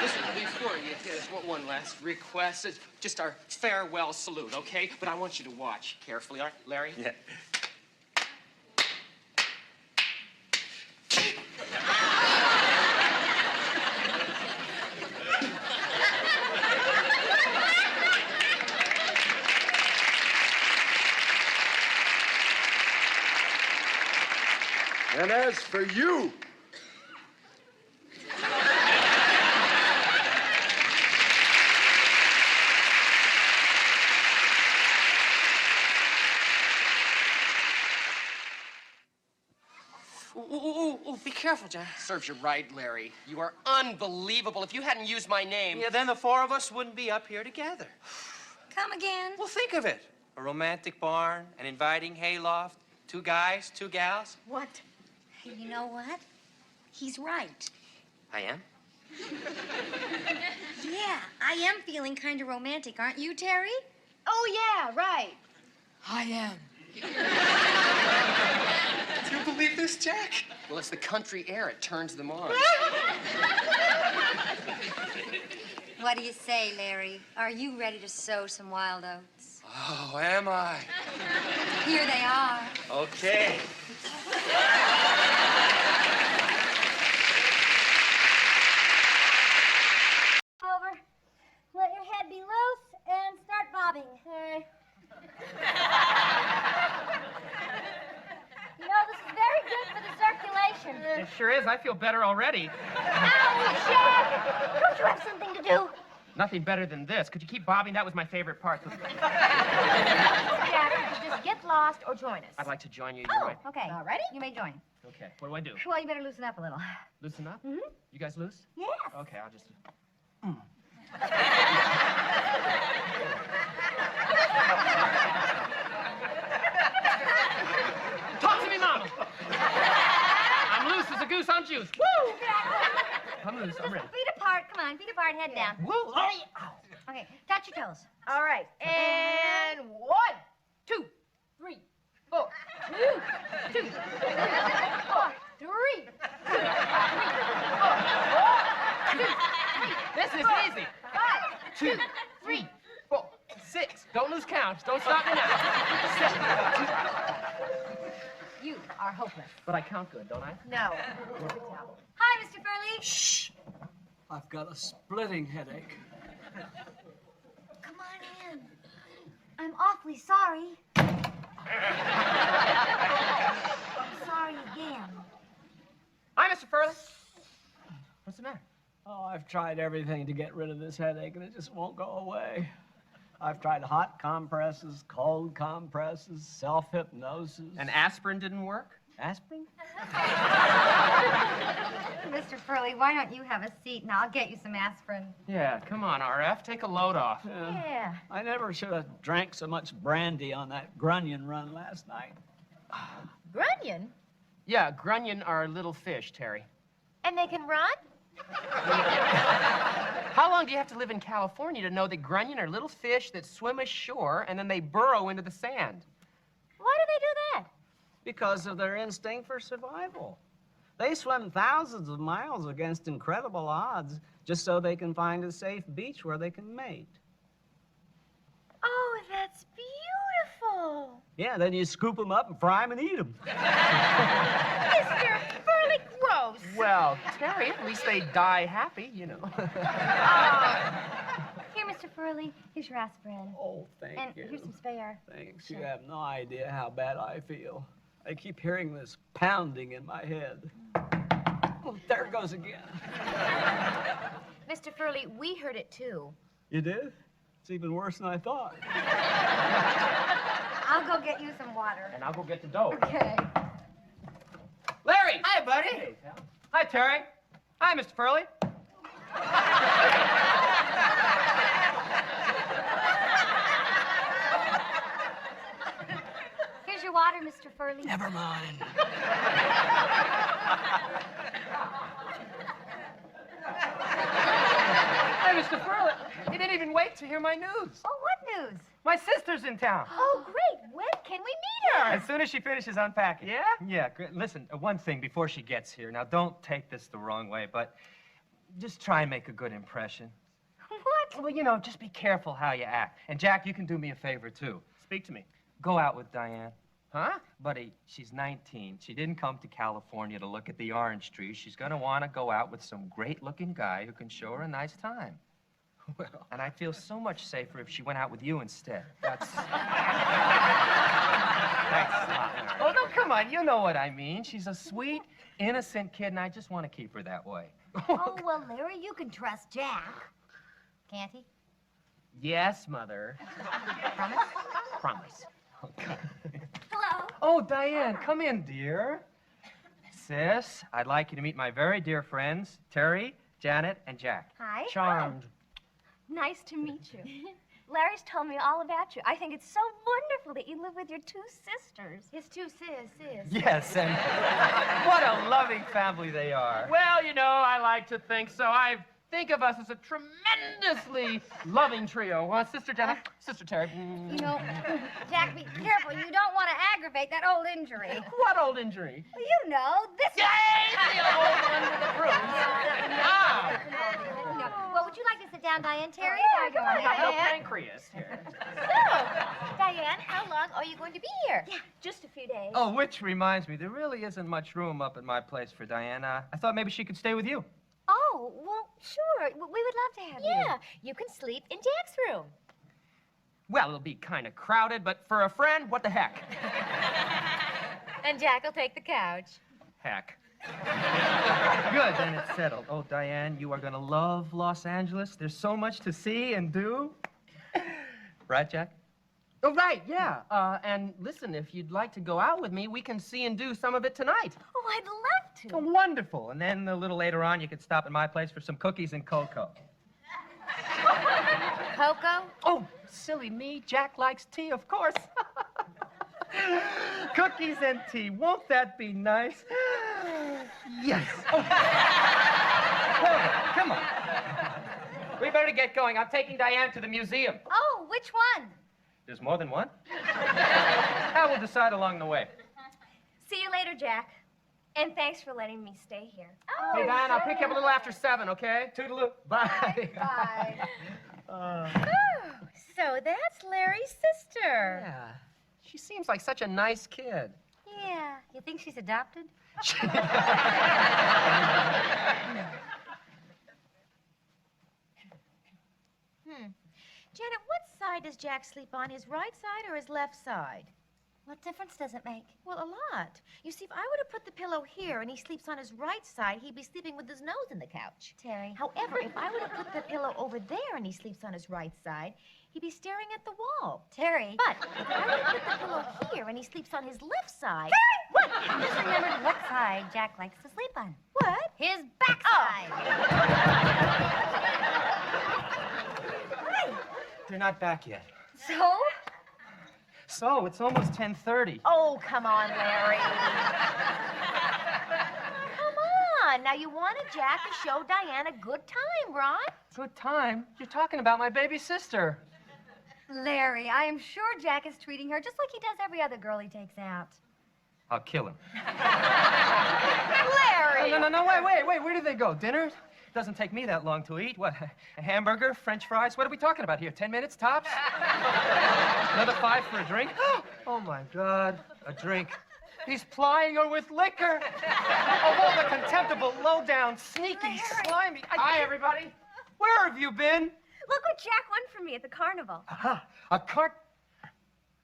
Listen, before you hit us, one last request. It's just our farewell salute, okay? But I want you to watch carefully, all right, Larry? Yeah. And as for you, Ooh, be careful, John. Serves you right, Larry. You are unbelievable. If you hadn't used my name... Yeah, then the four of us wouldn't be up here together. Come again? Well, think of it. A romantic barn, an inviting hayloft, two guys, two gals. What? Hey, you know what? He's right. I am? Yeah, I am feeling kind of romantic, aren't you, Terry? Oh, yeah, right. I am. Do you believe this, Jack? Well, it's the country air. It turns them on. What do you say, Larry? Are you ready to sow some wild oats? Oh, am I? Here they are. Okay. Over. Let your head be loose and start bobbing. Okay. You know, this is very good for the circulation. It sure is. I feel better already. Ow, Jack! Don't you have something to do? Nothing better than this. Could you keep bobbing? That was my favorite part. Jack, could you just get lost or join us? I'd like to join you. You're right. Okay. All righty. You may join. Okay. What do I do? Well, you better loosen up a little. Loosen up? Mm-hmm. You guys loose? Yes. Okay, I'll just... Talk to me, Mama. I'm loose as a goose on juice. Woo! I'm loose. I'm ready. Feet apart. Come on. Feet apart. Head down. Woo! Okay. Touch your toes. All right. And 1, 2, 3, 4. 2, 3, 4, 3. 2, 3, 4. This is easy. 5, 2, 3, 4, 6. Don't lose count. Don't stop me now. 7. You are hopeless. But I count good, don't I? No. Hi, Mr. Furley. Shh. I've got a splitting headache. Come on in. I'm awfully sorry. I'm sorry again. Hi, Mr. Furley. What's the matter? Oh, I've tried everything to get rid of this headache, and it just won't go away. I've tried hot compresses, cold compresses, self-hypnosis. And aspirin didn't work? Aspirin? Mr. Furley, why don't you have a seat and I'll get you some aspirin? Yeah, come on, RF. Take a load off. Yeah. I never should have drank so much brandy on that grunion run last night. Grunion? Yeah, grunion are little fish, Terry. And they can run? How long do you have to live in California to know that grunion are little fish that swim ashore and then they burrow into the sand? Why do they do that? Because of their instinct for survival. They swim thousands of miles against incredible odds just so they can find a safe beach where they can mate. Oh, that's beautiful. Yeah, then you scoop them up and fry them and eat them. Mr. Furley, gross. Well, Terry, at least they die happy, you know. Here, Mr. Furley, here's your aspirin. Oh, thank and you. here's some spare. Thanks. You have no idea how bad I feel. I keep hearing this pounding in my head. Oh, there it goes again. Mr. Furley, we heard it too. You did? It's even worse than I thought. I'll go get you some water. And I'll go get the dough. Okay. Larry! Hi, buddy. Hey, pal. Hi, Terry. Hi, Mr. Furley. Here's your water, Mr. Furley. Never mind. Hey, Mr. Furley. You didn't even wait to hear my news. Oh, what news? My sister's in town. Oh, great. When can we meet As soon as she finishes unpacking. Yeah? Yeah. Listen, one thing before she gets here. Now, don't take this the wrong way, but just try and make a good impression. What? Well, you know, just be careful how you act. And, Jack, you can do me a favor, too. Speak to me. Go out with Diane. Huh? Buddy, she's 19. She didn't come to California to look at the orange trees. She's going to want to go out with some great-looking guy who can show her a nice time. Well. And I'd feel so much safer if she went out with you instead. That's... Thanks a lot, Larry. Oh, no, come on. You know what I mean. She's a sweet, innocent kid, and I just want to keep her that way. Oh, well, Larry, you can trust Jack. Can't he? Yes, Mother. Promise? Promise. Okay. Hello. Oh, Diane, come in, dear. Sis, I'd like you to meet my very dear friends, Terry, Janet, and Jack. Hi. Charmed. Nice to meet you. Larry's told me all about you. I think it's so wonderful that you live with your two sisters. His two sis. Yes, and what a loving family they are. Well, you know, I like to think so. I think of us as a tremendously loving trio. Sister Janet, Sister Terry. You know, Jack, be careful. You don't want to aggravate that old injury. What old injury? Well, you know, this The old one with the bruise. Ah. Well, would you like to sit down, Diane? Terry? I got no pancreas here. Diane, how long are you going to be here? Yeah, just a few days. Oh, which reminds me, there really isn't much room up at my place for Diane. I thought maybe she could stay with you. Oh, well, sure. We would love to have you. Yeah, you can sleep in Jack's room. Well, it'll be kind of crowded, but for a friend, what the heck? And Jack will take the couch. Heck. Good, then it's settled. Oh, Diane, you are going to love Los Angeles. There's so much to see and do. Right, Jack? Oh, right, yeah. And listen, if you'd like to go out with me, we can see and do some of it tonight. Oh, I'd love to. Oh, wonderful. And then a little later on, you could stop at my place for some cookies and cocoa. Cocoa? Oh, silly me. Jack likes tea, of course. Cookies and tea. Won't that be nice? Yes. Oh. Come on. We better get going. I'm taking Diane to the museum. Oh, which one? There's more than one? I will decide along the way. See you later, Jack. And thanks for letting me stay here. Oh, Hey, Diane, I'll pick you up a little after 7, okay? Toodaloo. Bye. Bye. Uh, So that's Larry's sister. Yeah. She seems like such a nice kid. Yeah. You think she's adopted? Janet, what side does Jack sleep on? His right side or his left side? What difference does it make? Well, a lot. You see, if I were to put the pillow here and he sleeps on his right side, he'd be sleeping with his nose in the couch. Terry. However, if I were to put the pillow over there and he sleeps on his right side, he'd be staring at the wall. Terry. But if I were to put the pillow here and he sleeps on his left side... Terry! What? I just remembered what side Jack likes to sleep on. What? His backside. they're not back yet. So? So, it's almost 10:30. Oh, come on, Larry. Come on. Now, you wanted Jack to show Diane a good time, right? Good time? You're talking about my baby sister. Larry, I am sure Jack is treating her just like he does every other girl he takes out. I'll kill him. Larry! No, wait. Where do they go? Dinner? Doesn't take me that long to eat. What, a hamburger, French fries? What are we talking about here? 10 minutes tops? Another 5 for a drink? Oh, my God, a drink. He's plying her with liquor. Oh, all the contemptible, low-down, sneaky, slimy... Hi, everybody. Where have you been? Look what Jack won for me at the carnival. Aha,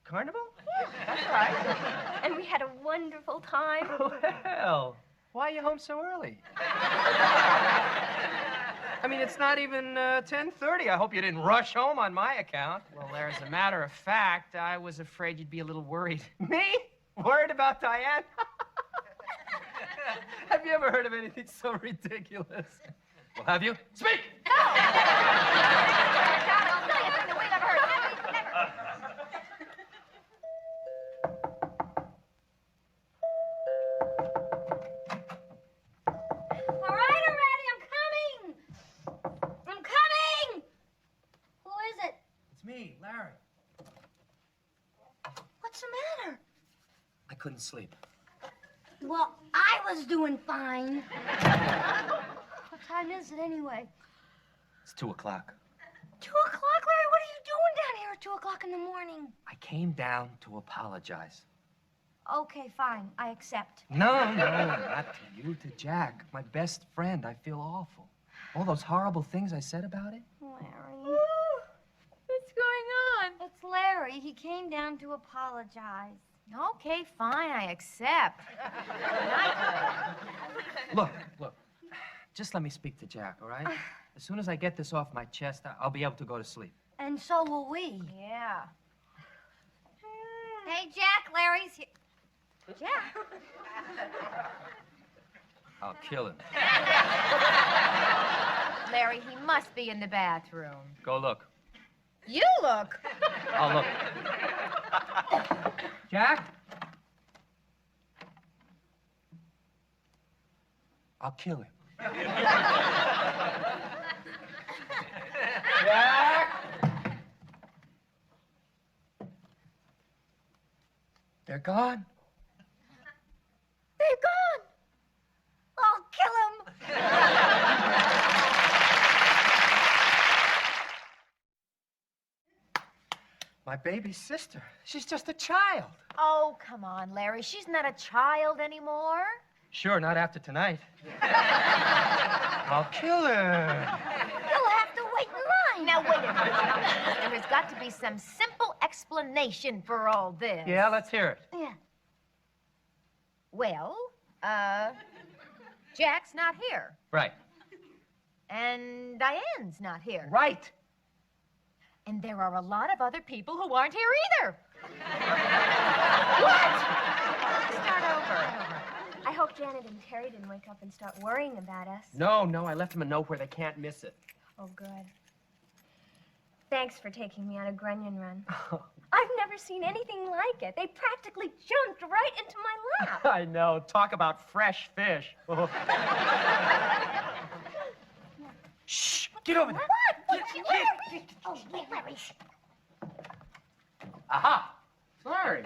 carnival? Yeah, that's right. And we had a wonderful time. Well, why are you home so early? I mean, it's not even 10:30. I hope you didn't rush home on my account. Well, there, as a matter of fact, I was afraid you'd be a little worried. Me? Worried about Diane? Have you ever heard of anything so ridiculous? Well, have you? Speak! I'll tell you something we've never heard of. All right, already, I'm coming. I'm coming. Who is it? It's me, Larry. What's the matter? couldn't sleep. Well, I was doing fine. What time is it anyway? It's 2 o'clock. 2 o'clock, Larry? What are you doing down here at 2 o'clock in the morning? I came down to apologize. Okay, fine. I accept. No, not to you, to Jack, my best friend. I feel awful. All those horrible things I said about it. Larry. What's going on? It's Larry. He came down to apologize. Okay, fine, I accept. Look. Just let me speak to Jack, all right? As soon as I get this off my chest, I'll be able to go to sleep. And so will we. Yeah. Hey, Jack, Larry's here. Jack? I'll kill him. Larry, he must be in the bathroom. Go look. You look. I'll look. Jack? I'll kill him. Jack? They're gone. They're gone. I'll kill him. My baby sister. She's just a child. Oh, come on, Larry. She's not a child anymore. Sure, not after tonight. I'll kill her. You'll have to wait in line. Now, wait a minute. There has got to be some simple explanation for all this. Yeah, let's hear it. Yeah. Well, Jack's not here. Right. And Diane's not here. Right. And there are a lot of other people who aren't here either. What? Start over. I hope Janet and Terry didn't wake up and start worrying about us. No, I left them a note where they can't miss it. Oh, good. Thanks for taking me on a grunion run. I've never seen anything like it. They practically jumped right into my lap. I know. Talk about fresh fish. Shh! Get over there. What? Oh, Larry. Aha! Larry.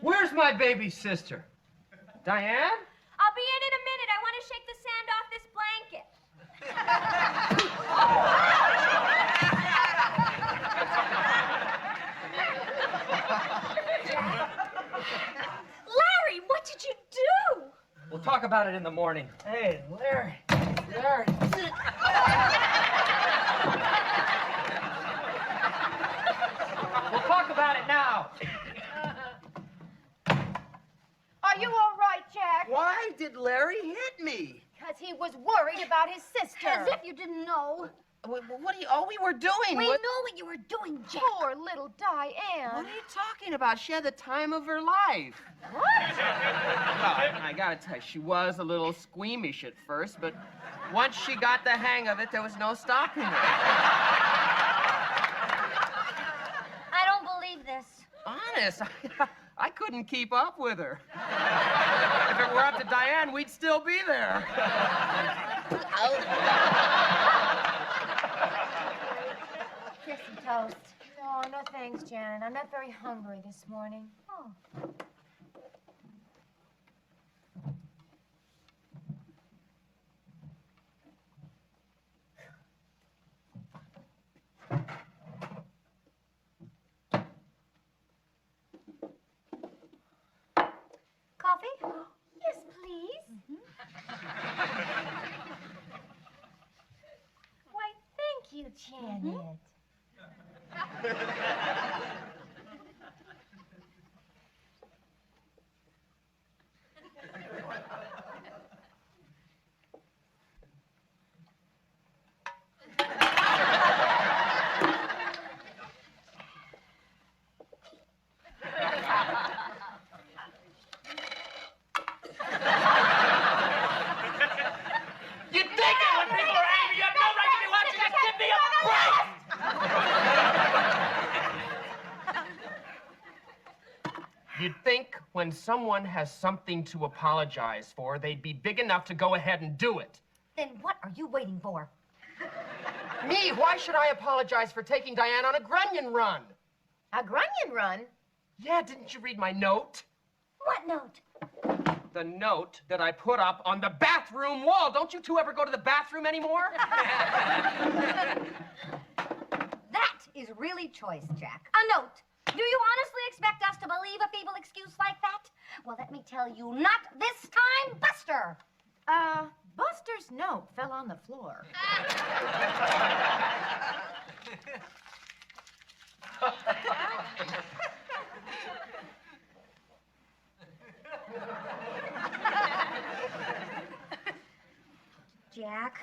Where's my baby sister? Diane? I'll be in a minute. I want to shake the sand off this blanket. Larry, what did you do? We'll talk about it in the morning. Hey, Larry. Larry. We'll talk about it now. Are you all right, Jack? Why did Larry hit me? Because he was worried about his sister. As if you didn't know. What are you, all we were doing? We know what you were doing, Jack. Poor little Diane. What are you talking about? She had the time of her life. What? Well, I gotta tell you, she was a little squeamish at first, but once she got the hang of it, there was no stopping her. I don't believe this. Honest, I couldn't keep up with her. If it were up to Diane, we'd still be there. Kiss and toast. Oh, no thanks, Janet. I'm not very hungry this morning. Oh. Coffee? Yes, please. Why, thank you, Janet. You think it when people are angry? You have no right to be watching this. Give me a break! You'd think when someone has something to apologize for, they'd be big enough to go ahead and do it. Then what are you waiting for? Me? Why should I apologize for taking Diane on a grunion run? A grunion run? Yeah, didn't you read my note? What note? The note that I put up on the bathroom wall. Don't you two ever go to the bathroom anymore? That is really choice, Jack. A note. Do you honestly expect us to believe a feeble excuse like that? Well, let me tell you, not this time, Buster. Buster's note fell on the floor. Jack.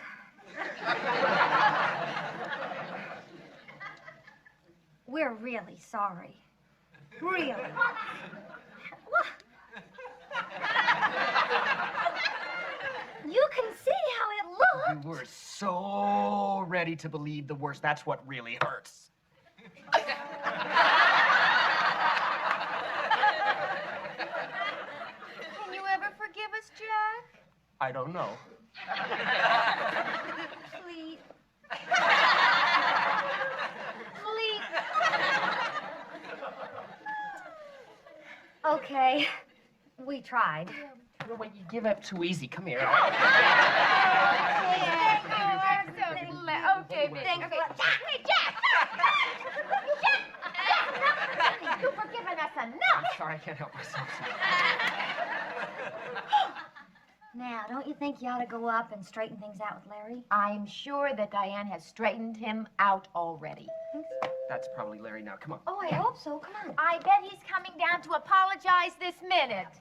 We're really sorry. Really. You can see how it looks. You were so ready to believe the worst. That's what really hurts. Can you ever forgive us, Jack? I don't know. Please. Okay. We tried. No, wait, you give up too easy. Come here. Okay, thanks. Hey, Jack! Jack! You've forgiven us enough. I'm sorry, I can't help myself. Now, don't you think you ought to go up and straighten things out with Larry? I'm sure that Diane has straightened him out already. That's probably Larry now. Come on. Oh, I hope so. Come on. I bet he's coming down to apologize this minute.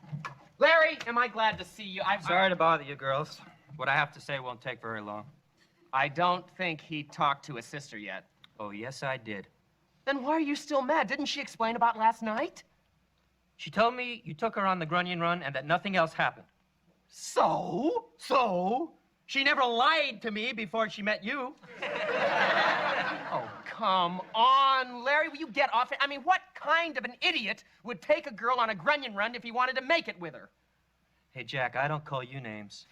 Larry, am I glad to see you? Sorry to bother you, girls. What I have to say won't take very long. I don't think he talked to his sister yet. Oh, yes, I did. Then why are you still mad? Didn't she explain about last night? She told me you took her on the Grunion Run and that nothing else happened. So? She never lied to me before she met you. Oh, come on, Larry. Will you get off it? I mean, what kind of an idiot would take a girl on a Grunion Run if he wanted to make it with her? Hey, Jack, I don't call you names.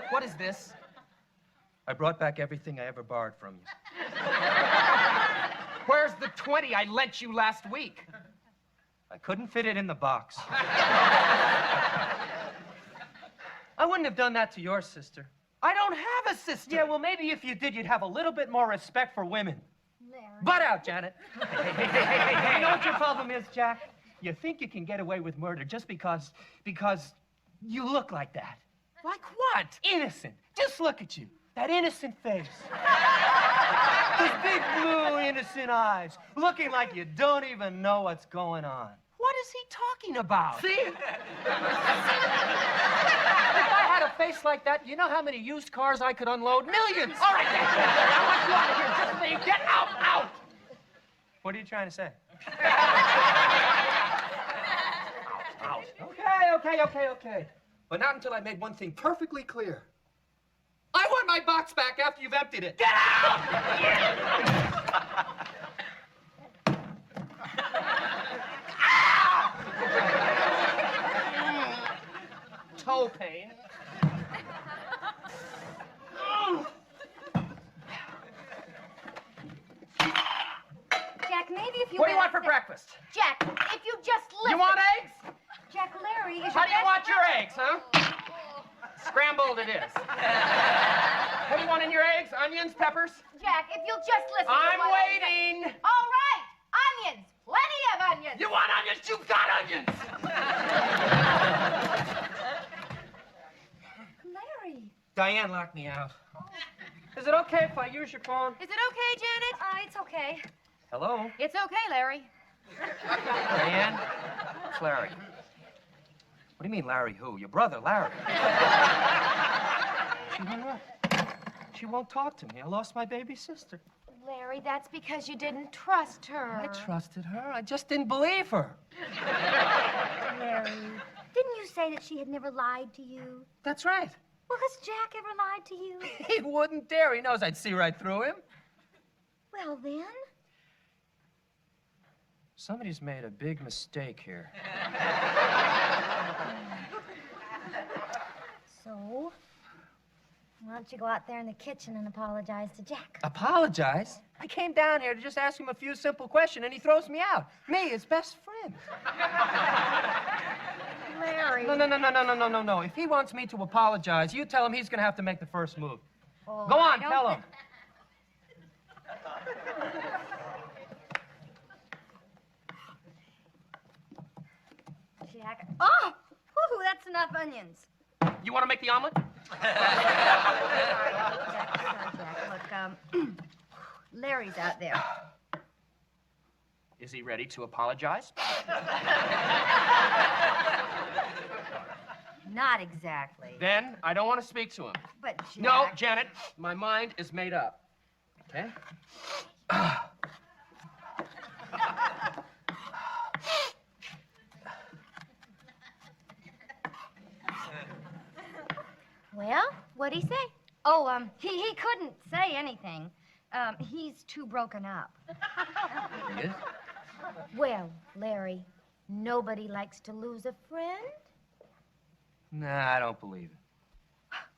What is this? I brought back everything I ever borrowed from you. Where's the 20 I lent you last week? I couldn't fit it in the box. I wouldn't have done that to your sister. I don't have a sister. Yeah, well, maybe if you did, you'd have a little bit more respect for women. Larry. Butt out, Janet. Hey, you know what your problem is, Jack? You think you can get away with murder just because you look like that. Like what? Innocent. Just look at you. That innocent face. Those big blue innocent eyes. Looking like you don't even know what's going on. What is he talking about? See? If I had a face like that, you know how many used cars I could unload? Millions! All right, I want you out of here. Just leave. Get out! What are you trying to say? Out. Okay. But not until I made one thing perfectly clear. I want my box back after you've emptied it. Get out! Toe pain. Jack, maybe if you... What do you want for breakfast? Jack, if you just listen... You want eggs? Jack, Larry is How do you want your eggs, huh? Scrambled it is. What do you want in your eggs? Onions, peppers? Jack, if you'll just listen... I'm waiting. All right, onions. Plenty of onions. You want onions? You've got onions. Larry. Diane locked me out. Is it okay if I use your phone? Is it okay, Janet? It's okay. Hello? It's okay, Larry. Diane? It's Larry. What do you mean, Larry who? Your brother, Larry. She hung up. She won't talk to me. I lost my baby sister. Larry, that's because you didn't trust her. I trusted her. I just didn't believe her. Larry, didn't you say that she had never lied to you? That's right. Well, has Jack ever lied to you? He wouldn't dare. He knows I'd see right through him. Well, then. Somebody's made a big mistake here. So? Why don't you go out there in the kitchen and apologize to Jack? Apologize? I came down here to just ask him a few simple questions, and he throws me out. Me, his best friend. Larry. No. If he wants me to apologize, you tell him he's going to have to make the first move. Oh, Go on, I don't tell him. Jack. Oh! Whew, that's enough onions. You want to make the omelet? Jack. Look, Larry's out there. Is he ready to apologize? Not exactly. Then I don't want to speak to him. But Jack... No, Janet, my mind is made up. Okay? Well, what'd he say? Oh, he couldn't say anything. He's too broken up. He is? Well, Larry, nobody likes to lose a friend. Nah, I don't believe it.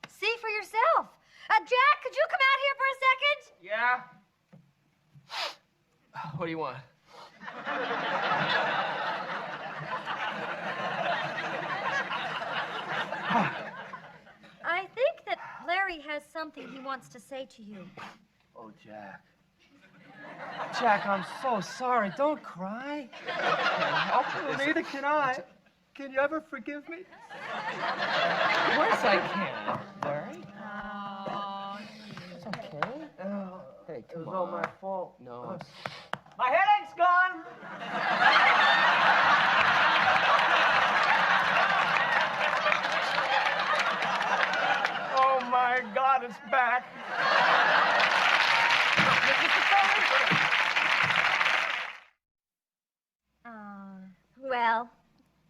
See for yourself. Jack, could you come out here for a second? Yeah? What do you want? I think that Larry has something he wants to say to you. Oh, Jack. Jack, I'm so sorry. Don't cry. Oh, Neither can I. Can you ever forgive me? Of course I can, Larry. Oh, It's okay. Hey, come on. It was all my fault. No. My headache's gone. Oh, my God, it's back. Well,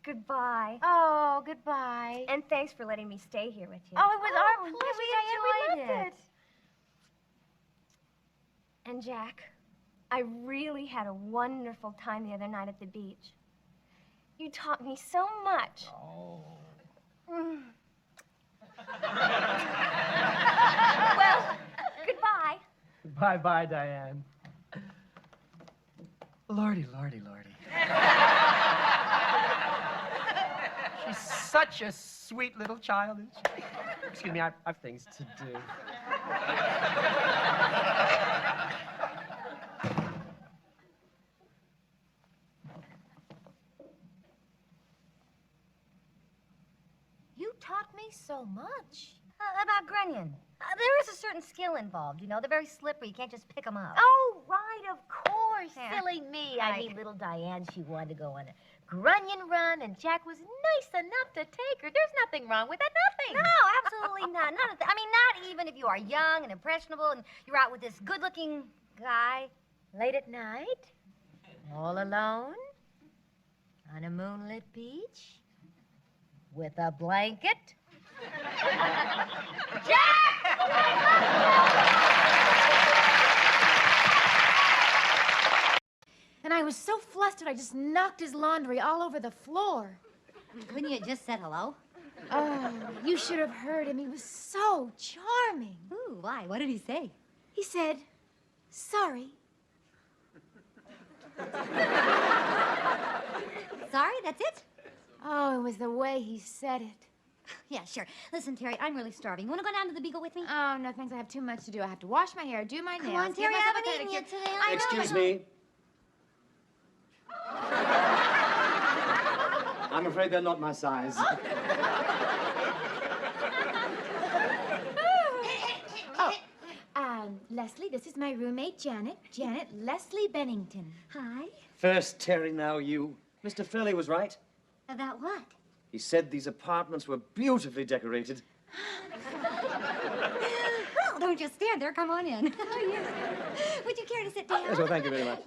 goodbye. Oh, goodbye. And thanks for letting me stay here with you. Oh, it was our we pleasure. enjoyed it. And Jack, I really had a wonderful time the other night at the beach. You taught me so much. Oh. Well, goodbye. Bye-bye, Diane. Lordy. She's such a sweet little child, isn't she? Excuse me, I've things to do. You taught me so much. About Grenion. There is a certain skill involved, you know. They're very slippery. You can't just pick them up. Oh, right, of course. Yeah. Silly me. I mean, little Diane, she wanted to go on a Grunion run, and Jack was nice enough to take her. There's nothing wrong with that, nothing. No, absolutely not. None of that. I mean, not even if you are young and impressionable and you're out with this good-looking guy. Late at night, all alone, on a moonlit beach, with a blanket. And I was so flustered, I just knocked his laundry all over the floor. Couldn't you just said hello? Oh, you should have heard him. He was so charming. Ooh, why? What did he say? He said, sorry. Sorry, that's it? Oh, it was the way he said it. Yeah, sure. Listen, Terry, I'm really starving. You want to go down to the Beagle with me? Oh, no, thanks. I have too much to do. I have to wash my hair, do my nails. Come on, Terry, I haven't eaten yet today. I know, Excuse but- me. I'm afraid they're not my size. Leslie, this is my roommate, Janet. Janet Leslie Bennington. Hi. First, Terry, now you. Mr. Furley was right. About what? He said these apartments were beautifully decorated. Oh, don't just stand there. Come on in. Oh, yes. Would you care to sit down? Yes, well, thank you very much.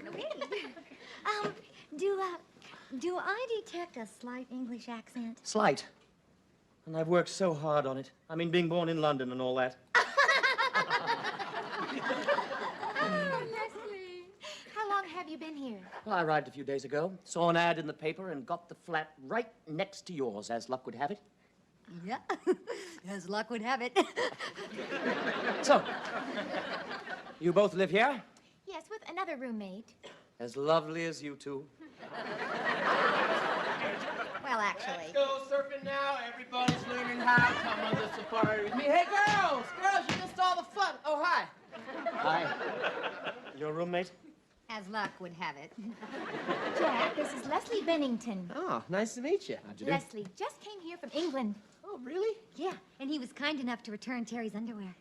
Do I detect a slight English accent? Slight. And I've worked so hard on it. I mean, being born in London and all that. Leslie, how long have you been here? Well, I arrived a few days ago, saw an ad in the paper, and got the flat right next to yours, as luck would have it. Yeah, as luck would have it. So, you both live here? Yes, with another roommate. As lovely as you two. Well, actually. Let's go surfing now. Everybody's learning how to come on the safari with me. Hey, girls! Girls, you missed all the fun. Oh, hi. Hi. Your roommate? As luck would have it. Jack, this is Leslie Bennington. Oh, nice to meet you. How'd you do? Leslie just came here from England. Oh, really? Yeah, and he was kind enough to return Terry's underwear.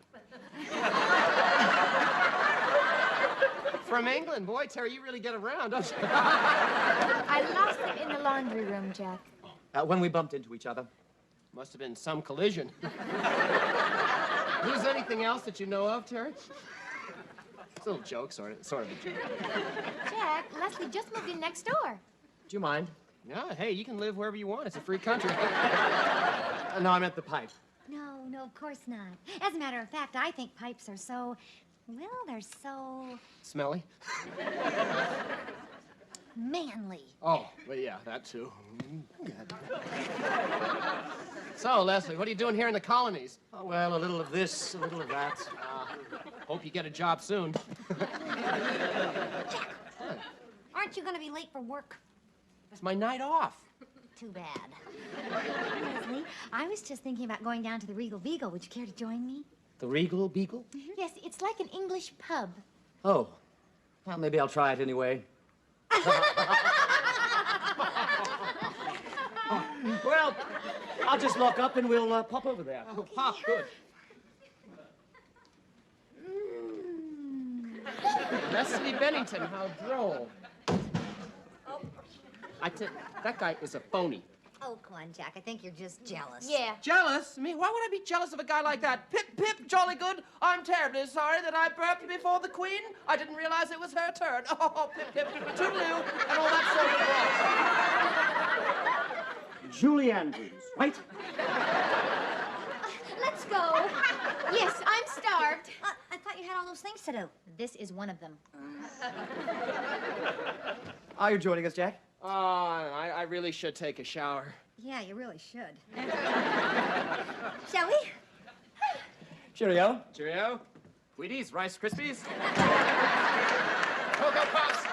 From England. Boy, Terry, you really get around, don't you? I lost them in the laundry room, Jack. When we bumped into each other. Must have been some collision. Lose anything else that you know of, Terry? It's a little joke, sort of a joke. Jack, Leslie just moved in next door. Do you mind? Yeah, hey, you can live wherever you want. It's a free country. No, I meant the pipe. No, of course not. As a matter of fact, I think pipes are so, well, they're so Smelly? manly. Oh, well, yeah, that too. So, Leslie, what are you doing here in the colonies? Oh, well, a little of this, a little of that. Hope you get a job soon. Aren't you going to be late for work? It's my night off. Too bad. Leslie, I was just thinking about going down to the Regal Beagle. Would you care to join me? The Regal Beagle? Yes, it's like an English pub. Oh. Well, maybe I'll try it anyway. Well, I'll just lock up and we'll pop over there. Oh, pop, good. Leslie Bennington, how droll. That guy is a phony. Oh, come on, Jack. I think you're just jealous. Yeah. Jealous? Me? Why would I be jealous of a guy like that? Pip, pip, jolly good. I'm terribly sorry that I burped before the Queen. I didn't realize it was her turn. Oh, pip, pip, toodaloo, and all that sort of stuff. Julie Andrews, right? Let's go. Yes, I'm starved. I thought you had all those things to do. This is one of them. Are you joining us, Jack? I really should take a shower. Yeah, you really should. Shall we? Cheerio. Cheerio. Wheaties, Rice Krispies. Cocoa Puffs.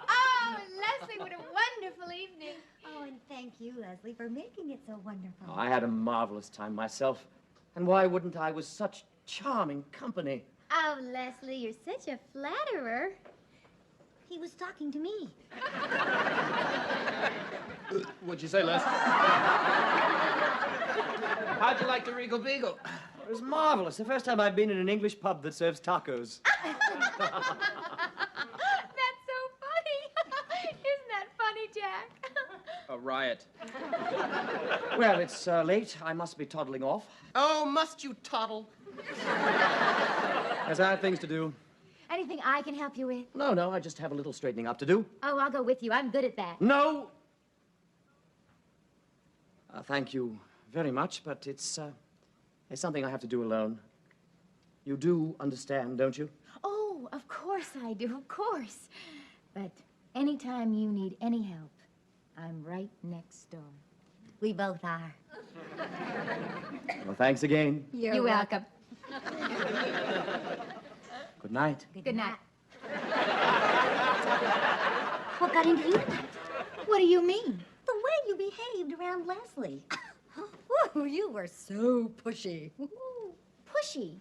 Oh, Leslie, what a wonderful evening. Oh, and thank you, Leslie, for making it so wonderful. Oh, I had a marvelous time myself. And why wouldn't I with such charming company? Oh, Leslie, you're such a flatterer. He was talking to me. What'd you say, Les? How'd you like the Regal Beagle? It was marvelous. The first time I've been in an English pub that serves tacos. That's so funny. Isn't that funny, Jack? A riot. Well, it's late. I must be toddling off. Oh, must you toddle? As I have things to do. Anything I can help you with? No, I just have a little straightening up to do. Oh, I'll go with you. I'm good at that. No! Thank you very much, but it's something I have to do alone. You do understand, don't you? Oh, of course I do, of course. But anytime you need any help, I'm right next door. We both are. Well, thanks again. You're welcome. Good night. Good night. What got into you tonight? What do you mean? The way you behaved around Leslie. Ooh, you were so pushy. Pushy?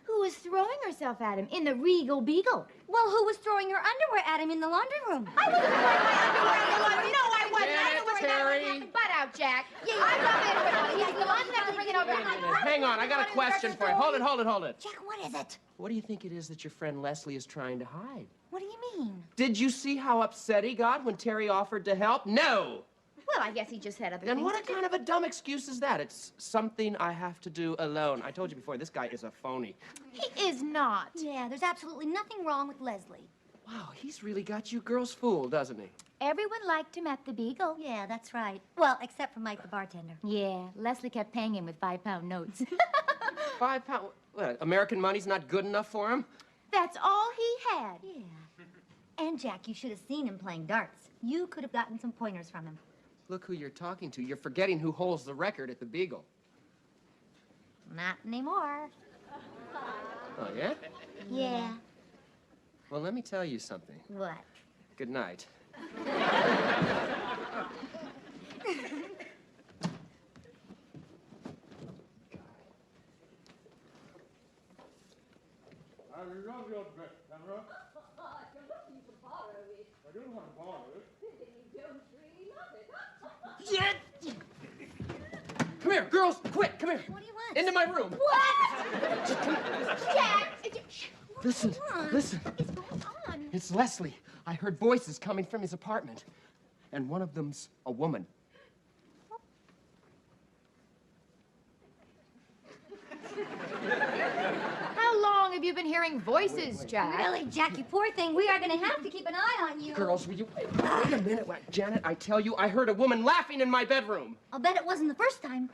Who was throwing herself at him in the Regal Beagle? Well, who was throwing her underwear at him in the laundry room? I wasn't throwing my underwear in the laundry. No, I wasn't. Janet, I know where that Terry. happened. Butt out, Jack. Yeah, I'm not there. He's the one that can bring it over. Hang on, I got a question for you. Hold it. Jack, what is it? What do you think it is that your friend Leslie is trying to hide? What do you mean? Did you see how upset he got when Terry offered to help? No! Well, I guess he just had other Then things what to do. kind of a dumb excuse is that? It's something I have to do alone. I told you before, this guy is a phony. He is not. Yeah, there's absolutely nothing wrong with Leslie. Wow, he's really got you girls fooled, doesn't he? Everyone liked him at the Beagle. Yeah, that's right. Well, except for Mike the bartender. Yeah, Leslie kept paying him with £5 notes. £5? What, American money's not good enough for him? That's all he had. Yeah. And Jack, you should have seen him playing darts. You could have gotten some pointers from him. Look who you're talking to. You're forgetting who holds the record at the Beagle. Not anymore. Oh, yeah? Yeah. Well, let me tell you something. What? Good night. I love your dress, Tamara. I don't want to borrow it. Yeah. Come here, girls, quick, come here. What do you want? Into my room. What? Jack! Listen, listen. What's going on? It's Leslie. I heard voices coming from his apartment. And one of them's a woman. How long have you been hearing voices, Jack? Really, Jack, you poor thing. We are going to have to keep an eye on you. Girls, will you wait a minute? Janet, I tell you, I heard a woman laughing in my bedroom. I'll bet it wasn't the first time.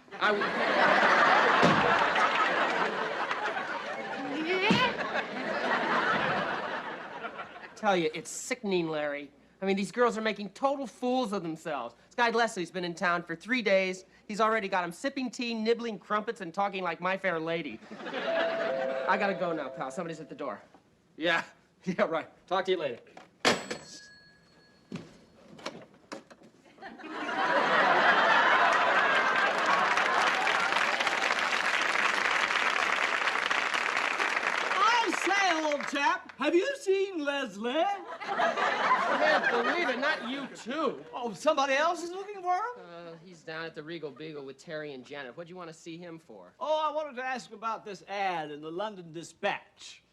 Tell you, it's sickening, Larry. I mean, these girls are making total fools of themselves. This guy Leslie's been in town for 3 days. He's already got them sipping tea, nibbling crumpets, and talking like My Fair Lady. I gotta go now, pal. Somebody's at the door. Yeah, right. Talk to you later. I say, old chap, have you seen Leslie? I can't believe it. Not you, too. Oh, somebody else is looking for him? He's down at the Regal Beagle with Terry and Janet. What'd you want to see him for? Oh, I wanted to ask about this ad in the London Dispatch.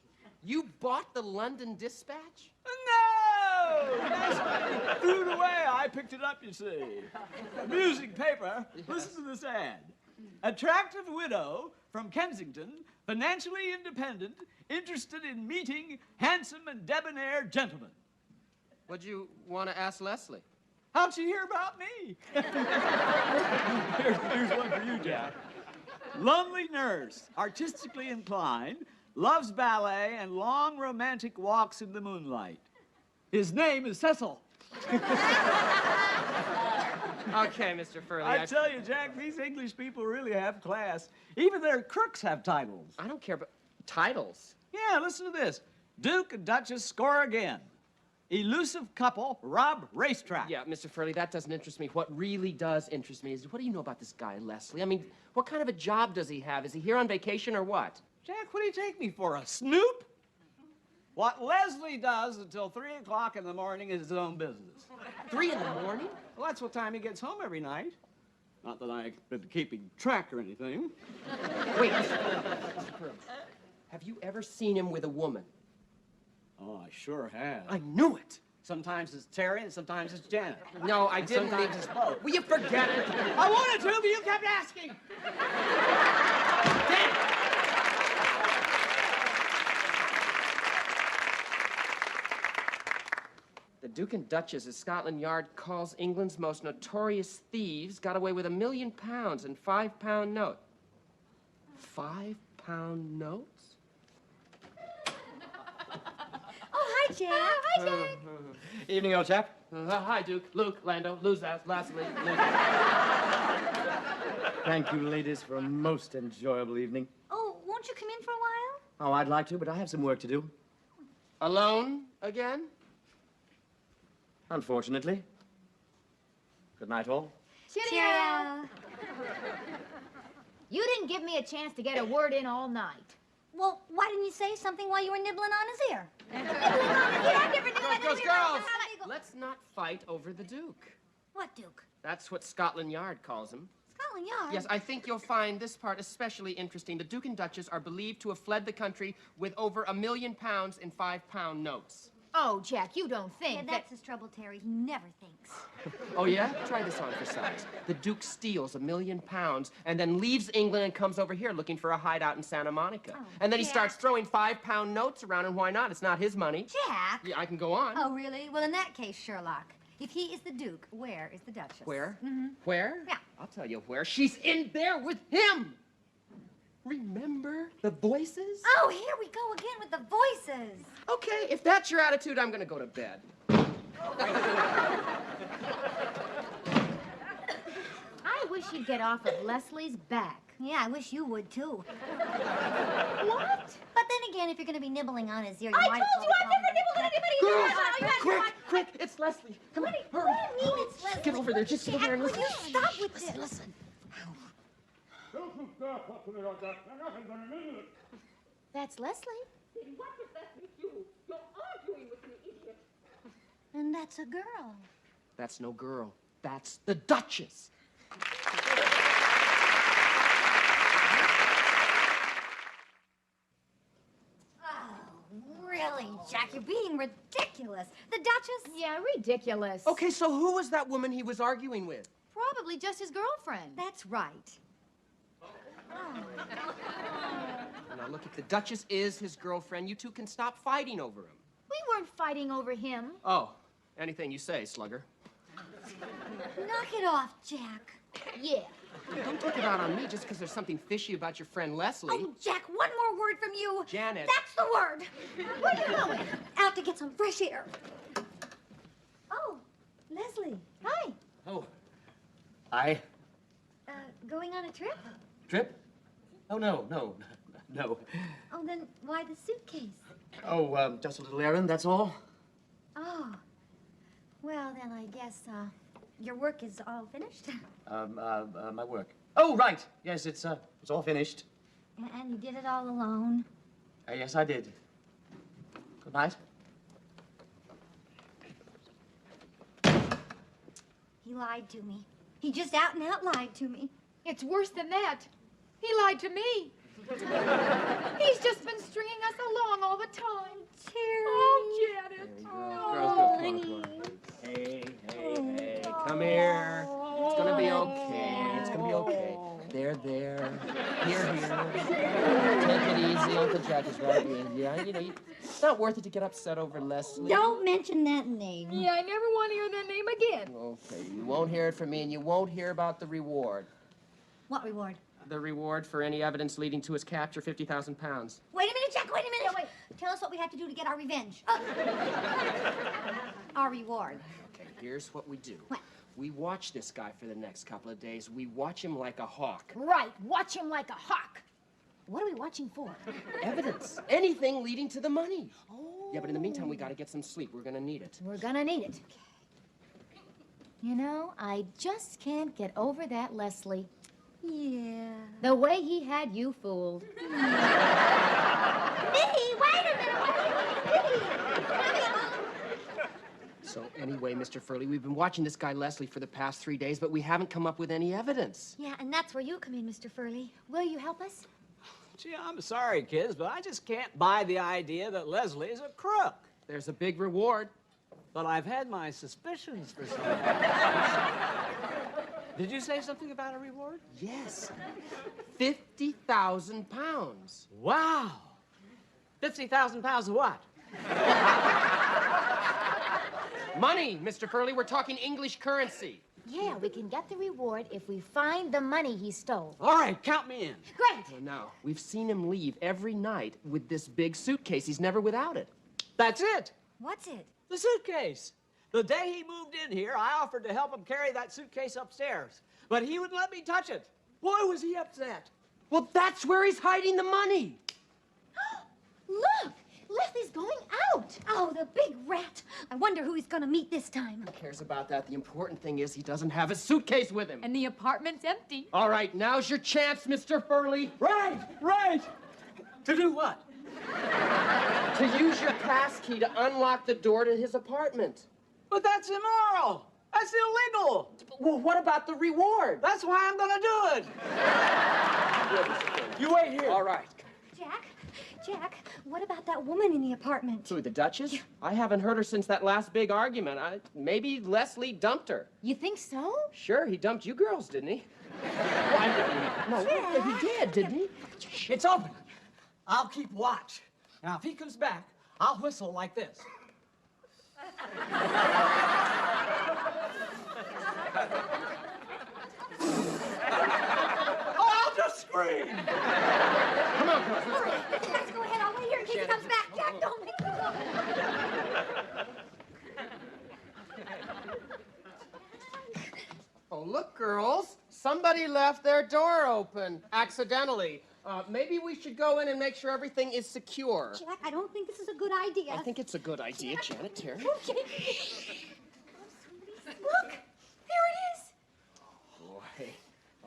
You bought the London Dispatch? No! That's threw it away. I picked it up, you see. Music paper. Listen to this ad. Attractive widow from Kensington, financially independent, interested in meeting handsome and debonair gentlemen. What'd you want to ask Leslie? How'd she hear about me? Here's one for you, Jack. Lonely nurse, artistically inclined, loves ballet and long romantic walks in the moonlight. His name is Cecil. Okay, Mr. Furley. I tell you, Jack, these English people really have class. Even their crooks have titles. I don't care about titles. Yeah, listen to this. Duke and Duchess score again. Elusive couple rob racetrack. Yeah, Mr. Furley, that doesn't interest me. What really does interest me is, what do you know about this guy, Leslie? I mean, what kind of a job does he have? Is he here on vacation or what? Jack, what do you take me for, a snoop? What Leslie does until 3 o'clock in the morning is his own business. 3 in the morning? Well, that's what time he gets home every night. Not that I've been keeping track or anything. Wait, Mr. Furley, have you ever seen him with a woman? Oh, I sure have. I knew it. Sometimes it's Terry and sometimes it's Janet. No, I And didn't. Sometimes it's both. Will you forget it? I wanted to, but you kept asking. The Duke and Duchess of Scotland Yard calls England's most notorious thieves got away with £1 million in £5 note. £5 notes? Hi, Jack. Hi, Jack. Evening, old chap. Hi, Duke. Luke, Lando, Leslie, Luke. Thank you, ladies, for a most enjoyable evening. Oh, won't you come in for a while? Oh, I'd like to, but I have some work to do. Alone again? Unfortunately. Good night, all. Cheerio. You didn't give me a chance to get a word in all night. Well, why didn't you say something while you were nibbling on his ear? Girls, let's not fight over the Duke. What Duke? That's what Scotland Yard calls him. Scotland Yard? Yes, I think you'll find this part especially interesting. The Duke and Duchess are believed to have fled the country with over £1 million in £5 notes. Oh, Jack, you don't think Yeah, that... that's his trouble, Terry. He never thinks. Oh, yeah? Try this on for size. The Duke steals £1 million and then leaves England and comes over here looking for a hideout in Santa Monica. And then he starts throwing £5 notes around, and why not? It's not his money. Jack? Yeah, I can go on. Oh, really? Well, in that case, Sherlock, if he is the Duke, where is the Duchess? Where? Mm-hmm. Where? Yeah. I'll tell you where. She's in there with him. Remember the voices? Oh, here we go again with the voices. Okay, if that's your attitude, I'm gonna go to bed. to get off of Leslie's back. Yeah, I wish you would, too. What? But then again, if you're going to be nibbling on his ear, you I might told you I've never nibbled on anybody's ear. Girls, Oh, you had quick, to- quick, it's Leslie. Come on, hurry. What do you mean it's Leslie? Get over there, just get over there and Jack, listen. will you stop with this? Listen. Don't you dare talk to me like that. I'm not gonna mean it. That's Leslie. What does that make you? You're arguing with an idiot. And that's a girl. That's no girl. That's the Duchess. Really, Jack, you're being ridiculous. The Duchess? Yeah, ridiculous. Okay, so who was that woman he was arguing with? Probably just his girlfriend. That's right. Now, look, if the Duchess is his girlfriend, you two can stop fighting over him. We weren't fighting over him. Oh, anything you say, slugger. Knock it off, Jack. Yeah. Don't take it out on me just because there's something fishy about your friend Leslie. Oh, Jack, one more word from you. Janet. That's the word. Where are you going? Out to get some fresh air. Oh, Leslie. Hi. Oh. I... Going on a trip? Trip? Oh, no. No. Oh, then why the suitcase? Oh, just a little errand, that's all. Oh. Well, then I guess, your work is all finished. My work. Oh, right. Yes, it's all finished. And you did it all alone. Yes, I did. Good night. He lied to me. He just out and out lied to me. It's worse than that. He lied to me. He's just been stringing us along all the time. Terry. Oh, Janet. Girls, come on. Hey. Come here. It's gonna be okay. It's gonna be okay. There. Here. Take it easy. Uncle Jack is right in here. It's not worth it to get upset over Leslie. Don't mention that name. Yeah, I never want to hear that name again. Okay, you won't hear it from me, and you won't hear about the reward. What reward? The reward for any evidence leading to his capture, 50,000 pounds. Wait a minute, Jack, wait a minute. Wait. Tell us what we have to do to get our revenge. Our reward. Okay, here's what we do. What? We watch this guy for the next couple of days. We watch him like a hawk. Right, watch him like a hawk. What are we watching for? Evidence. Anything leading to the money. Oh. Yeah, but in the meantime, we gotta get some sleep. We're gonna need it. We're gonna need it. You know, I just can't get over that Leslie. Yeah. The way he had you fooled. Me? Wait a minute. So anyway, Mr. Furley, we've been watching this guy Leslie for the past 3 days, but we haven't come up with any evidence. Yeah, and that's where you come in, Mr. Furley. Will you help us? Gee, I'm sorry, kids, but I just can't buy the idea that Leslie is a crook. There's a big reward. But I've had my suspicions for some time. Did you say something about a reward? Yes. 50,000 pounds. Wow. 50,000 pounds of what? Money, Mr. Furley. We're talking English currency. Yeah, we can get the reward if we find the money he stole. All right, count me in. Great. Well, now, we've seen him leave every night with this big suitcase. He's never without it. That's it. What's it? The suitcase. The day he moved in here, I offered to help him carry that suitcase upstairs. But he wouldn't let me touch it. Boy, was he upset. Well, that's where he's hiding the money. Look! Leslie's going out. Oh, the big rat. I wonder who he's gonna meet this time. Who cares about that? The important thing is he doesn't have his suitcase with him. And the apartment's empty. All right, now's your chance, Mr. Furley. Right. To do what? To use your pass key to unlock the door to his apartment. But that's immoral. That's illegal. Well, what about the reward? That's why I'm gonna do it. You wait here. All right. Jack, what about that woman in the apartment? Who, the Duchess? Yeah. I haven't heard her since that last big argument. Maybe Leslie dumped her. You think so? Sure, he dumped you girls, didn't he? No, he did, didn't he? It's open. I'll keep watch. Now, if he comes back, I'll whistle like this. I'll just scream. Come on, girls, let's go. Let's go ahead. I'll wait here in case he comes back. Jack, don't make me go. Oh, look, girls. Somebody left their door open accidentally. Maybe we should go in and make sure everything is secure. Jack, I don't think this is a good idea. I think it's a good idea, Janet, Terry. Okay. Look, there it is. Boy.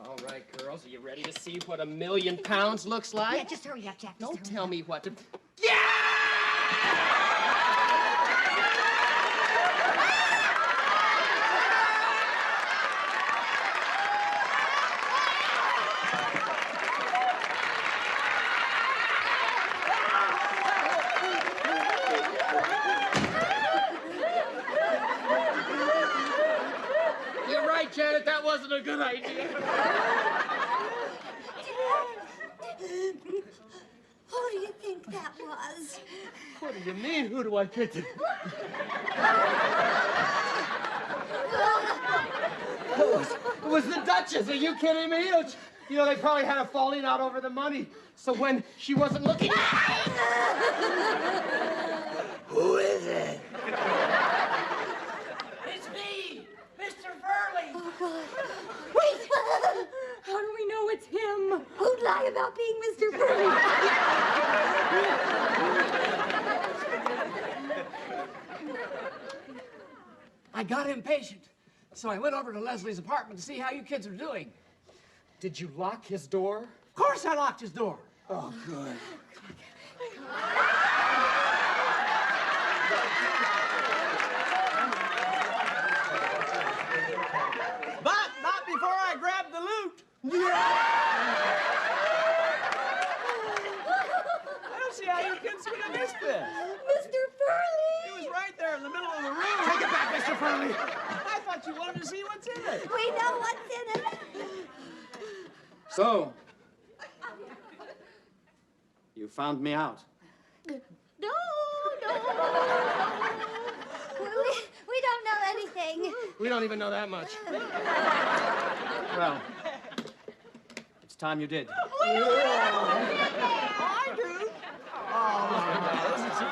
All right, girls, are you ready to see what £1 million looks like? Yeah, just hurry up, Jack. Don't tell me what to... You're right, Janet, that wasn't a good idea. Who do you think that was? What do you mean, who do I think it? It was the Duchess, are you kidding me? You know, they probably had a falling out over the money. So when she wasn't looking... Who is it? It's me, Mr. Furley. Oh, God. Wait! How do we know it's him? Who'd lie about being Mr. Furley? I got impatient, so I went over to Leslie's apartment to see how you kids were doing. Did you lock his door? Of course I locked his door. Oh, good. But not before I grab the loot. I don't see how you kids could have missed this. Mr. Furley! It was right there in the middle of the room. Take it back, Mr. Furley. I thought you wanted to see what's in it. We know what's in it. So, you found me out. No. We don't know anything. We don't even know that much. Well, it's time you did. I do. Oh, isn't she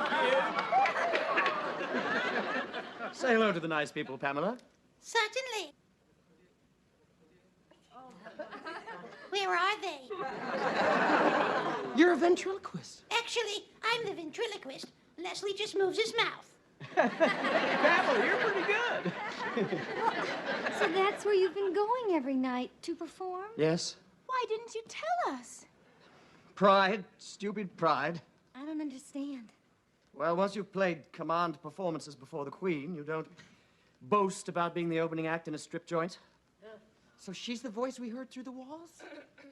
cute? Say hello to the nice people, Pamela. Certainly. Where are they? You're a ventriloquist. Actually, I'm the ventriloquist. Leslie just moves his mouth. Pamela, you're pretty good. So that's where you've been going every night to perform? Yes? Why didn't you tell us? Pride, stupid pride. I don't understand. Well, once you've played command performances before the Queen, you don't boast about being the opening act in a strip joint. So she's the voice we heard through the walls?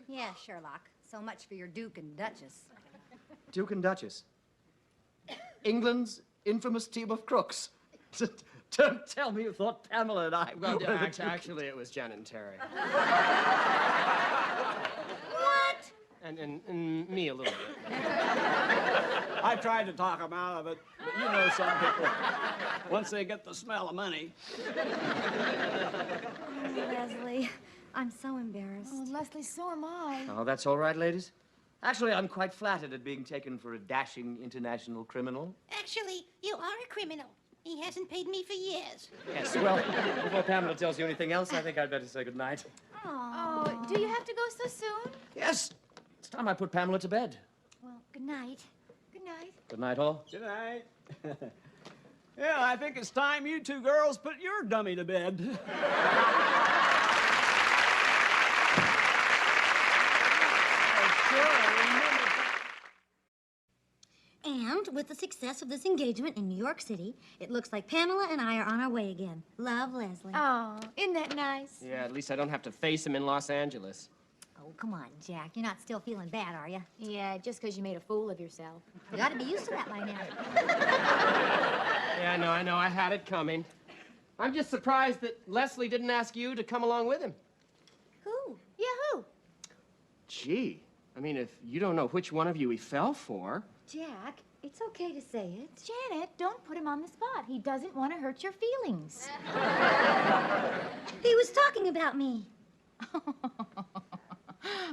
Yeah, Sherlock. So much for your Duke and Duchess. Duke and Duchess. England's infamous team of crooks. Don't tell me you thought Pamela and I were Actually, it was Jen and Terry. What? And me a little bit. I tried to talk them out of it, but you know some people, once they get the smell of money. Oh, Leslie, I'm so embarrassed. Oh, Leslie, so am I. Oh, that's all right, ladies. Actually, I'm quite flattered at being taken for a dashing international criminal. Actually, you are a criminal. He hasn't paid me for years. Yes, well, before Pamela tells you anything else, I think I'd better say goodnight. Oh, do you have to go so soon? Yes, it's time I put Pamela to bed. Well, good night. Good night. Good night, all. Good night. Yeah, I think it's time you two girls put your dummy to bed. And with the success of this engagement in New York City, it looks like Pamela and I are on our way again. Love, Leslie. Oh, isn't that nice? Yeah, at least I don't have to face him in Los Angeles. Oh, come on, Jack. You're not still feeling bad, are you? Yeah, just because you made a fool of yourself. You got to be used to that by now. Yeah, I know. I had it coming. I'm just surprised that Leslie didn't ask you to come along with him. Who? Yeah, who? Gee, I mean, if you don't know which one of you he fell for... Jack, it's okay to say it. Janet, don't put him on the spot. He doesn't want to hurt your feelings. He was talking about me.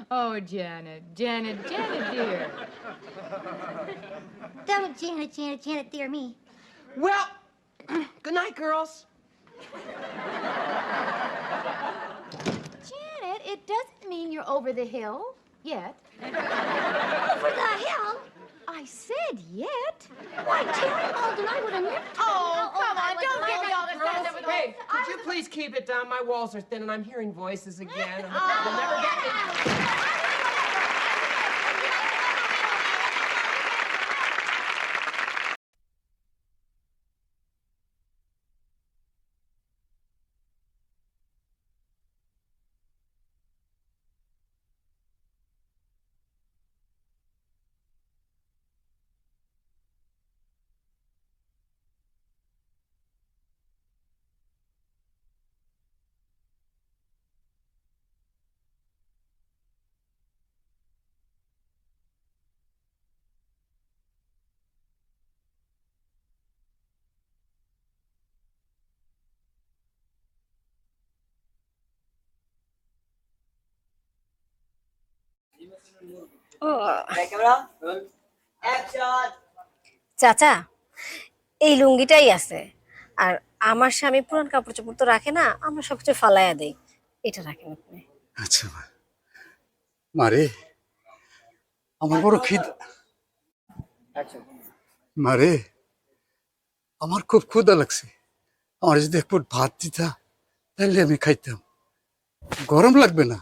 Oh, Janet, dear. Don't Janet, dear me. Well, good night, girls. Janet, doesn't mean you're over the hill yet. Over the hill? I said yet. Why, Terry Alden, I would have never told you. Oh, come on, don't give me all the Girls, sense of it. Hey, could you please keep it down? My walls are thin and I'm hearing voices again. You'll never get me. চাচা এই লুঙ্গিটাই আছে আর আমার স্বামী পুরান কাপড় চোপড় তো রাখে না আমরা সবকিছু ফালাইয়া দেই এটা রাখেন আপনি আচ্ছা মারে আমার বড় খিদা মারে আমার খুব ক্ষুধা লাগছে আমার যদি এক ফুট ভাত দিতা তাহলে আমি খাইতাম গরম লাগবে না